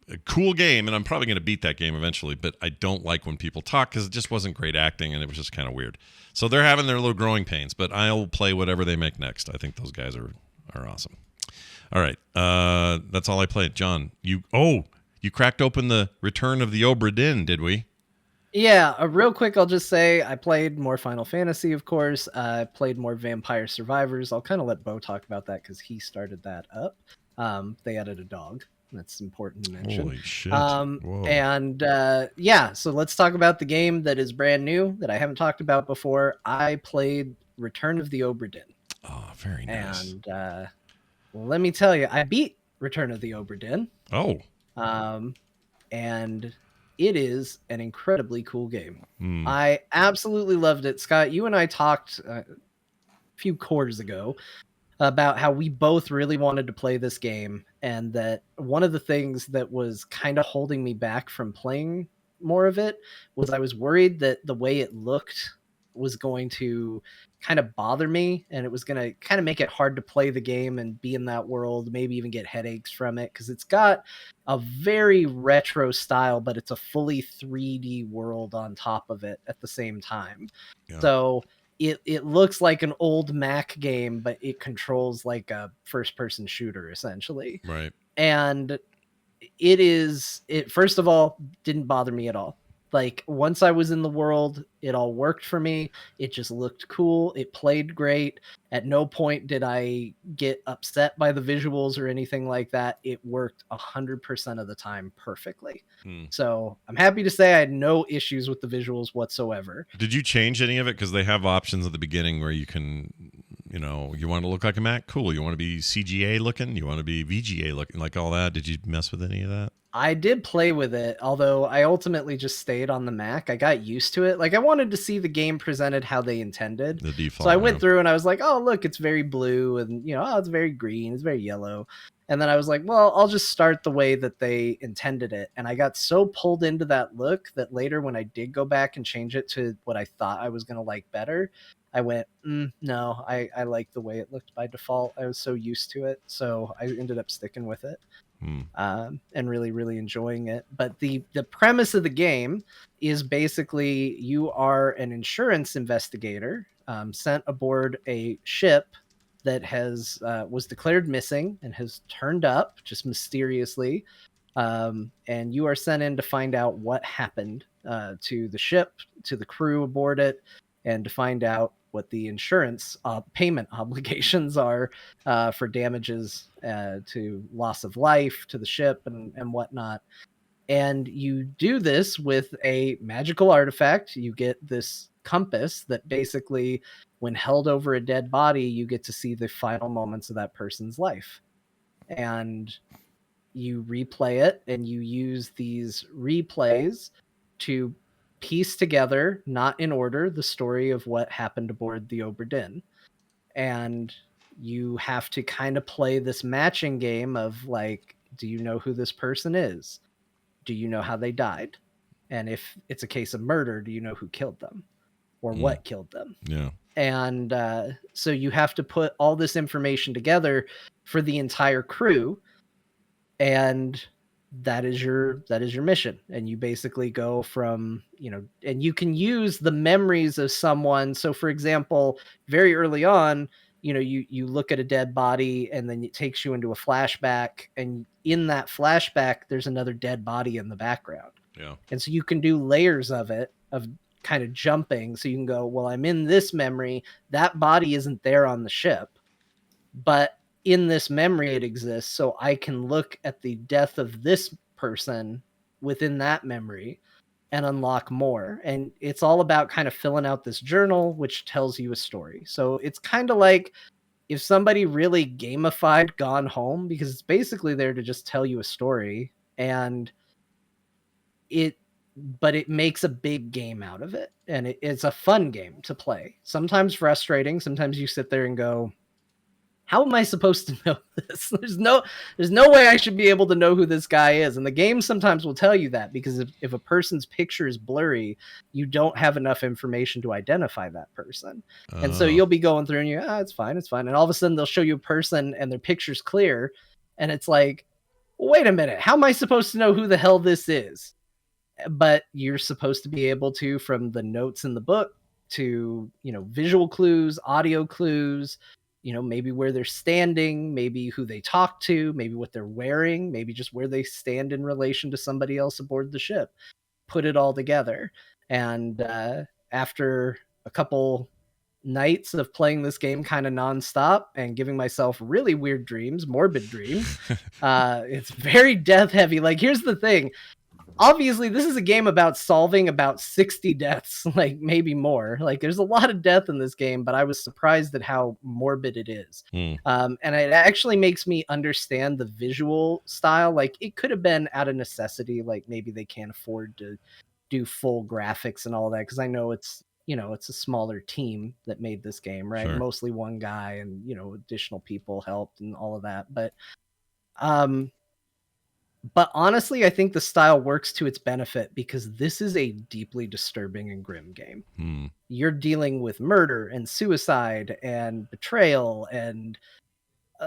A cool game, and I'm probably going to beat that game eventually, but I don't like when people talk because it just wasn't great acting and it was just kind of weird. So they're having their little growing pains, but I'll play whatever they make next. I think those guys are awesome. All right, that's all I played. John, you cracked open the Return of the Obra Dinn, did we? Yeah, real quick, I'll just say I played more Final Fantasy, of course. I played more Vampire Survivors. I'll kind of let Bo talk about that because he started that up. They added a dog. That's important to mention. Holy shit. So let's talk about the game that is brand new that I haven't talked about before. I played Return of the Obra Dinn. Oh, very nice. And let me tell you, I beat Return of the Obra Dinn. Oh. And it is an incredibly cool game. I absolutely loved it. Scott, you and I talked a few quarters ago about how we both really wanted to play this game, and that one of the things that was kind of holding me back from playing more of it was I was worried that the way it looked was going to kind of bother me, and it was going to kind of make it hard to play the game and be in that world, maybe even get headaches from it, because it's got a very retro style, but it's a fully 3D world on top of it at the same time. Yeah. So it looks like an old Mac game, but it controls like a first-person shooter, essentially. Right. And it first of all, didn't bother me at all. Like, once I was in the world, it all worked for me. It just looked cool. It played great. At no point did I get upset by the visuals or anything like that. It worked 100% of the time perfectly. So I'm happy to say I had no issues with the visuals whatsoever. Did you change any of it? Because they have options at the beginning where you can, You know, you want to look like a Mac? Cool. You want to be CGA looking? You want to be VGA looking? Like all that? Did you mess with any of that? I did play with it, although I ultimately just stayed on the Mac. I got used to it. Like, I wanted to see the game presented how they intended. The default. So I went through and I was like, oh, look, it's very blue, and, you know, oh, it's very green, it's very yellow. And then I was like, well, I'll just start the way that they intended it. And I got so pulled into that look that later when I did go back and change it to what I thought I was going to like better, I went, no, I like the way it looked by default. I was so used to it. So I ended up sticking with it. And really, really enjoying it. But the premise of the game is basically you are an insurance investigator sent aboard a ship that has was declared missing and has turned up just mysteriously. And you are sent in to find out what happened to the ship, to the crew aboard it, and to find out what the insurance payment obligations are for damages to loss of life to the ship and whatnot. And you do this with a magical artifact. You get this compass that basically, when held over a dead body, you get to see the final moments of that person's life. And you replay it, and you use these replays to piece together, not in order, the story of what happened aboard the Oberdin. And you have to kind of play this matching game of like, do you know who this person is? Do you know how they died? And if it's a case of murder, do you know who killed them or what killed them? Yeah. And so you have to put all this information together for the entire crew. And that is your mission. And you basically go from, you know, and you can use the memories of someone. So for example, very early on, you know, you look at a dead body and then it takes you into a flashback, and in that flashback there's another dead body in the background. Yeah. And so you can do layers of it, of kind of jumping. So you can go, well, I'm in this memory, that body isn't there on the ship, but in this memory it exists, so I can look at the death of this person within that memory and unlock more. And it's all about kind of filling out this journal, which tells you a story. So it's kind of like if somebody really gamified Gone Home, because it's basically there to just tell you a story, and it makes a big game out of it. And it's a fun game to play. Sometimes frustrating. Sometimes you sit there and go, how am I supposed to know this? There's no way I should be able to know who this guy is. And the game sometimes will tell you that, because if a person's picture is blurry, you don't have enough information to identify that person. And so you'll be going through and it's fine. And all of a sudden they'll show you a person and their picture's clear. And it's like, wait a minute, how am I supposed to know who the hell this is? But you're supposed to be able to, from the notes in the book to, you know, visual clues, audio clues, you know, maybe where they're standing, maybe who they talk to, maybe what they're wearing, maybe just where they stand in relation to somebody else aboard the ship. Put it all together. And after a couple nights of playing this game kind of nonstop and giving myself really weird dreams, morbid dreams, it's very death heavy. Like, here's the thing. Obviously, this is a game about solving about 60 deaths, like maybe more. Like, there's a lot of death in this game, but I was surprised at how morbid it is. And it actually makes me understand the visual style. Like, it could have been out of necessity. Like, maybe they can't afford to do full graphics and all that, because I know it's, you know, it's a smaller team that made this game, right? Sure. Mostly one guy, and, you know, additional people helped and all of that. But honestly, I think the style works to its benefit, because this is a deeply disturbing and grim game. You're dealing with murder and suicide and betrayal and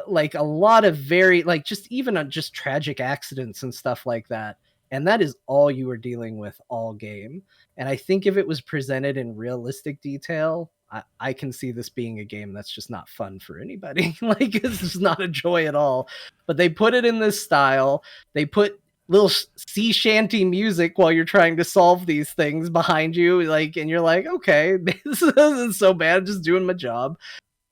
like a lot of very, like, just even just tragic accidents and stuff like that. And that is all you are dealing with all game. And I think if it was presented in realistic detail, I can see this being a game that's just not fun for anybody. Like, it's just not a joy at all. But they put it in this style. They put little sea shanty music while you're trying to solve these things behind you. Like, and you're like, okay, this isn't so bad. Just doing my job.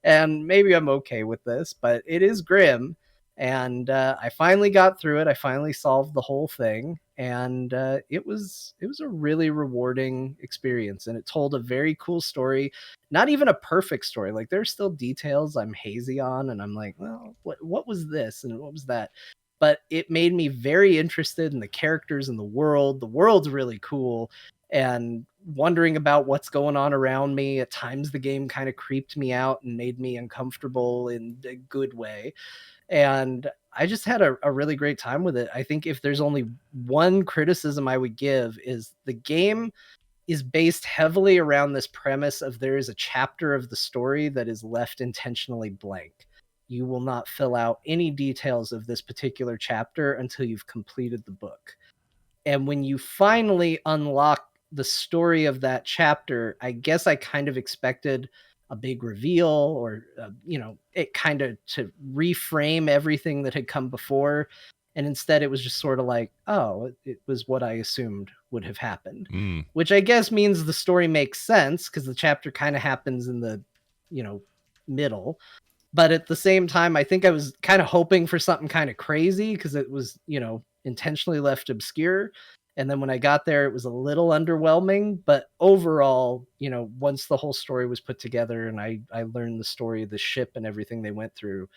And maybe I'm okay with this, but it is grim. And I finally got through it. I finally solved the whole thing. and it was a really rewarding experience, and it told a very cool story. Not even a perfect story. Like, there's still details I'm hazy on, and I'm like, well, what was this and what was that? But it made me very interested in the characters and the world. The world's really cool, and wondering about what's going on around me. At times the game kind of creeped me out and made me uncomfortable in a good way. And I just had a really great time with it. I think if there's only one criticism I would give, is the game is based heavily around this premise of there is a chapter of the story that is left intentionally blank. You will not fill out any details of this particular chapter until you've completed the book. And when you finally unlock the story of that chapter, I guess I kind of expected a big reveal, or it kind of to reframe everything that had come before. And instead it was just sort of like, oh, it was what I assumed would have happened. Which I guess means the story makes sense, because the chapter kind of happens in the middle. But at the same time, I think I was kind of hoping for something kind of crazy, because it was intentionally left obscure. And then when I got there, it was a little underwhelming. But overall, once the whole story was put together and I learned the story of the ship and everything they went through,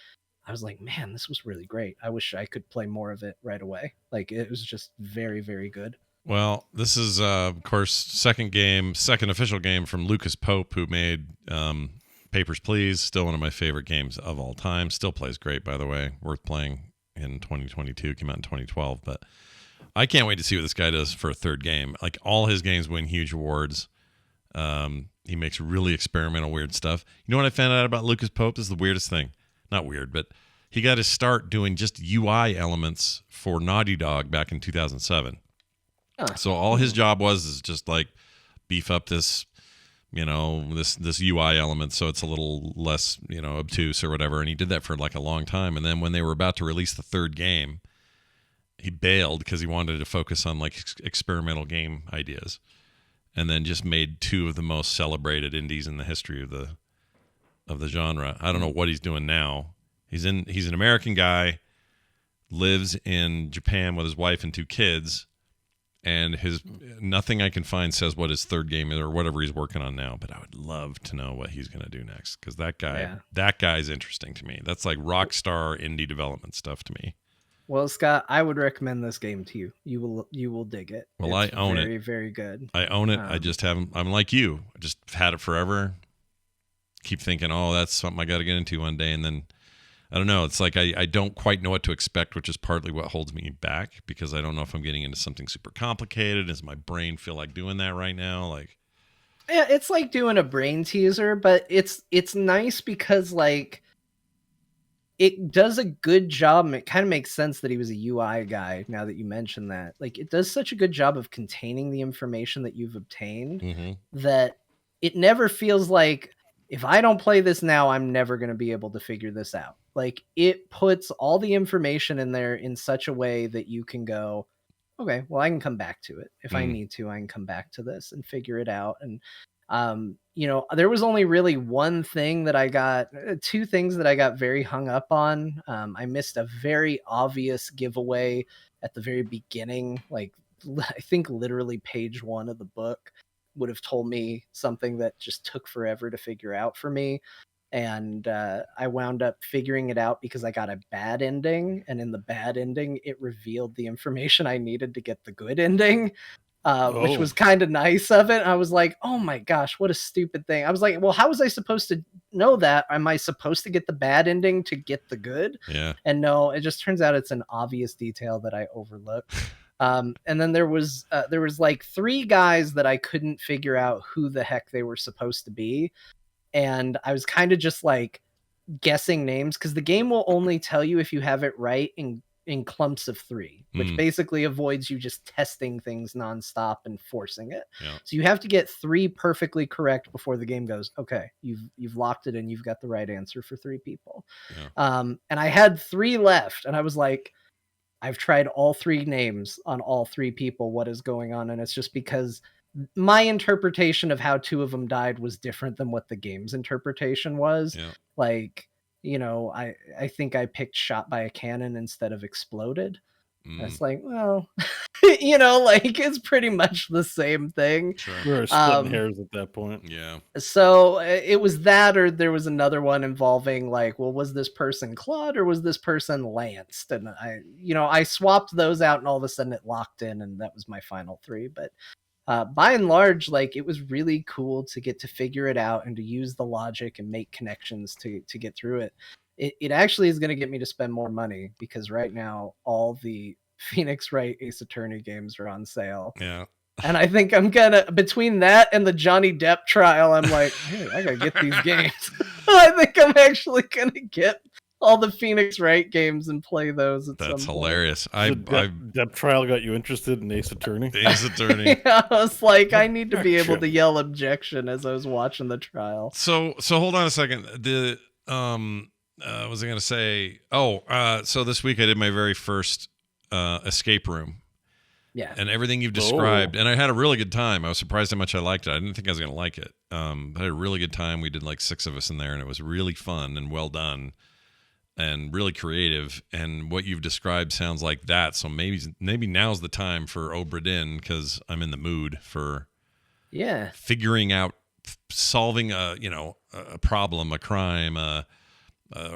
I was like, man, this was really great. I wish I could play more of it right away. Like, it was just very, very good. Well, this is, of course, second official game from Lucas Pope, who made Papers, Please. Still one of my favorite games of all time. Still plays great, by the way. Worth playing in 2022. Came out in 2012. But I can't wait to see what this guy does for a third game. Like, all his games win huge awards. He makes really experimental, weird stuff. You know what I found out about Lucas Pope? This is the weirdest thing. Not weird, but he got his start doing just UI elements for Naughty Dog back in 2007. So all his job is just like beef up this, this UI element so it's a little less, obtuse or whatever. And he did that for like a long time. And then when they were about to release the third game, he bailed because he wanted to focus on like experimental game ideas, and then just made two of the most celebrated indies in the history of the genre. I don't know what he's doing now. He's an American guy, lives in Japan with his wife and two kids, and nothing I can find says what his third game is or whatever he's working on now. But I would love to know what he's going to do next, because that guy's interesting to me. That's like rock star indie development stuff to me. Well, Scott, I would recommend this game to you. You will dig it. Well, I own it. Very, very good. I own it. I just haven't. I'm like you. I just had it forever. Keep thinking, oh, that's something I got to get into one day, and then I don't know. It's like I don't quite know what to expect, which is partly what holds me back, because I don't know if I'm getting into something super complicated. Does my brain feel like doing that right now? Like, yeah, it's like doing a brain teaser, but it's nice because like it does a good job, and it kind of makes sense that he was a UI guy now that you mention that. Like, it does such a good job of containing the information that you've obtained that it never feels like, if I don't play this now, I'm never going to be able to figure this out. Like, it puts all the information in there in such a way that you can go, okay, well, I can come back to it. If I need to, I can come back to this and figure it out. And, there was only really two things that I got very hung up on. I missed a very obvious giveaway at the very beginning. Like, I think literally page 1 of the book would have told me something that just took forever to figure out for me. And I wound up figuring it out because I got a bad ending. And in the bad ending, it revealed the information I needed to get the good ending, which was kind of nice of it. I was like, oh my gosh, what a stupid thing. I was like, well, how was I supposed to know that? Am I supposed to get the bad ending to get the good? Yeah. And no, it just turns out it's an obvious detail that I overlooked. And then there was like 3 guys that I couldn't figure out who the heck they were supposed to be. And I was kind of just like guessing names, because the game will only tell you if you have it right in clumps of 3, which basically avoids you just testing things nonstop and forcing it. Yeah. So you have to get 3 perfectly correct before the game goes, okay, you've locked it in. You've got the right answer for 3 people. Yeah. And I had 3 left, and I was like, I've tried all 3 names on all 3 people. What is going on? And it's just because my interpretation of how 2 of them died was different than what the game's interpretation was. Yeah. Like, I think I picked shot by a cannon instead of exploded. It's like, well, like it's pretty much the same thing. Sure. We're splitting hairs at that point. Yeah. So it was that, or there was another one involving like, well, was this person Claude or was this person Lanced? And I swapped those out, and all of a sudden it locked in, and that was my final 3. But by and large, like, it was really cool to get to figure it out and to use the logic and make connections to get through it. It actually is going to get me to spend more money, because right now all the Phoenix Wright Ace Attorney games are on sale. Yeah. And I think I'm gonna, between that and the Johnny Depp trial, I'm like, hey, I gotta get these games. I think I'm actually gonna get all the Phoenix Wright games and play those at That's some hilarious. Depp trial got you interested in Ace Attorney? Ace Attorney. Point. Yeah, I was like, I need to be able to yell objection as I was watching the trial. So hold on a second. Was I going to say? So this week I did my very first escape room. Yeah. And everything you've described, and I had a really good time. I was surprised how much I liked it. I didn't think I was going to like it. I had a really good time. We did like 6 of us in there, and it was really fun and well done and really creative. And what you've described sounds like that. So maybe now's the time for Obra Dinn, because I'm in the mood for figuring out, solving a problem, a crime, a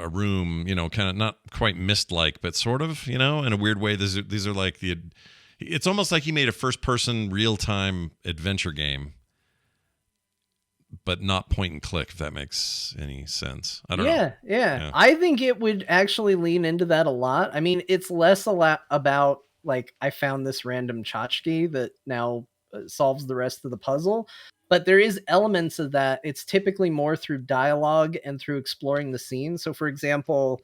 room, kind of not quite Myst-like, but sort of, in a weird way. These are like it's almost like he made a first-person real-time adventure game, but not point and click, if that makes any sense. I don't know. Yeah. I think it would actually lean into that a lot. I mean, it's less about, like, I found this random tchotchke that now solves the rest of the puzzle. But there is elements of that. It's typically more through dialogue and through exploring the scene. So, for example,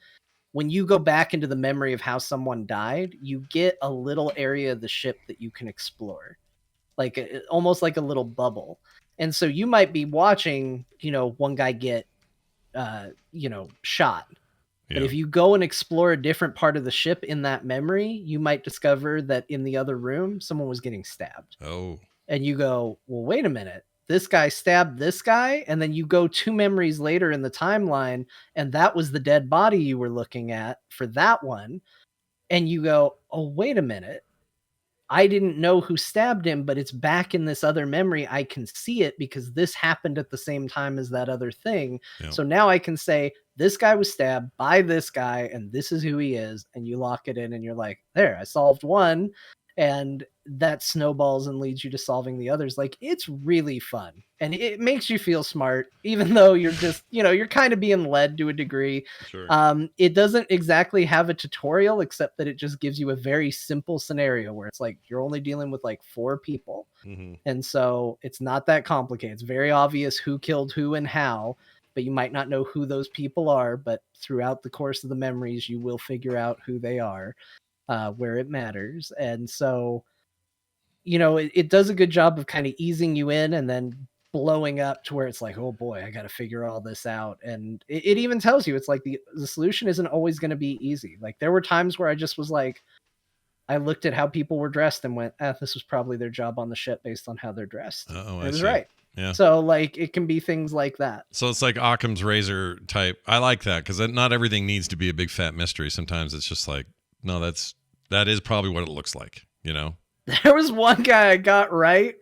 when you go back into the memory of how someone died, you get a little area of the ship that you can explore, like almost like a little bubble. And so you might be watching, one guy get, shot. Yeah. But if you go and explore a different part of the ship in that memory, you might discover that in the other room, someone was getting stabbed. Oh. And you go, well, wait a minute. This guy stabbed this guy, and then you go 2 memories later in the timeline, and that was the dead body you were looking at for that one. And you go, oh, wait a minute. I didn't know who stabbed him, but it's back in this other memory. I can see it because this happened at the same time as that other thing. Yep. So now I can say, this guy was stabbed by this guy, and this is who he is. And you lock it in, and you're like, there, I solved one. And that snowballs and leads you to solving the others. Like, it's really fun, and it makes you feel smart, even though you're just, you're kind of being led to a degree. Sure. It doesn't exactly have a tutorial, except that it just gives you a very simple scenario where it's like, you're only dealing with like 4 people. Mm-hmm. And so it's not that complicated. It's very obvious who killed who and how, but you might not know who those people are, but throughout the course of the memories, you will figure out who they are. Where it matters. And so, it does a good job of kind of easing you in and then blowing up to where it's like, oh boy, I got to figure all this out. And it even tells you, it's like the solution isn't always going to be easy. Like, there were times where I just was like, I looked at how people were dressed and went, this was probably their job on the ship based on how they're dressed. Oh, it was right. Yeah. So, like, it can be things like that. So it's like Occam's razor type. I like that, because not everything needs to be a big fat mystery. Sometimes it's just like, no, that is probably what it looks like, There was one guy I got right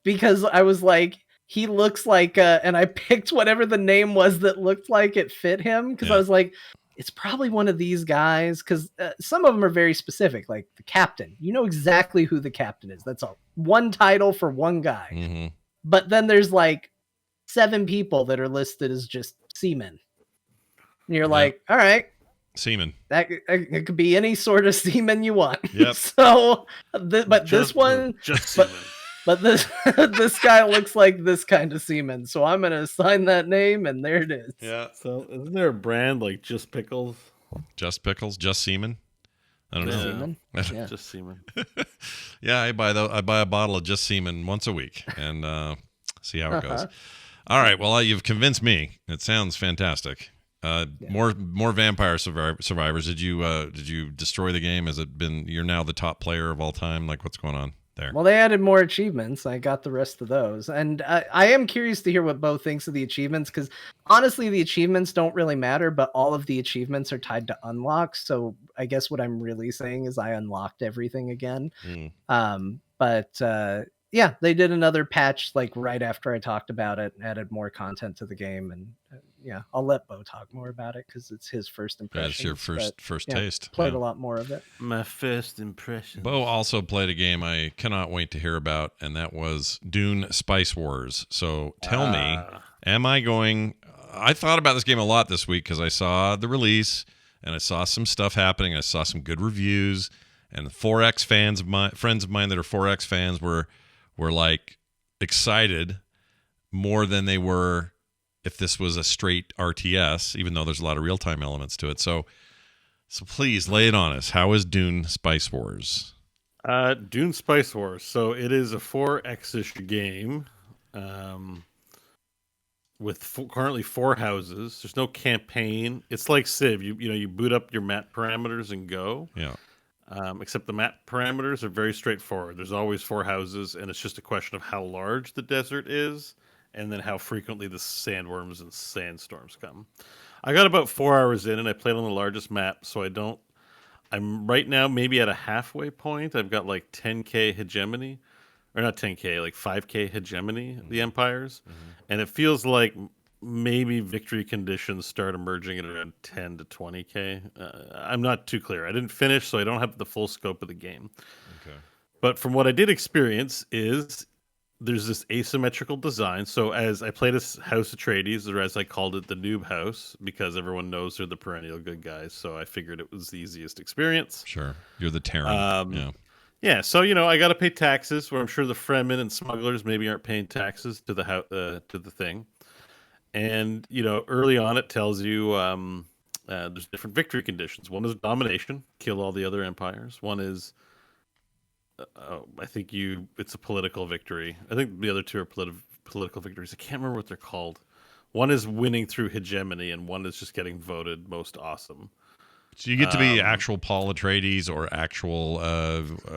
because I was like, he looks like, and I picked whatever the name was that looked like it fit him, because I was like, it's probably one of these guys, because some of them are very specific, like the captain. You know exactly who the captain is. That's all. One title for one guy. Mm-hmm. But then there's like 7 people that are listed as just seamen. And you're like, all right. Seaman. That it could be any sort of seaman you want. Yep. So, this guy looks like this kind of seaman. So I'm gonna assign that name, and there it is. Yeah. So isn't there a brand like Just Pickles? Just Pickles? Just Seaman? I don't know. Seaman? Yeah. Just Seaman. Yeah, I buy a bottle of Just Seaman once a week and see how it goes. All right. Well, you've convinced me. It sounds fantastic. More Vampire Survivors. Did you destroy the game? Has it been? You're now the top player of all time. Like, what's going on? There. Well, they added more achievements. I got the rest of those. And I am curious to hear what Bo thinks of the achievements, because honestly, the achievements don't really matter, but all of the achievements are tied to unlocks. So I guess what I'm really saying is I unlocked everything again. Yeah, they did another patch like right after I talked about it, added more content to the game. And yeah, I'll let Bo talk more about it because it's his first impression. That's your first taste. Played a lot more of it. My first impression. Bo also played a game I cannot wait to hear about, and that was Dune Spice Wars. So tell me, am I going... I thought about this game a lot this week because I saw the release, and I saw some stuff happening. I saw some good reviews, and the 4X fans, friends of mine that are 4X fans were like excited more than they were if this was a straight RTS, even though there's a lot of real-time elements to it. So please lay it on us. How is Dune Spice Wars? Dune Spice Wars. So it is a 4X-ish game with currently 4 houses. There's no campaign. It's like Civ. You boot up your map parameters and go. Yeah. Except the map parameters are very straightforward. There's always 4 houses, and it's just a question of how large the desert is, and then how frequently the sandworms and sandstorms come. I got about 4 hours in, and I played on the largest map, so I'm right now maybe at a halfway point. I've got like 10k hegemony, or not 10k, like 5k hegemony, the empires, and it feels like maybe victory conditions start emerging at around 10 to 20k. I'm not too clear. I didn't finish, so I don't have the full scope of the game. Okay. But from what I did experience is there's this asymmetrical design. So as I played as House Atreides, or as I called it, the noob house, because everyone knows they're the perennial good guys. So I figured it was the easiest experience. Sure. You're the Terran. Yeah. Yeah, so I got to pay taxes, where I'm sure the Fremen and smugglers maybe aren't paying taxes to the thing. And early on, it tells you there's different victory conditions. One is domination, kill all the other empires. One is, I think it's a political victory. I think the other 2 are political victories. I can't remember what they're called. One is winning through hegemony, and one is just getting voted most awesome. So you get to be actual Paul Atreides or actual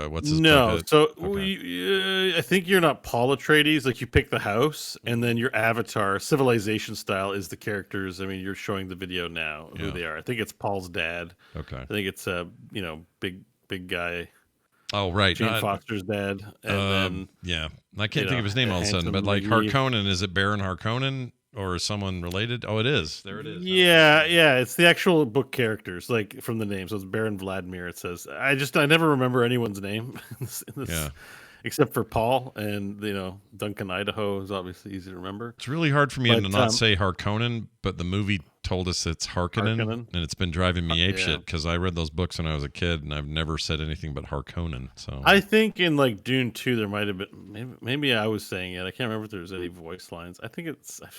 what's his no. So okay. I think you're not Paul Atreides. Like, you pick the house, and then your avatar, civilization style, is the characters. I mean, you're showing the video now who they are. I think it's Paul's dad. Okay. I think it's big guy. Oh, right. Jane Foster's dad. And then I can't think of his name all of a sudden, but like Harkonnen, is it Baron Harkonnen? Or someone related? Oh, it is. There it is. Yeah. It's the actual book characters, like from the name. So it's Baron Vladimir. It says. I never remember anyone's name in this, except for Paul, and Duncan, Idaho is obviously easy to remember. It's really hard for me to not say Harkonnen, but the movie told us it's Harkonnen, and it's been driving me apeshit because I read those books when I was a kid, and I've never said anything but Harkonnen. So I think in like Dune 2 there might have been maybe I was saying it. I can't remember if there's any voice lines. I've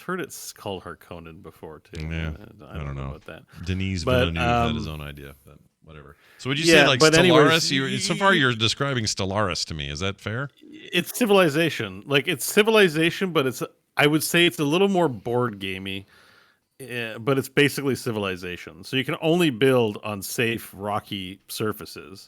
heard it's called Harkonnen before too. Yeah, I don't know about that. Denis Villeneuve had his own idea, but whatever. So would you say like Stellaris? Anyways, so far you're describing Stellaris to me. Is that fair? It's civilization. Like, it's civilization, but I would say it's a little more board gamey. But it's basically civilization. So you can only build on safe, rocky surfaces.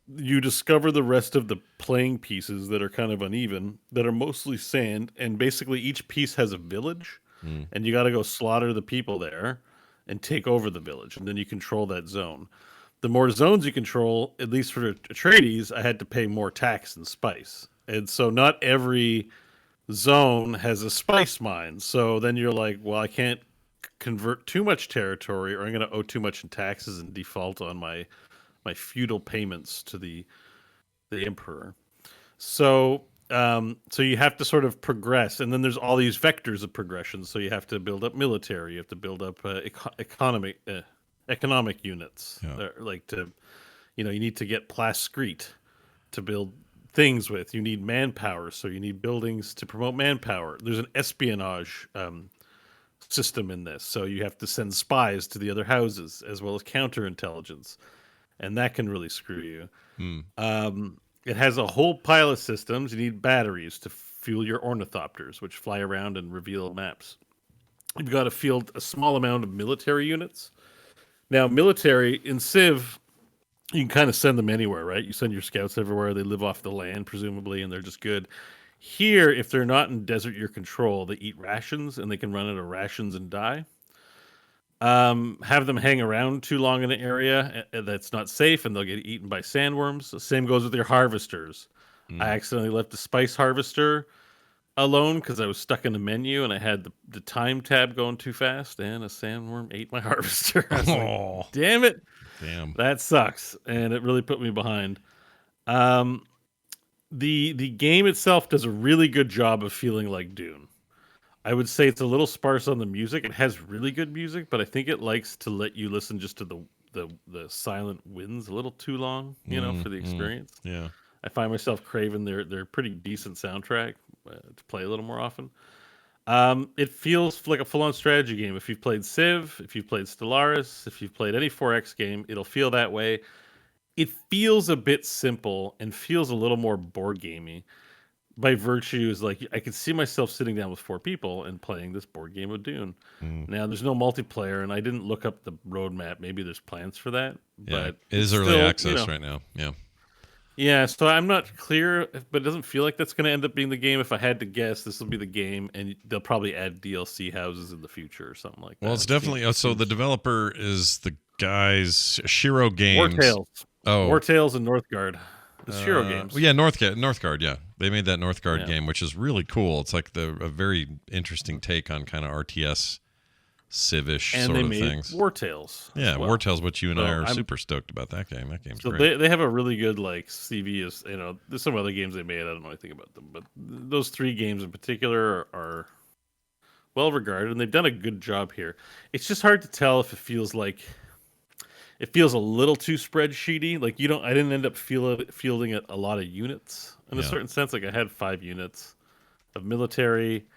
You discover the rest of the playing pieces that are kind of uneven, that are mostly sand, and basically each piece has a village, and you got to go slaughter the people there and take over the village, and then you control that zone. The more zones you control, at least for Atreides, I had to pay more tax and spice. And so not every zone has a spice mine, so then you're like, well, I can't convert too much territory, or I'm going to owe too much in taxes and default on my feudal payments to the emperor. So you have to sort of progress, and then there's all these vectors of progression. So you have to build up military, you have to build up economic units, you need to get plascrete to build things with. You need manpower, so you need buildings to promote manpower. There's an espionage system in this, so you have to send spies to the other houses as well as counterintelligence, and that can really screw you. It has a whole pile of systems. You need batteries to fuel your ornithopters, which fly around and reveal maps. You've got to field a small amount of military units. Now, military in Civ, you can kind of send them anywhere, right? You send your scouts everywhere. They live off the land, presumably, and they're just good. Here, if they're not in desert your control, they eat rations and they can run out of rations and die. Have them hang around too long in an area that's not safe, and they'll get eaten by sandworms. The same goes with your harvesters. I accidentally left the spice harvester alone because I was stuck in the menu and I had the time tab going too fast, and a sandworm ate my harvester. I was like, damn it. Damn. That sucks, and it really put me behind. The game itself does a really good job of feeling like Dune. I would say it's a little sparse on the music. It has really good music, but I think it likes to let you listen just to the silent winds a little too long, for the experience. Yeah. I find myself craving their pretty decent soundtrack to play a little more often. It feels like a full-on strategy game. If you've played Civ, if you've played Stellaris, if you've played any 4X game, it'll feel that way. It feels a bit simple and feels a little more board gamey. By virtue is like I could see myself sitting down with 4 people and playing this board game of Dune. Now there's no multiplayer, and I didn't look up the roadmap. Maybe there's plans for that. Yeah, But it is it's early still, access right now. Yeah. Yeah, so I'm not clear, but it doesn't feel like that's going to end up being the game. If I had to guess, this will be the game, and they'll probably add DLC houses in the future or something like that. Well, it's definitely so. The developer is the guys Shiro Games. Wartales. Oh, Wartales and Northgard. It's Shiro Games. Well, yeah, Northgard. Yeah, they made that Northgard Yeah. game, which is really cool. It's like a very interesting take on kind of RTS Civish And sort they of made things. Wartales. Yeah, as well. Wartales, which you and So I are I'm- super stoked about that game. That game's So great. they have a really good CV. Is there's some other games they made. I don't know anything about them, but those 3 games in particular are well regarded, and they've done a good job here. It's just hard to tell if it feels a little too spreadsheety. Like I didn't end up fielding a lot of units in a Yeah. certain sense. Like I had 5 units of military.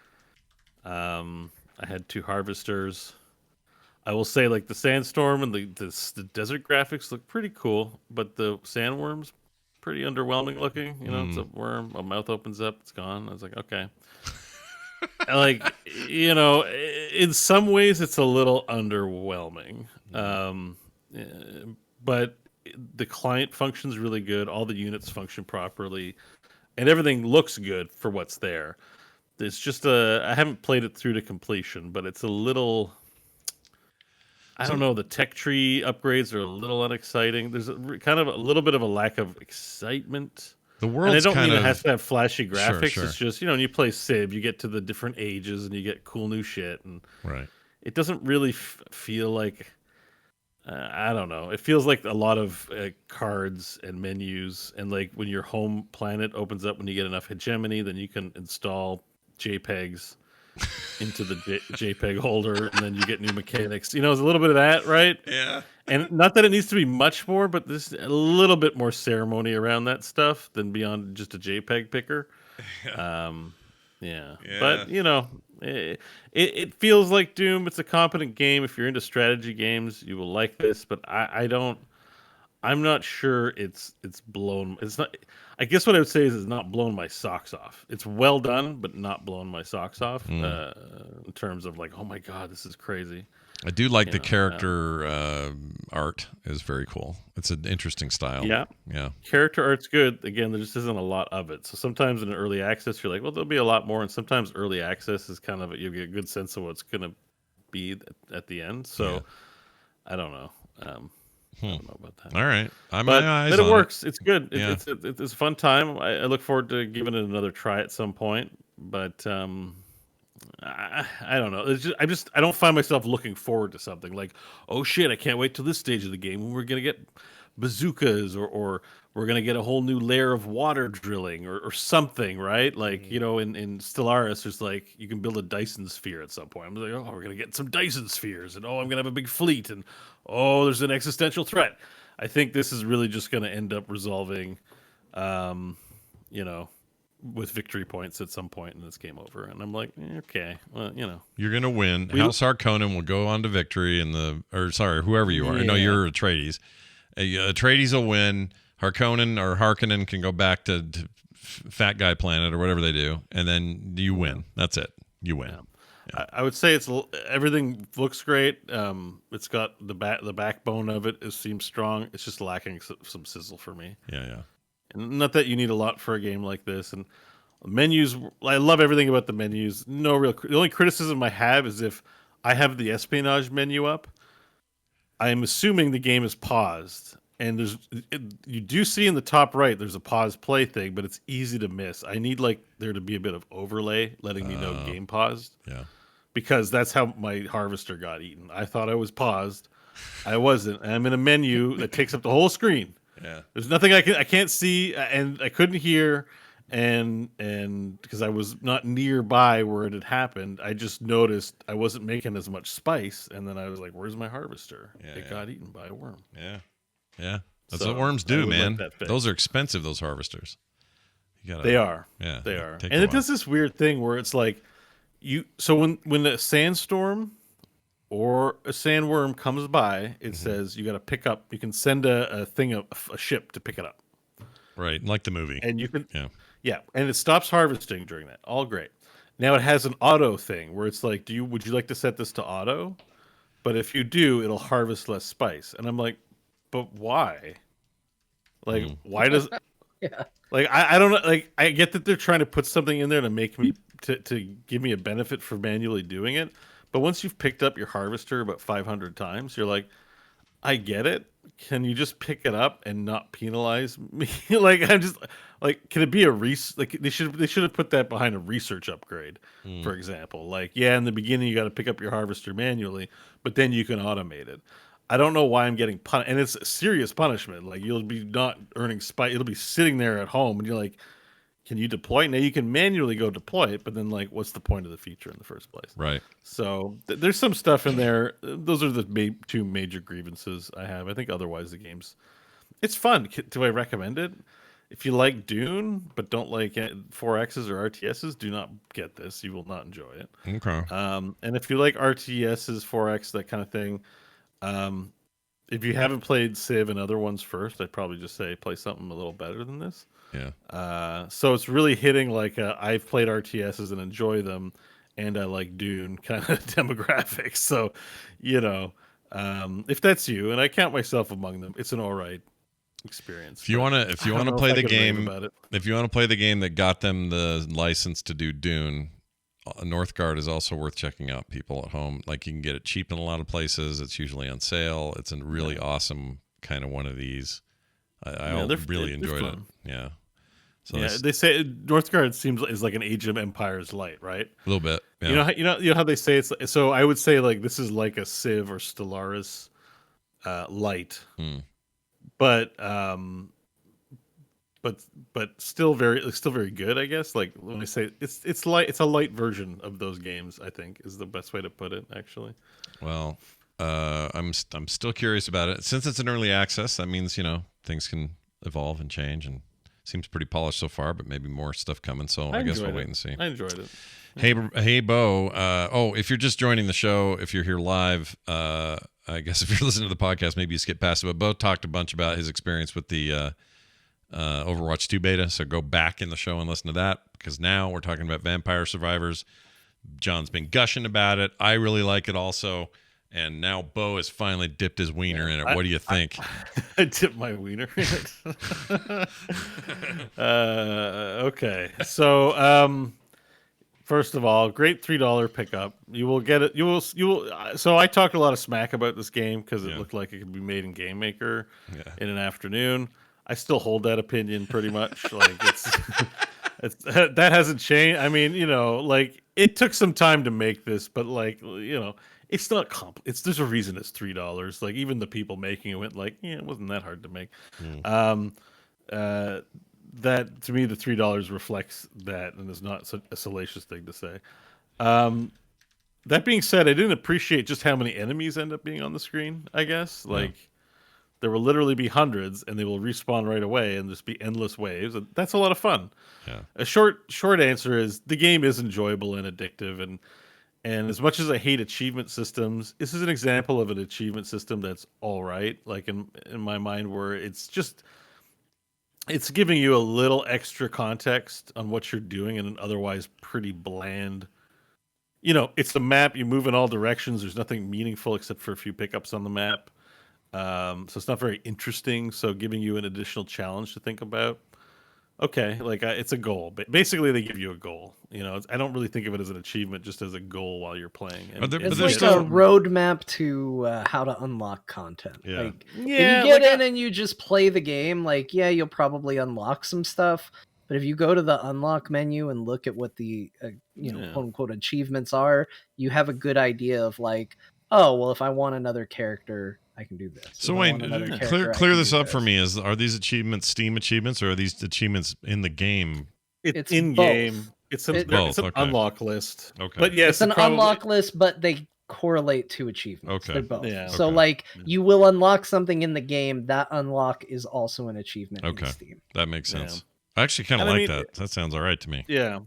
I had 2 harvesters. I will say, like the sandstorm and the desert graphics look pretty cool, but the sandworm's pretty underwhelming looking. It's a worm. A mouth opens up, it's gone. I was like, okay. Like, in some ways, it's a little underwhelming. But the client functions really good. All the units function properly, and everything looks good for what's there. It's just I haven't played it through to completion, but it's a little. I don't know. The tech tree upgrades are a little unexciting. There's kind of a little bit of a lack of excitement. The And I world's don't kind mean of it has to have flashy graphics. sure. It's just, when you play Civ, you get to the different ages and you get cool new shit. And right. it doesn't really feel like, I don't know. It feels like a lot of cards and menus. And like when your home planet opens up, when you get enough hegemony, then you can install JPEGs into the JPEG holder, and then you get new mechanics. There's a little bit of that, right? Yeah. And not that it needs to be much more, but there's a little bit more ceremony around that stuff than beyond just a JPEG picker. Yeah. But it feels like Doom. It's a competent game. If you're into strategy games, you will like this. But I'm not sure it's blown. It's not. I guess what I would say is it's not blown my socks off. It's well done, but not blown my socks off in terms of like, oh my god, this is crazy. I do like the character art is very cool. It's an interesting style. Yeah. Character art's good. Again, there just isn't a lot of it. So sometimes in early access, you're like, well, there'll be a lot more. And sometimes early access is kind of you get a good sense of what's going to be at the end. So I don't know. I don't know about that. All right. But it works. It's good. Yeah. It's a fun time. I look forward to giving it another try at some point. But I don't know. It's just I don't find myself looking forward to something like, oh shit, I can't wait till this stage of the game when we're gonna get bazookas or we're gonna get a whole new layer of water drilling or something, right? Like in Stellaris, there's like you can build a Dyson sphere at some point. I'm like, oh, we're gonna get some Dyson spheres, and I'm gonna have a big fleet, and there's an existential threat. I think this is really just gonna end up resolving, with victory points at some point in this game over. And I'm like, okay, well, You're gonna win. House Harkonnen will go on to victory whoever you are. I know you're Atreides. Atreides will win. Harkonnen can go back to Fat Guy Planet or whatever they do, and then you win. That's it. You win. I would say everything looks great. It's got the backbone of it seems strong. It's just lacking some sizzle for me. Yeah. And not that you need a lot for a game like this. And menus, I love everything about the menus. No real. The only criticism I have is if I have the espionage menu up, I am assuming the game is paused. And you do see in the top right, there's a pause play thing, but it's easy to miss. I need there to be a bit of overlay letting me know game paused. Yeah. Because that's how my harvester got eaten. I thought I was paused. I wasn't. And I'm in a menu that takes up the whole screen. Yeah. There's nothing I can't see, and I couldn't hear, and because I was not nearby where it had happened, I just noticed I wasn't making as much spice, and then I was like, "Where's my harvester?" It got eaten by a worm. Yeah. Yeah. That's So, what worms I do, would like man. that fixed. Those are expensive, those harvesters. They are. Yeah. They are. Take And a it while. does this weird thing where it's like so when a sandstorm or a sandworm comes by, it says you got to pick up. You can send a ship to pick it up, Right. Like the movie. and you can Yeah. and it stops harvesting during that. All great. Now it has an auto thing where it's like, would you like to set this to auto? But if you do, it'll harvest less spice. And I'm like, but why? Like, why does? Yeah. Like I don't know. Like I get that they're trying to put something in there to make me to give me a benefit for manually doing it. But once you've picked up your harvester about 500 times, you're like, I get it. Can you just pick it up and not penalize me? Like I'm just like, can it be like they should have put that behind a research upgrade, for example. Like, yeah, in the beginning you got to pick up your harvester manually, but then you can automate it. I don't know why I'm getting punished, and it's a serious punishment. Like you'll be not earning spice; it'll be sitting there at home, and you're like, "Can you deploy it?" Now you can manually go deploy it, but then like, what's the point of the feature in the first place? Right. So there's some stuff in there. Those are the two major grievances I have. I think otherwise the game's it's fun. Do I recommend it? If you like Dune but don't like 4Xs or RTSs, do not get this. You will not enjoy it. Okay. And if you like RTSs, 4X, that kind of thing. If you haven't played Civ and other ones first, I'd probably just say play something a little better than this. Yeah. So it's really hitting like I've played RTSs and enjoy them, and I like Dune kind of demographics. So, if that's you, and I count myself among them, it's an all right experience. If you want to play the game, if you want to play the game that got them the license to do Dune, Northgard is also worth checking out. People at home, like you can get it cheap in a lot of places. It's usually on sale. It's a really awesome kind of one of these. I really enjoyed it. Yeah. So they say Northgard is like an Age of Empires light, right? A little bit. Yeah. You know how they say it's. So I would say like this is like a Civ or Stellaris light, but still very good, I guess. Like when I say it's light, it's a light version of those games, I think is the best way to put it, actually. Well, I'm still curious about it. Since it's an early access, that means, things can evolve and change, and seems pretty polished so far, but maybe more stuff coming. So I guess we'll wait and see. I enjoyed it. Hey, Bo. If you're just joining the show, if you're here live, I guess if you're listening to the podcast, maybe you skip past it. But Bo talked a bunch about his experience with the Overwatch 2 beta. So go back in the show and listen to that, because now we're talking about Vampire Survivors. John's been gushing about it. I really like it also. And now Bo has finally dipped his wiener in it. What do you think? I dipped my wiener in it. Okay. So, first of all, great $3 pickup. You will get it. You will. So I talked a lot of smack about this game because it looked like it could be made in Game Maker in an afternoon. I still hold that opinion pretty much. Like that hasn't changed. I mean, like it took some time to make this, but it's not there's a reason it's $3. Like even the people making it went like, yeah, it wasn't that hard to make. That to me, the $3 reflects that, and is not a salacious thing to say. That being said, I didn't appreciate just how many enemies end up being on the screen. I guess there will literally be hundreds, and they will respawn right away, and just be endless waves. And that's a lot of fun. Yeah. A short answer is the game is enjoyable and addictive, and as much as I hate achievement systems, this is an example of an achievement system that's all right. Like in my mind, where it's giving you a little extra context on what you're doing in an otherwise pretty bland it's a map. You move in all directions. There's nothing meaningful except for a few pickups on the map. So it's not very interesting. So giving you an additional challenge to think about. Okay, like it's a goal. Basically, they give you a goal. I don't really think of it as an achievement, just as a goal while you're playing. It's like a roadmap to how to unlock content. Yeah. Like if you get in and you just play the game, like you'll probably unlock some stuff. But if you go to the unlock menu and look at what the quote unquote achievements are, you have a good idea of like, oh well, if I want another character, I can do this. So wait, clear this up for me. Are these achievements Steam achievements, or are these achievements in the game? It's in game. It's an unlock list. Okay, but yes, it's an unlock list, but they correlate to achievements. Okay, they're both. Yeah. So you will unlock something in the game. That unlock is also an achievement. Okay, in Steam. That makes sense. I actually kind of like that. That sounds all right to me. Yeah,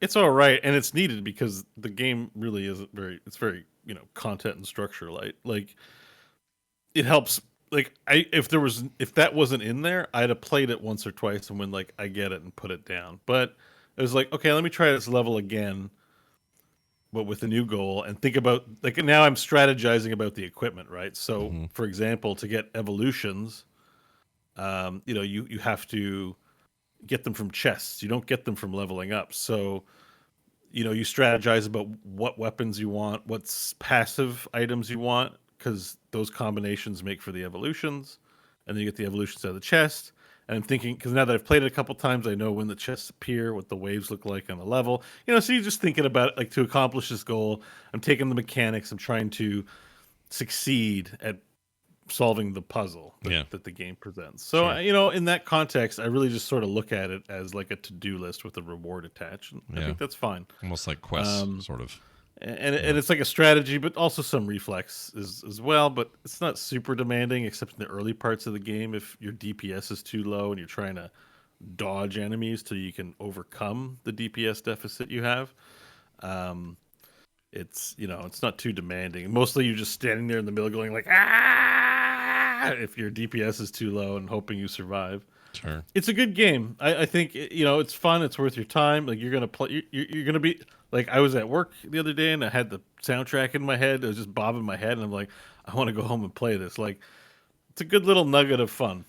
it's all right, and it's needed because the game really isn't it's very content and structure light. Like it helps. Like if that wasn't in there, I'd have played it once or twice and when like I get it and put it down. But it was like, okay, let me try this level again, but with a new goal and think about like now I'm strategizing about the equipment, right? So for example, to get evolutions, you have to get them from chests. You don't get them from leveling up. So you strategize about what weapons you want, what's passive items you want, because those combinations make for the evolutions, and then you get the evolutions out of the chest. And I'm thinking, because now that I've played it a couple times, I know when the chests appear, what the waves look like on the level. So you're just thinking about it, like to accomplish this goal. I'm taking the mechanics. I'm trying to succeed at solving the puzzle that the game presents. So, in that context, I really just sort of look at it as like a to-do list with a reward attached. And I think that's fine. Almost like quests, sort of. And it's like a strategy, but also some reflex as well. But it's not super demanding, except in the early parts of the game. If your DPS is too low and you're trying to dodge enemies till you can overcome the DPS deficit you have, it's not too demanding. Mostly you're just standing there in the middle, going like if your DPS is too low and hoping you survive. Sure, it's a good game. I think it's fun. It's worth your time. Like you're gonna play. You're gonna be like I was at work the other day and I had the soundtrack in my head. It was just bobbing my head, and I'm like, I want to go home and play this. Like it's a good little nugget of fun.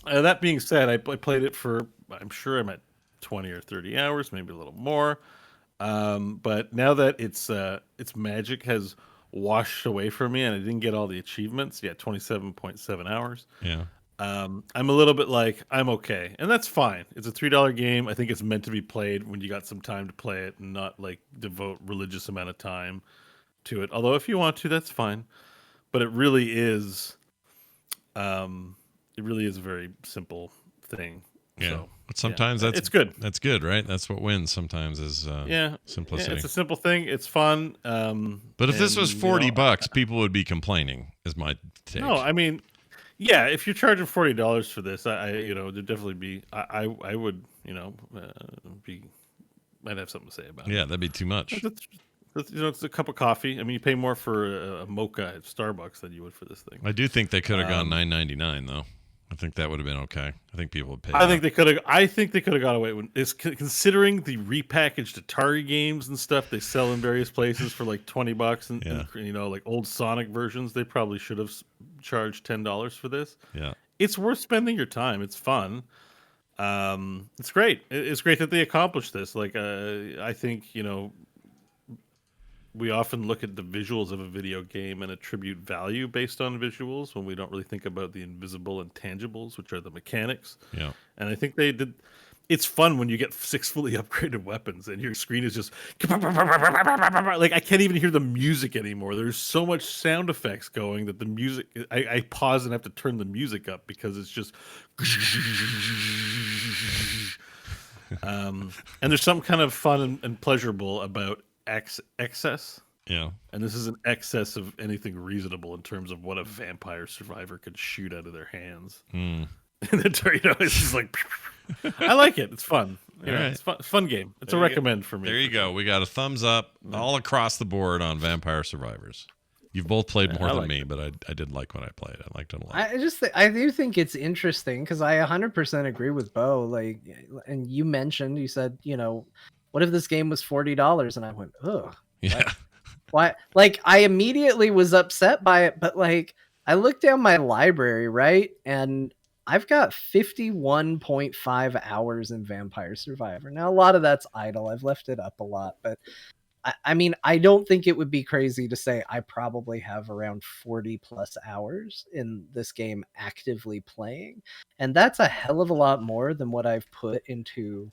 That being said, I played it for I'm sure I'm at 20 or 30 hours, maybe a little more. But now that its magic has washed away from me and I didn't get all the achievements, 27.7 hours. Yeah. I'm a little bit like, I'm okay. And that's fine. It's a $3 game. I think it's meant to be played when you got some time to play it and not like devote religious amount of time to it. Although if you want to, that's fine. But it really is a very simple thing. Yeah. So, but sometimes it's good. That's good, right? That's what wins sometimes is simplicity. Yeah, it's a simple thing. It's fun. But if this was $40, people would be complaining, is my take. No, I mean, yeah, if you're charging $40 for this, there'd definitely be. I would, I'd have something to say about it. Yeah, that'd be too much. It's a cup of coffee. I mean, you pay more for a mocha at Starbucks than you would for this thing. I do think they could have gone $9.99 though. I think that would have been okay. I think people would pay. I think they could have got away with it. Considering the repackaged Atari games and stuff they sell in various places for like $20 and like old Sonic versions, they probably should have charged $10 for this. Yeah, it's worth spending your time. It's fun. It's great. It's great that they accomplished this. Like, I think we often look at the visuals of a video game and attribute value based on visuals when we don't really think about the invisible intangibles, which are the mechanics. Yeah. And I think they did. It's fun when you get 6 fully upgraded weapons and your screen is just like I can't even hear the music anymore. There's so much sound effects going that the music I pause and have to turn the music up because it's just and there's some kind of fun and pleasurable about excess. Yeah. And this is an excess of anything reasonable in terms of what a vampire survivor could shoot out of their hands. And it's just like I like it. It's fun. It's fun game. It's a recommend for me. There you go. We got a thumbs up all across the board on Vampire Survivors. You've both played more than me, but I did like what I played. I liked it a lot. I do think it's interesting because I 100% agree with Bo. Like, and you said, what if this game was $40? And I went, ugh. Yeah. Why? Like, I immediately was upset by it, but like, I looked down my library, right? And I've got 51.5 hours in Vampire Survivor. Now, a lot of that's idle. I've left it up a lot, but I mean, I don't think it would be crazy to say I probably have around 40 plus hours in this game actively playing. And that's a hell of a lot more than what I've put into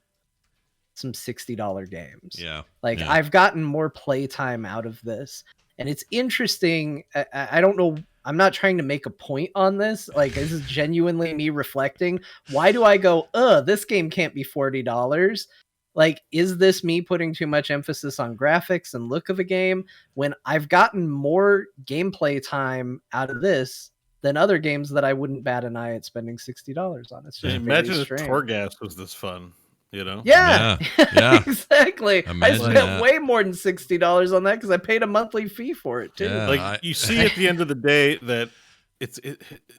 some $60 games. Yeah. Like, yeah. I've gotten more playtime out of this. And it's interesting. I don't know. I'm not trying to make a point on this. Like, this is genuinely me reflecting. Why do I go, this game can't be $40? Like, is this me putting too much emphasis on graphics and look of a game when I've gotten more gameplay time out of this than other games that I wouldn't bat an eye at spending $60 on? It's just Imagine very if strange. Torghast was this fun, you know? Yeah, Yeah. exactly. I Imagine spent that. way more than $60 on that because I paid a monthly fee for it too. Yeah. Like you see at the end of the day that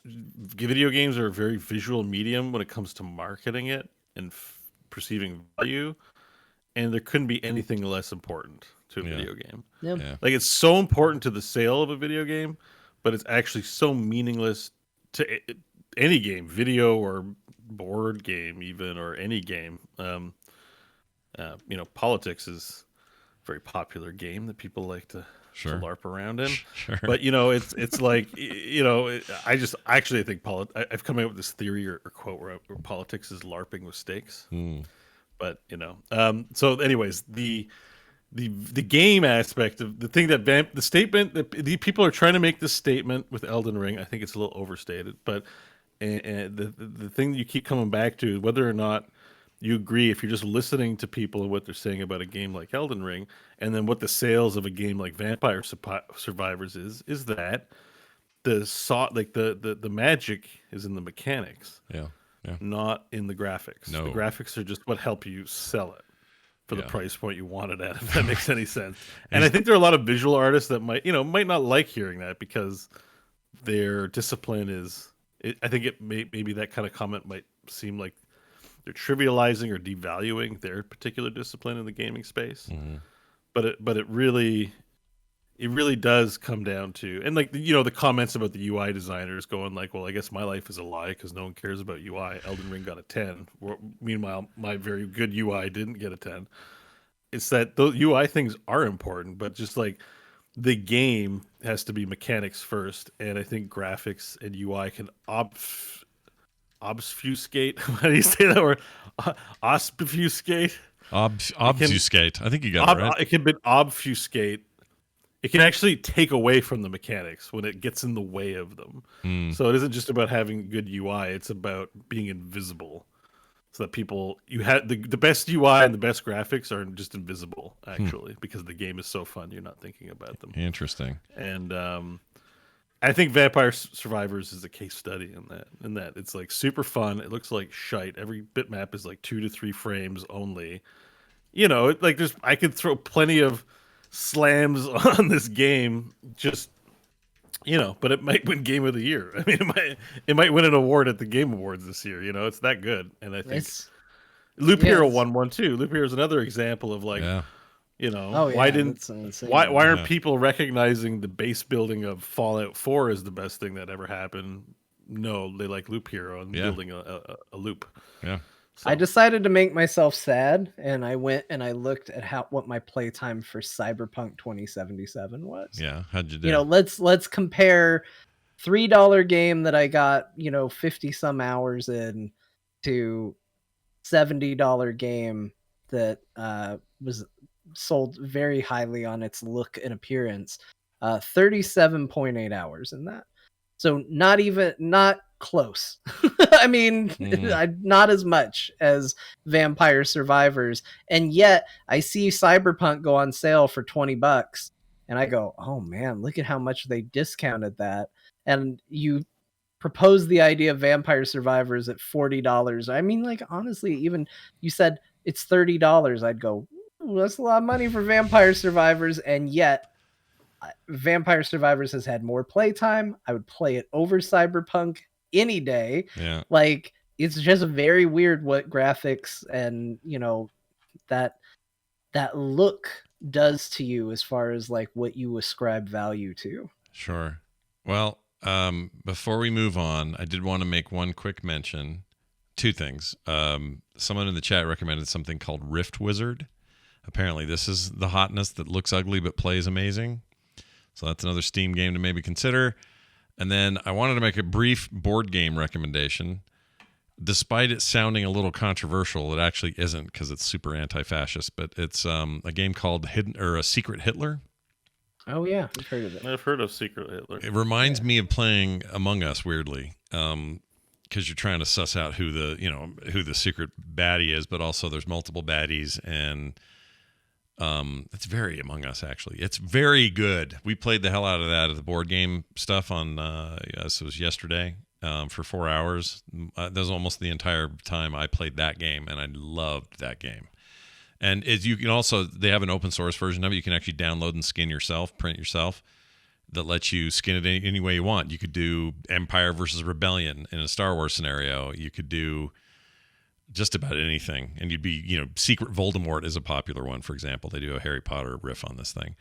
video games are a very visual medium when it comes to marketing it and perceiving value, and there couldn't be anything less important to a Yeah. video game. Yeah. Yeah. Like, it's so important to the sale of a video game, but it's actually so meaningless to any game, video or board game, even, or any game. Politics is a very popular game that people like to Sure. LARP around in. Sure. But it's like I think I've come up with this theory or quote where politics is LARPing with stakes. But so anyways, the game aspect of the thing that the statement that the people are trying to make this statement with Elden Ring, I think it's a little overstated. But and the thing that you keep coming back to, whether or not you agree, if you're just listening to people and what they're saying about a game like Elden Ring, and then what the sales of a game like Vampire Survivors is that the magic is in the mechanics, Yeah. Yeah. not in the graphics. No. The graphics are just what help you sell it for the Yeah. price point you want it at, if that makes any sense. And I think there are a lot of visual artists that might not like hearing that because their discipline is. I think maybe that kind of comment might seem like they're trivializing or devaluing their particular discipline in the gaming space. Mm-hmm. But it really does come down to, and like the comments about the UI designers going like, well, I guess my life is a lie because no one cares about UI. Elden Ring got a 10. Meanwhile, my very good UI didn't get a 10. It's that those UI things are important, but just like the game has to be mechanics first, and I think graphics and UI can obfuscate. How do you say that word? Obfuscate. Obfuscate. I think you got it right. It can be obfuscate. It can actually take away from the mechanics when it gets in the way of them. So it isn't just about having good UI; it's about being invisible, so that you have the best UI and the best graphics are just invisible actually, because the game is so fun. You're not thinking about them. Interesting. And I think Vampire Survivors is a case study in that it's like super fun. It looks like shite. Every bitmap is like 2 to 3 frames only. I could throw plenty of slams on this game, just but it might win Game of the Year. I mean, it might win an award at the Game Awards this year. It's that good. And I think Loop Hero won one too. Loop Hero is another example of like. Yeah. Why aren't people recognizing the base building of Fallout 4 as the best thing that ever happened? No, they like Loop Hero and building a loop. Yeah. So. I decided to make myself sad, and I went and I looked at what my playtime for Cyberpunk 2077 was. Yeah, how'd you do? Let's compare $3 game that I got 50 some hours in to $70 game that was sold very highly on its look and appearance. 37.8 hours in that. So not close. I mean, not as much as Vampire Survivors. And yet I see Cyberpunk go on sale for $20 and I go, oh man, look at how much they discounted that. And you propose the idea of Vampire Survivors at $40. I mean, like, honestly, even you said it's $30. I'd go, that's a lot of money for Vampire Survivors, and yet Vampire Survivors has had more playtime. I would play it over Cyberpunk any day. Yeah. Like, it's just very weird what graphics and that look does to you as far as like what you ascribe value to. Sure. Well, before we move on, I did want to make one quick mention. Two things. Someone in the chat recommended something called Rift Wizard. Apparently, this is the hotness that looks ugly but plays amazing. So that's another Steam game to maybe consider. And then I wanted to make a brief board game recommendation. Despite it sounding a little controversial, it actually isn't because it's super anti-fascist. But it's a game called Secret Hitler. Oh yeah, I've heard of it. I've heard of Secret Hitler. It reminds me of playing Among Us, weirdly, because you're trying to suss out who the secret baddie is, but also there's multiple baddies, and it's very Among Us, actually. It's very good. We played the hell out of that at the board game stuff on it was yesterday for 4 hours. That was almost the entire time I played that game, and I loved that game. And you can also, they have an open source version of it. You can actually download and skin yourself, print yourself, that lets you skin it any way you want. You could do Empire versus Rebellion in a Star Wars scenario. You could do just about anything. And you'd be, Secret Voldemort is a popular one, for example. They do a Harry Potter riff on this thing.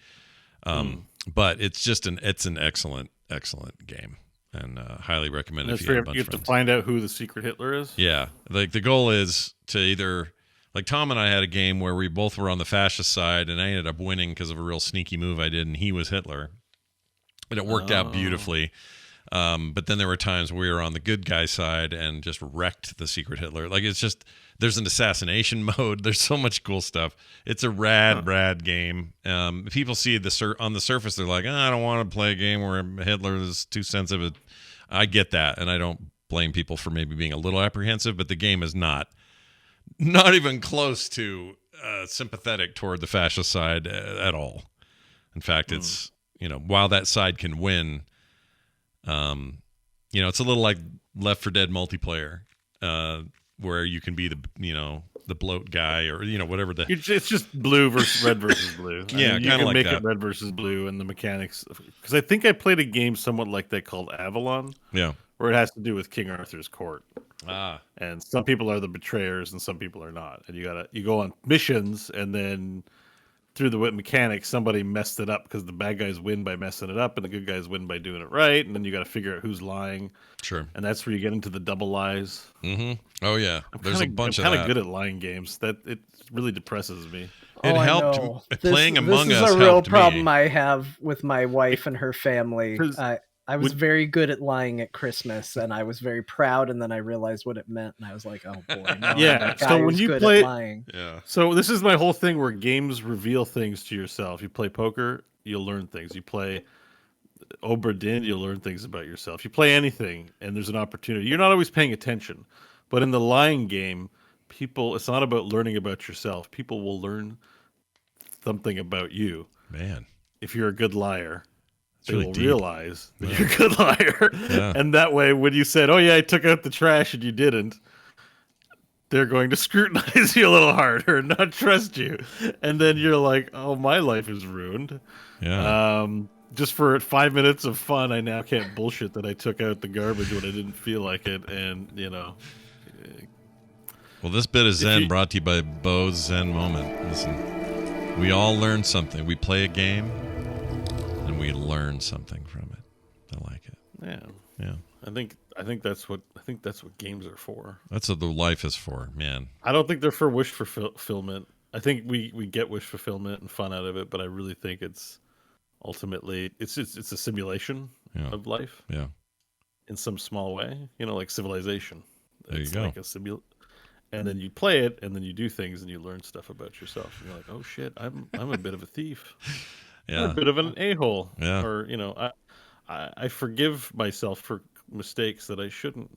But it's an excellent, excellent game. And highly recommend it if you have a bunch you of have to friends. find out who the Secret Hitler is? Yeah. Like the goal is to either... Like Tom and I had a game where we both were on the fascist side, and I ended up winning because of a real sneaky move I did, and he was Hitler. And it worked out beautifully. But then there were times where we were on the good guy side and just wrecked the Secret Hitler. Like, it's just, there's an assassination mode. There's so much cool stuff. It's a rad game. People see on the surface, they're like, I don't want to play a game where Hitler is too sensitive. I get that, and I don't blame people for maybe being a little apprehensive, but the game is not even close to sympathetic toward the fascist side at all. In fact, it's, while that side can win, it's a little like Left 4 Dead multiplayer, where you can be the bloat guy or, whatever It's just blue versus red versus blue. Yeah, you kinda can like make that. it red versus blue and the mechanics. Because I think I played a game somewhat like that called Avalon, Yeah. where it has to do with King Arthur's court. Ah. And some people are the betrayers and some people are not. And you go on missions, and then through the mechanics, somebody messed it up because the bad guys win by messing it up and the good guys win by doing it right. And then you got to figure out who's lying. Sure. And that's where you get into the double lies. Mm-hmm. Oh, yeah. There's a bunch of I'm that. kind of good at lying games. That it really depresses me. It I helped. know. Playing Among Us This is a real helped problem me. I have with my wife and her family. 'Cause I was very good at lying at Christmas, and I was very proud, and then I realized what it meant, and I was like, oh boy. No, Yeah, that guy so when is you good play- at lying. Yeah. So this is my whole thing where games reveal things to yourself. You play poker, you'll learn things. You play Obra Dinn, you'll learn things about yourself. You play anything, and there's an opportunity. You're not always paying attention. But in the lying game, it's not about learning about yourself. People will learn something about you. Man. If you're a good liar, they really will deep. realize that you're a good liar. Yeah. And that way, when you said, oh yeah, I took out the trash and you didn't, they're going to scrutinize you a little harder and not trust you. And then you're like, oh, my life is ruined. Yeah. Just for 5 minutes of fun, I now can't bullshit that I took out the garbage when I didn't feel like it. And, Well, this bit of Zen you- brought to you by Bo's Zen Moment. Listen, we all learn something. We play a game, and we learn something from it. I like it. yeah, Yeah. I think that's what games are for. That's what the life is for, man. I don't think they're for wish fulfillment. I think we get wish fulfillment and fun out of it, but I really think it's ultimately it's a simulation Yeah. of life Yeah. in some small way. Like Civilization. There you It's go. like and then you play it, and then you do things, and you learn stuff about yourself. And you're like, oh shit, I'm a bit of a thief. I'm Yeah. a bit of an a-hole. Yeah. Or I forgive myself for mistakes that I shouldn't,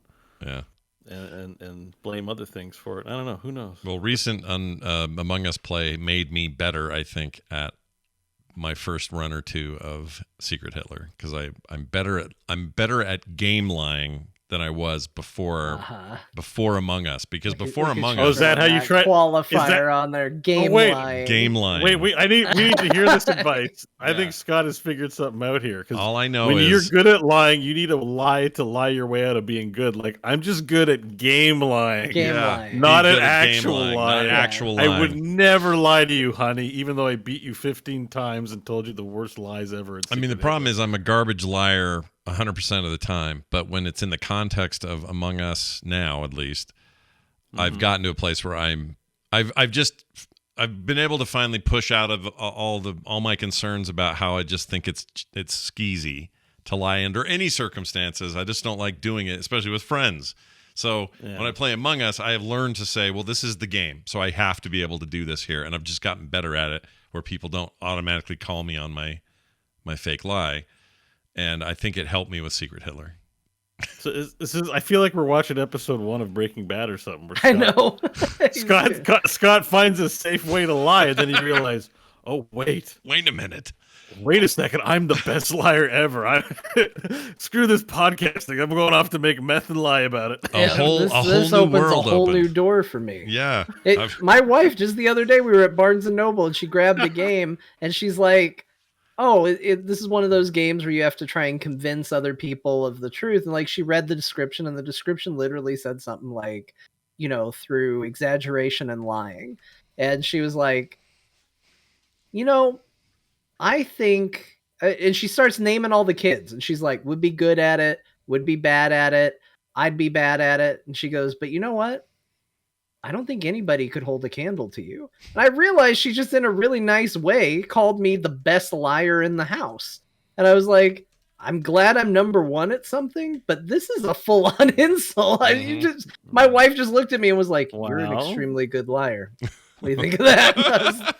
Yeah. and blame other things for it. I don't know. Who knows? Well, recent Among Us play made me better, I think, at my first run or two of Secret Hitler, because I'm better at game lying than I was before Uh-huh. before Among Us, because before Look at Among you Oh, is Us, that how you throwing try- qualifier is that- on their game wait. line? game line. Wait, we need to hear this advice. I Yeah. think Scott has figured something out here. Because all I know when is you're good at lying, you need to lie your way out of being good. Like, I'm just good at game lying. Game Yeah. line. Not Be an good at game actual lying, lie. not actual I lying. would never lie to you, honey, even though I beat you 15 times and told you the worst lies ever. I mean, the problem is I'm a garbage liar 100% of the time, but when it's in the context of Among Us now, at least, I've gotten to a place where I've been able to finally push out of all my concerns about how I just think it's skeezy to lie under any circumstances. I just don't like doing it, especially with friends. So when I play Among Us, I have learned to say, well, this is the game, so I have to be able to do this here, and I've just gotten better at it, where people don't automatically call me on my fake lie. And I think it helped me with Secret Hitler. So this is. I feel like we're watching episode 1 of Breaking Bad or something. Where I know. Scott finds a safe way to lie, and then you realize, oh wait Wait a minute. a second, I'm the best liar ever. Screw this podcasting. I'm going off to make meth and lie about it. A whole this new opens world a whole opened. new door for me. Yeah. My wife, just the other day, we were at Barnes and Noble, and she grabbed a game, and she's like, "Oh, this is one of those games where you have to try and convince other people of the truth." And like, she read the description, and the description literally said something like, through exaggeration and lying. And she was like, I think, and she starts naming all the kids, and she's like, would be good at it, would be bad at it, I'd be bad at it. And she goes, but you know what? I don't think anybody could hold a candle to you. And I realized she just, in a really nice way, called me the best liar in the house. And I was like, I'm glad I'm number one at something, but this is a full-on insult. My wife just looked at me and was like, you're an extremely good liar. What do you think of that?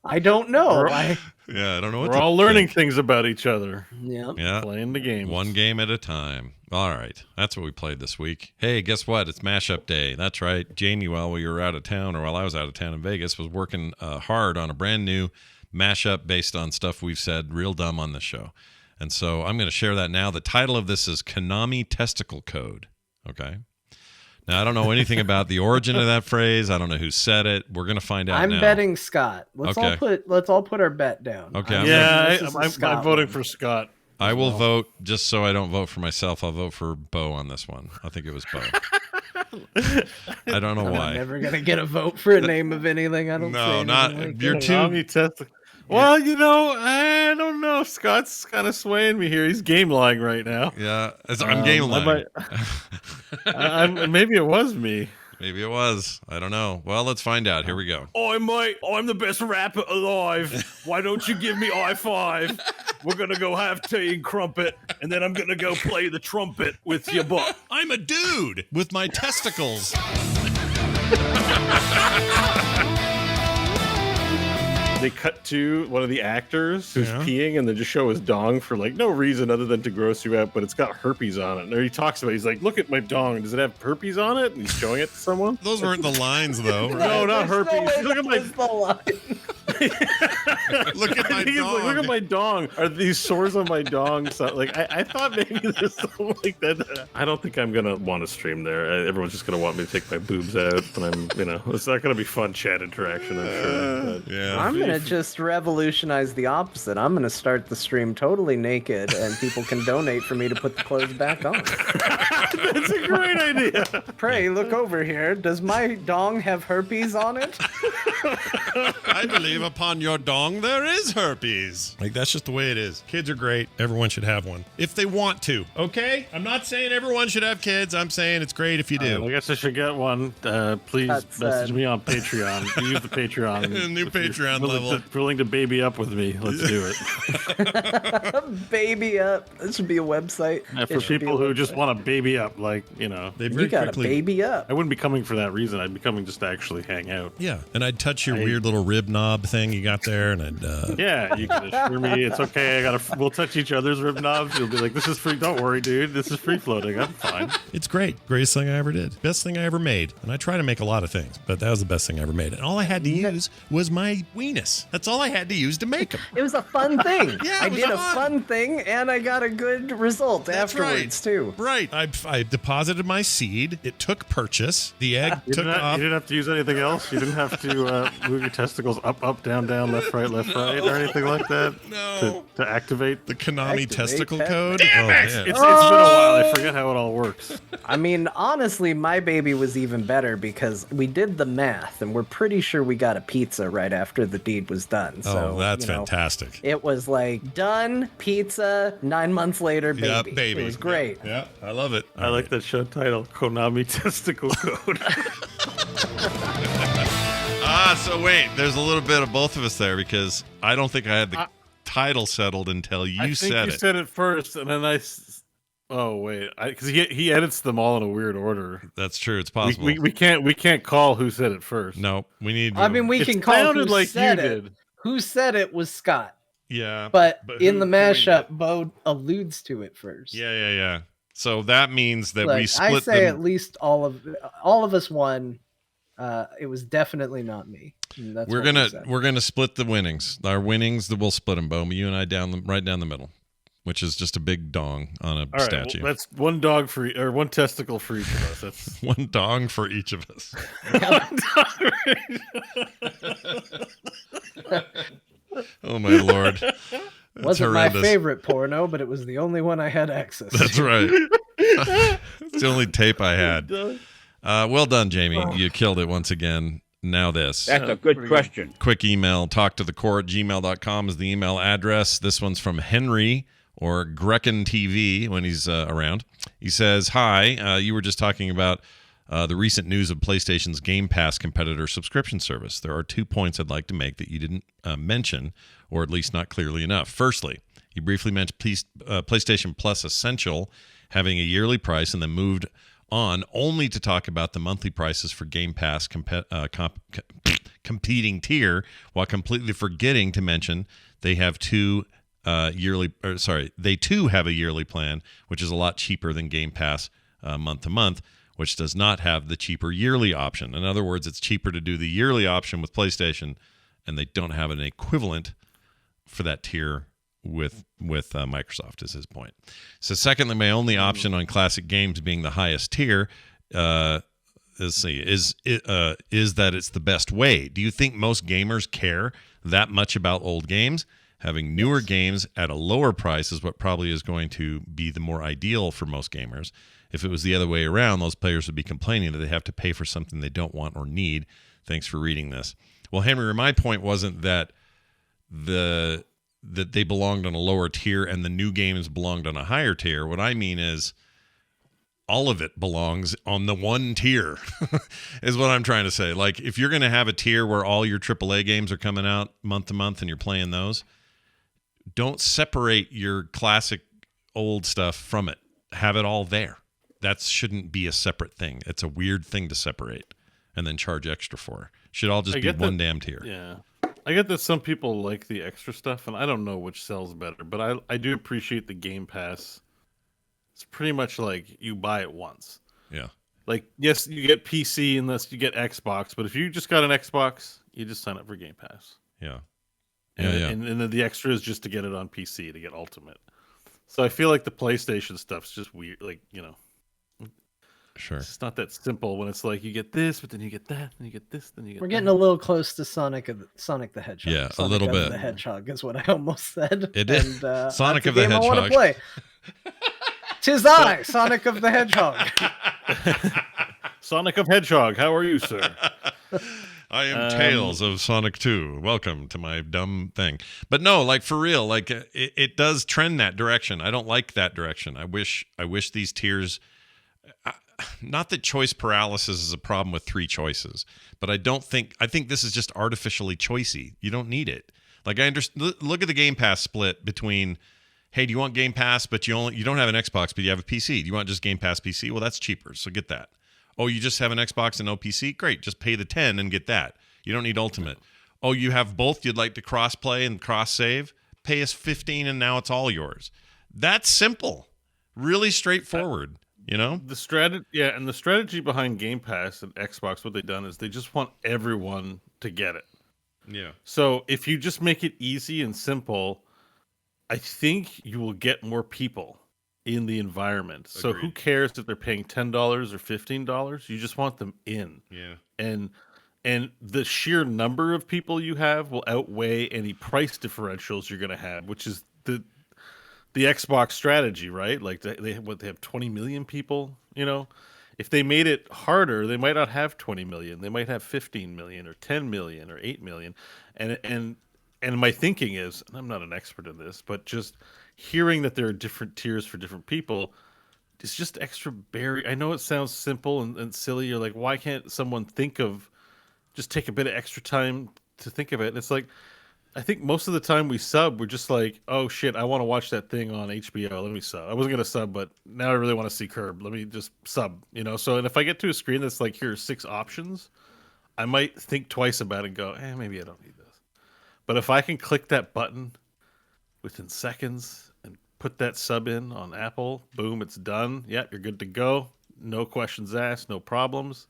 I don't know. I don't know what We're all learning things about each other. Yeah. Playing the game. One game at a time. All right. That's what we played this week. Hey, guess what? It's mashup day. That's right. Jamie, while we were out of town, or while I was out of town in Vegas, was working hard on a brand new mashup based on stuff we've said real dumb on the show. And so I'm going to share that now. The title of this is Konami Testicle Code. Okay. Now, I don't know anything about the origin of that phrase. I don't know who said it. We're going to find out I'm now. betting Scott. Let's all put our bet down. Okay. I'm voting for Scott. I will vote, just so I don't vote for myself. I'll vote for Bo on this one. I think it was Bo. I don't know why. I'm never going to get a vote for a name of anything. I don't No, not like you're that. too. Well, I don't know. Scott's kind of swaying me here. He's game lying right now. Yeah, I'm game lying. Maybe it was me. Maybe it was. I don't know. Well, let's find out. Here we go. I'm the best rapper alive. Why don't you give me I-5? We're going to go have tea and crumpet, and then I'm going to go play the trumpet with your butt. I'm a dude with my testicles. They cut to one of the actors who's peeing, and they just show his dong for like no reason other than to gross you out, but it's got herpes on it. And he talks about, he's like, look at my dong. Does it have herpes on it? And he's showing it to someone. Those weren't the lines, though. No, not herpes. Look at my Look at my dong. Look at my dong. Are these sores on my dong? So, like, I thought maybe there's something like that. I don't think I'm gonna want to stream there. Everyone's just gonna want me to take my boobs out, and it's not gonna be fun chat interaction. I'm sure. But, yeah. I'm gonna just revolutionize the opposite. I'm gonna start the stream totally naked, and people can donate for me to put the clothes back on. That's a great idea. Pray, look over here. Does my dong have herpes on it? I believe upon your dong there is herpes. Like, that's just the way it is. Kids are great. Everyone should have one if they want to. Okay? I'm not saying everyone should have kids. I'm saying it's great if you do. I guess I should get one. Please message me on Patreon. Use the Patreon. New Patreon level. Willing to baby up with me. Let's do it. Baby up. This should be a website. For people who just want to baby up, like, They You gotta baby up. I wouldn't be coming for that reason. I'd be coming just to actually hang out. Yeah, and I'd touch your weird little rib knob thing you got there, and I'd. Yeah, you can assure me it's okay. We'll touch each other's rib knobs. You'll be like, this is free. Don't worry, dude. This is free floating. I'm fine. It's great. Greatest thing I ever did. Best thing I ever made. And I try to make a lot of things, but that was the best thing I ever made. And all I had to use was my weenus. That's all I had to use to make them. It was a fun thing. Yeah, I it was did a fun. fun thing, and I got a good result afterwards, too. Right. I It deposited my seed. It took purchase. The egg You took off. didn't have to use anything else. You didn't have to move your testicles up, down, left, right, or anything like that. No. To activate. The Konami Activate testicle that. code. Damn Oh, it! man. It's been a while. I forget how it all works. I mean, honestly, my baby was even better because we did the math, and we're pretty sure we got a pizza right after the deed was done. So, That's fantastic. It was like done, pizza, 9 months later, baby. Yeah, baby. It was great. Yeah, I love it. I like that show title, Konami Testicle Code. So wait, there's a little bit of both of us there because I don't think I had the title settled until you said you it. said it first, and then oh wait, because he edits them all in a weird order. That's true. It's possible. We can't call who said it first. No, we need. I mean, we It can call sounded who like said you it. did. Who said it was Scott. Yeah, But in who the coined mashup, it? Bo alludes to it first. Yeah. So that means that Look, we split I say them. at least all of us won. It was definitely not me. And that's We're what we gonna said. we're gonna split the winnings. Our winnings, we'll split them, Bo. You and I right down the middle, which is just a big dong on a All right, statue. well, that's one dog for or one testicle for each of us. That's One dong for each of us. Oh my lord. That's Wasn't horrendous. my favorite porno, but it was the only one I had access to. That's right. It's the only tape I had. Well done, Jamie. You killed it once again. Now this. That's a good question. Quick email, talktothecore@gmail.com is the email address. This one's from Henry, or Grecken TV when he's around. He says, hi, you were just talking about the recent news of PlayStation's Game Pass competitor subscription service. There are 2 points I'd like to make that you didn't mention, or at least not clearly enough. Firstly, you briefly mentioned PlayStation Plus Essential having a yearly price and then moved on only to talk about the monthly prices for Game Pass competing tier, while completely forgetting to mention they have they too have a yearly plan, which is a lot cheaper than Game Pass month to month, which does not have the cheaper yearly option. In other words, it's cheaper to do the yearly option with PlayStation, and they don't have an equivalent for that tier with Microsoft, is his point. So secondly, my only option on classic games being the highest tier is that it's the best way. Do you think most gamers care that much about old games? Having newer games at a lower price is what probably is going to be the more ideal for most gamers. If it was the other way around, those players would be complaining that they have to pay for something they don't want or need. Thanks for reading this. Well, Henry, my point wasn't that that they belonged on a lower tier and the new games belonged on a higher tier. What I mean is all of it belongs on the one tier is what I'm trying to say. Like, if you're going to have a tier where all your AAA games are coming out month to month and you're playing those, don't separate your classic old stuff from it. Have it all there. That shouldn't be a separate thing. It's a weird thing to separate and then charge extra for. Should all just be one damn tier. Yeah. I get that some people like the extra stuff, and I don't know which sells better, but I do appreciate the Game Pass. It's pretty much like you buy it once. Yeah. Like, yes, you get PC unless you get Xbox, but if you just got an Xbox, you just sign up for Game Pass. Yeah. And then the extra is just to get it on PC, to get Ultimate. So I feel like the PlayStation stuff's just weird. Like, Sure. it's just not that simple when it's like you get this, but then you get that, then you get this, then you get We're that. getting a little close to Sonic the Hedgehog. Yeah, a Sonic little of bit. The Hedgehog is what I almost said. It is. And, Sonic that's of a the game I wanna Hedgehog. play. 'Tis I, Sonic of the Hedgehog. Sonic of Hedgehog, how are you, sir? I am Tails of Sonic 2. Welcome to my dumb thing. But no, like, for real, like, it does trend that direction. I don't like that direction. I wish these tiers, not that choice paralysis is a problem with 3 choices, but I think this is just artificially choicey. You don't need it. Like, I understand. Look at the Game Pass split between, hey, do you want Game Pass, but you don't have an Xbox, but you have a PC? Do you want just Game Pass PC? Well, that's cheaper, so get that. Oh, you just have an Xbox and no PC? Great, just pay the $10 and get that. You don't need Ultimate. Oh, you have both? You'd like to cross-play and cross-save? Pay us $15 and now it's all yours. That's simple. Really straightforward, The strategy behind Game Pass and Xbox, what they've done is they just want everyone to get it. Yeah. So if you just make it easy and simple, I think you will get more people in the environment. So who Agreed. cares if they're paying $10 or $15? You just want them in. Yeah. And the sheer number of people you have will outweigh any price differentials you're going to have, which is the Xbox strategy, right? Like they have 20 million people, you know. If they made it harder, they might not have 20 million. They might have 15 million or 10 million or 8 million. And my thinking is, and I'm not an expert in this, but just hearing that there are different tiers for different people, it's just extra barrier. I know it sounds simple and silly. You're like, why can't someone just take a bit of extra time to think of it? And it's like, I think most of the time we sub, we're just like, oh shit, I want to watch that thing on HBO. Let me sub. I wasn't going to sub, but now I really want to see Curb. Let me just sub, you know? So, and if I get to a screen that's like, here are 6 options, I might think twice about it and go, maybe I don't need this. But if I can click that button within seconds and put that sub in on Apple, boom, it's done. Yep, you're good to go. No questions asked, no problems.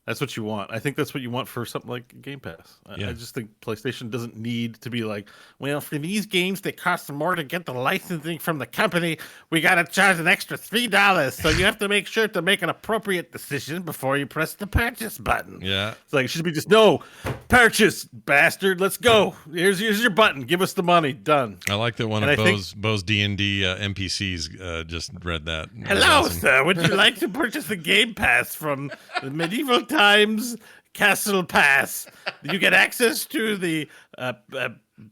That's what you want. I think that's what you want for something like Game Pass. Yeah. I just think PlayStation doesn't need to be like, well, for these games that cost more to get the licensing from the company, we got to charge an extra $3. So you have to make sure to make an appropriate decision before you press the purchase button. Yeah. It's like, it should be just, no, purchase, bastard. Let's go. Here's your button. Give us the money. Done. I like that one And of I Bo's D&D NPCs just read that. Hello, Awesome. sir. Would you like to purchase a Game Pass from the medieval times Castle Pass? You get access to the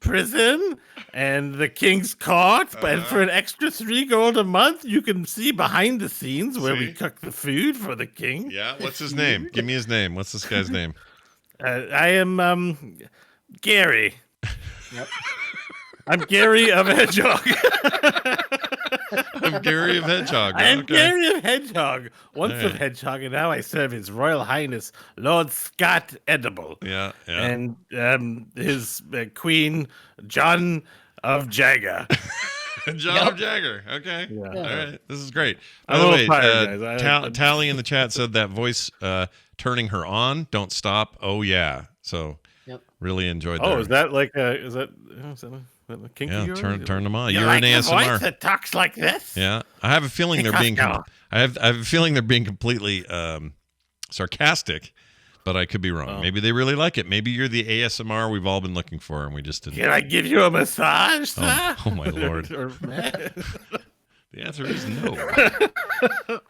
prison and the King's Court, and for an extra $3 a month, you can see behind the scenes where we cook the food for the king. Yeah. What's his name? Give me his name. What's this guy's name? I am Gary. Yep. I'm Gary of Hedgehog. I'm Gary of Hedgehog. I am Okay. Gary of Hedgehog, once All of right. Hedgehog, and now I serve His Royal Highness Lord Scott Edible. Yeah. Yeah. And his Queen John of Jagger. John Jagger. Okay. Yeah. All right. This is great. By I'm the a way, little tired, guys. Tally in the chat said that voice turning her on. Don't stop. Oh yeah. So Yep. really enjoyed that. Oh, is that like is that a kinky? Yeah. yours? Turn them on. You You're like an a voice ASMR. that talks like this? Yeah. I have a feeling they're being. Costco. I have a feeling they're being completely sarcastic, but I could be wrong. Oh. Maybe they really like it. Maybe you're the ASMR we've all been looking for, and we just didn't. Can I give you a massage, sir? Oh, my Lord. Or- The answer is no.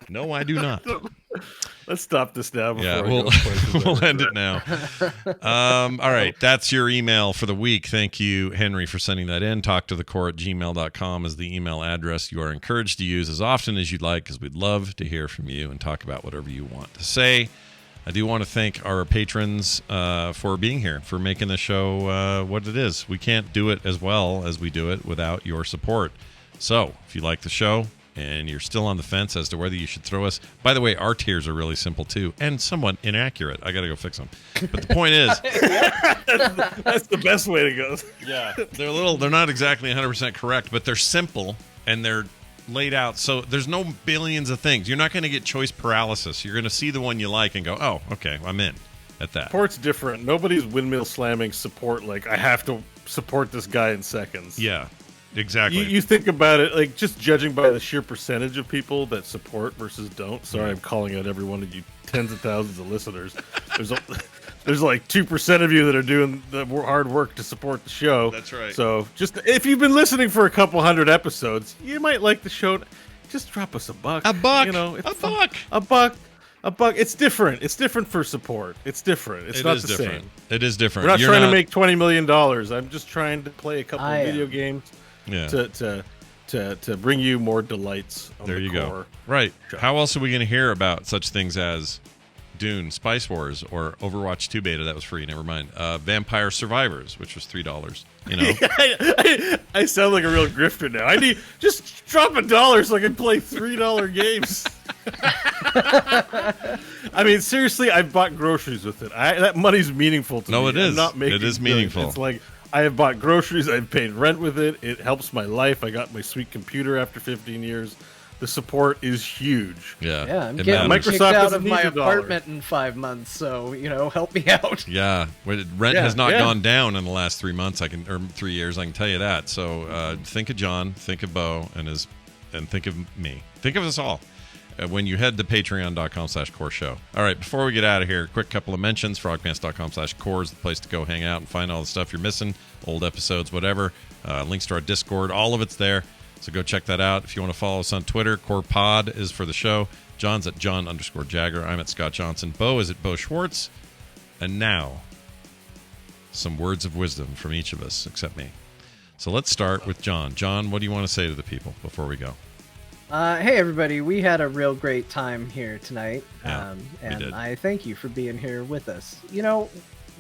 No, I do not. Let's stop this now. Before Yeah, I we'll go places we'll that end it now. All right, that's your email for the week. Thank you, Henry, for sending that in. talktothecore@gmail.com is the email address you are encouraged to use as often as you'd like, because we'd love to hear from you and talk about whatever you want to say. I do want to thank our patrons for being here, for making the show what it is. We can't do it as well as we do it without your support. So, if you like the show and you're still on the fence as to whether you should throw us... By the way, our tiers are really simple, too, and somewhat inaccurate. I got to go fix them. But the point is... That's the best way to go. Yeah, they're not exactly 100% correct, but they're simple, and they're laid out. So there's no billions of things. You're not going to get choice paralysis. You're going to see the one you like and go, oh, okay, I'm in at that. Support's different. Nobody's windmill slamming support like, I have to support this guy in seconds. Yeah, exactly. You think about it, like, just judging by the sheer percentage of people that support versus don't. Sorry, I'm calling out every one of you tens of thousands of listeners. There's like 2% of you that are doing the hard work to support the show. That's right. So just if you've been listening for a couple hundred episodes, you might like the show. Just drop us a buck. A buck. You know, A buck. A buck. A buck. It's different. It's different for support. It's different. It's not the different. same. It is different. We're not You're trying to make $20 million. I'm just trying to play a couple I of video am. games Yeah. to bring you more delights on There the you core. go. Right. How else are we going to hear about such things as Dune, Spice Wars, or Overwatch 2 beta? That was free. Never mind. Vampire Survivors, which was $3. You know. I sound like a real grifter now. I need just drop $1 so I can play $3 games. I mean, seriously, I've bought groceries with it. That money's meaningful to me. No, it is. I'm not making It is meaningful. It's like I have bought groceries. I've paid rent with it. It helps my life. I got my sweet computer after 15 years. The support is huge. Yeah. Yeah, I'm It getting matters. kicked Microsoft out doesn't of need my your dollar. apartment in 5 months, so help me out. Yeah, rent Yeah, has not yeah. gone down in the last 3 months. Or 3 years. I can tell you that. So think of John, think of Bo, and his and think of me. Think of us all when you head to patreon.com/core show. All right, before we get out of here, quick couple of mentions. frogpants.com/core is the place to go hang out and find all the stuff you're missing, old episodes, whatever. Links to our Discord, all of it's there. So go check that out. If you want to follow us on Twitter, Core Pod is for the show. John's at John_Jagger. I'm at Scott Johnson. Bo is at Bo Schwartz. And now, some words of wisdom from each of us, except me. So let's start with John. John, what do you want to say to the people before we go? Hey, everybody. We had a real great time here tonight. Yeah, we did. I thank you for being here with us. You know,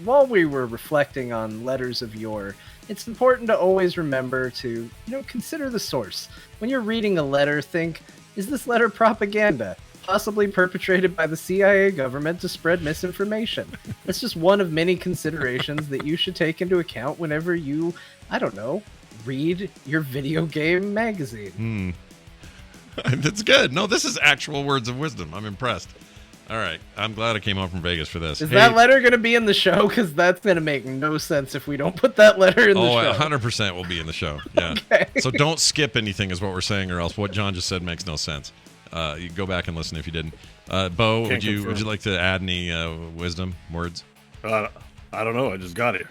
while we were reflecting on letters of yore, it's important to always remember to, consider the source. When you're reading a letter, think, is this letter propaganda? Possibly perpetrated by the CIA government to spread misinformation. That's just one of many considerations that you should take into account whenever you, read your video game magazine. That's good. No, this is actual words of wisdom. I'm impressed. All right. I'm glad I came home from Vegas for this. Is that letter going to be in the show? Because that's going to make no sense if we don't put that letter in the show. Oh, 100% will be in the show. Yeah. Okay. So don't skip anything is what we're saying, or else what John just said makes no sense. You go back and listen if you didn't. Bo, would you like to add any wisdom words? I don't know. I just got here.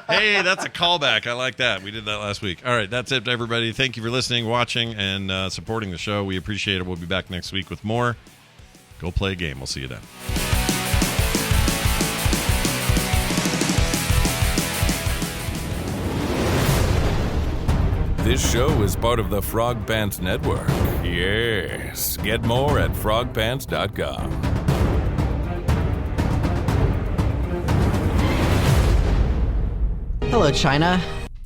Hey, that's a callback. I like that. We did that last week. All right, that's it, everybody. Thank you for listening, watching, and supporting the show. We appreciate it. We'll be back next week with more. Go play a game. We'll see you then. This show is part of the Frog Pants Network. Yes. Get more at frogpants.com. Hello, China.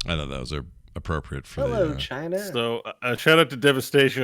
I thought that was appropriate for Hello, the... China. So shout out to Devastation,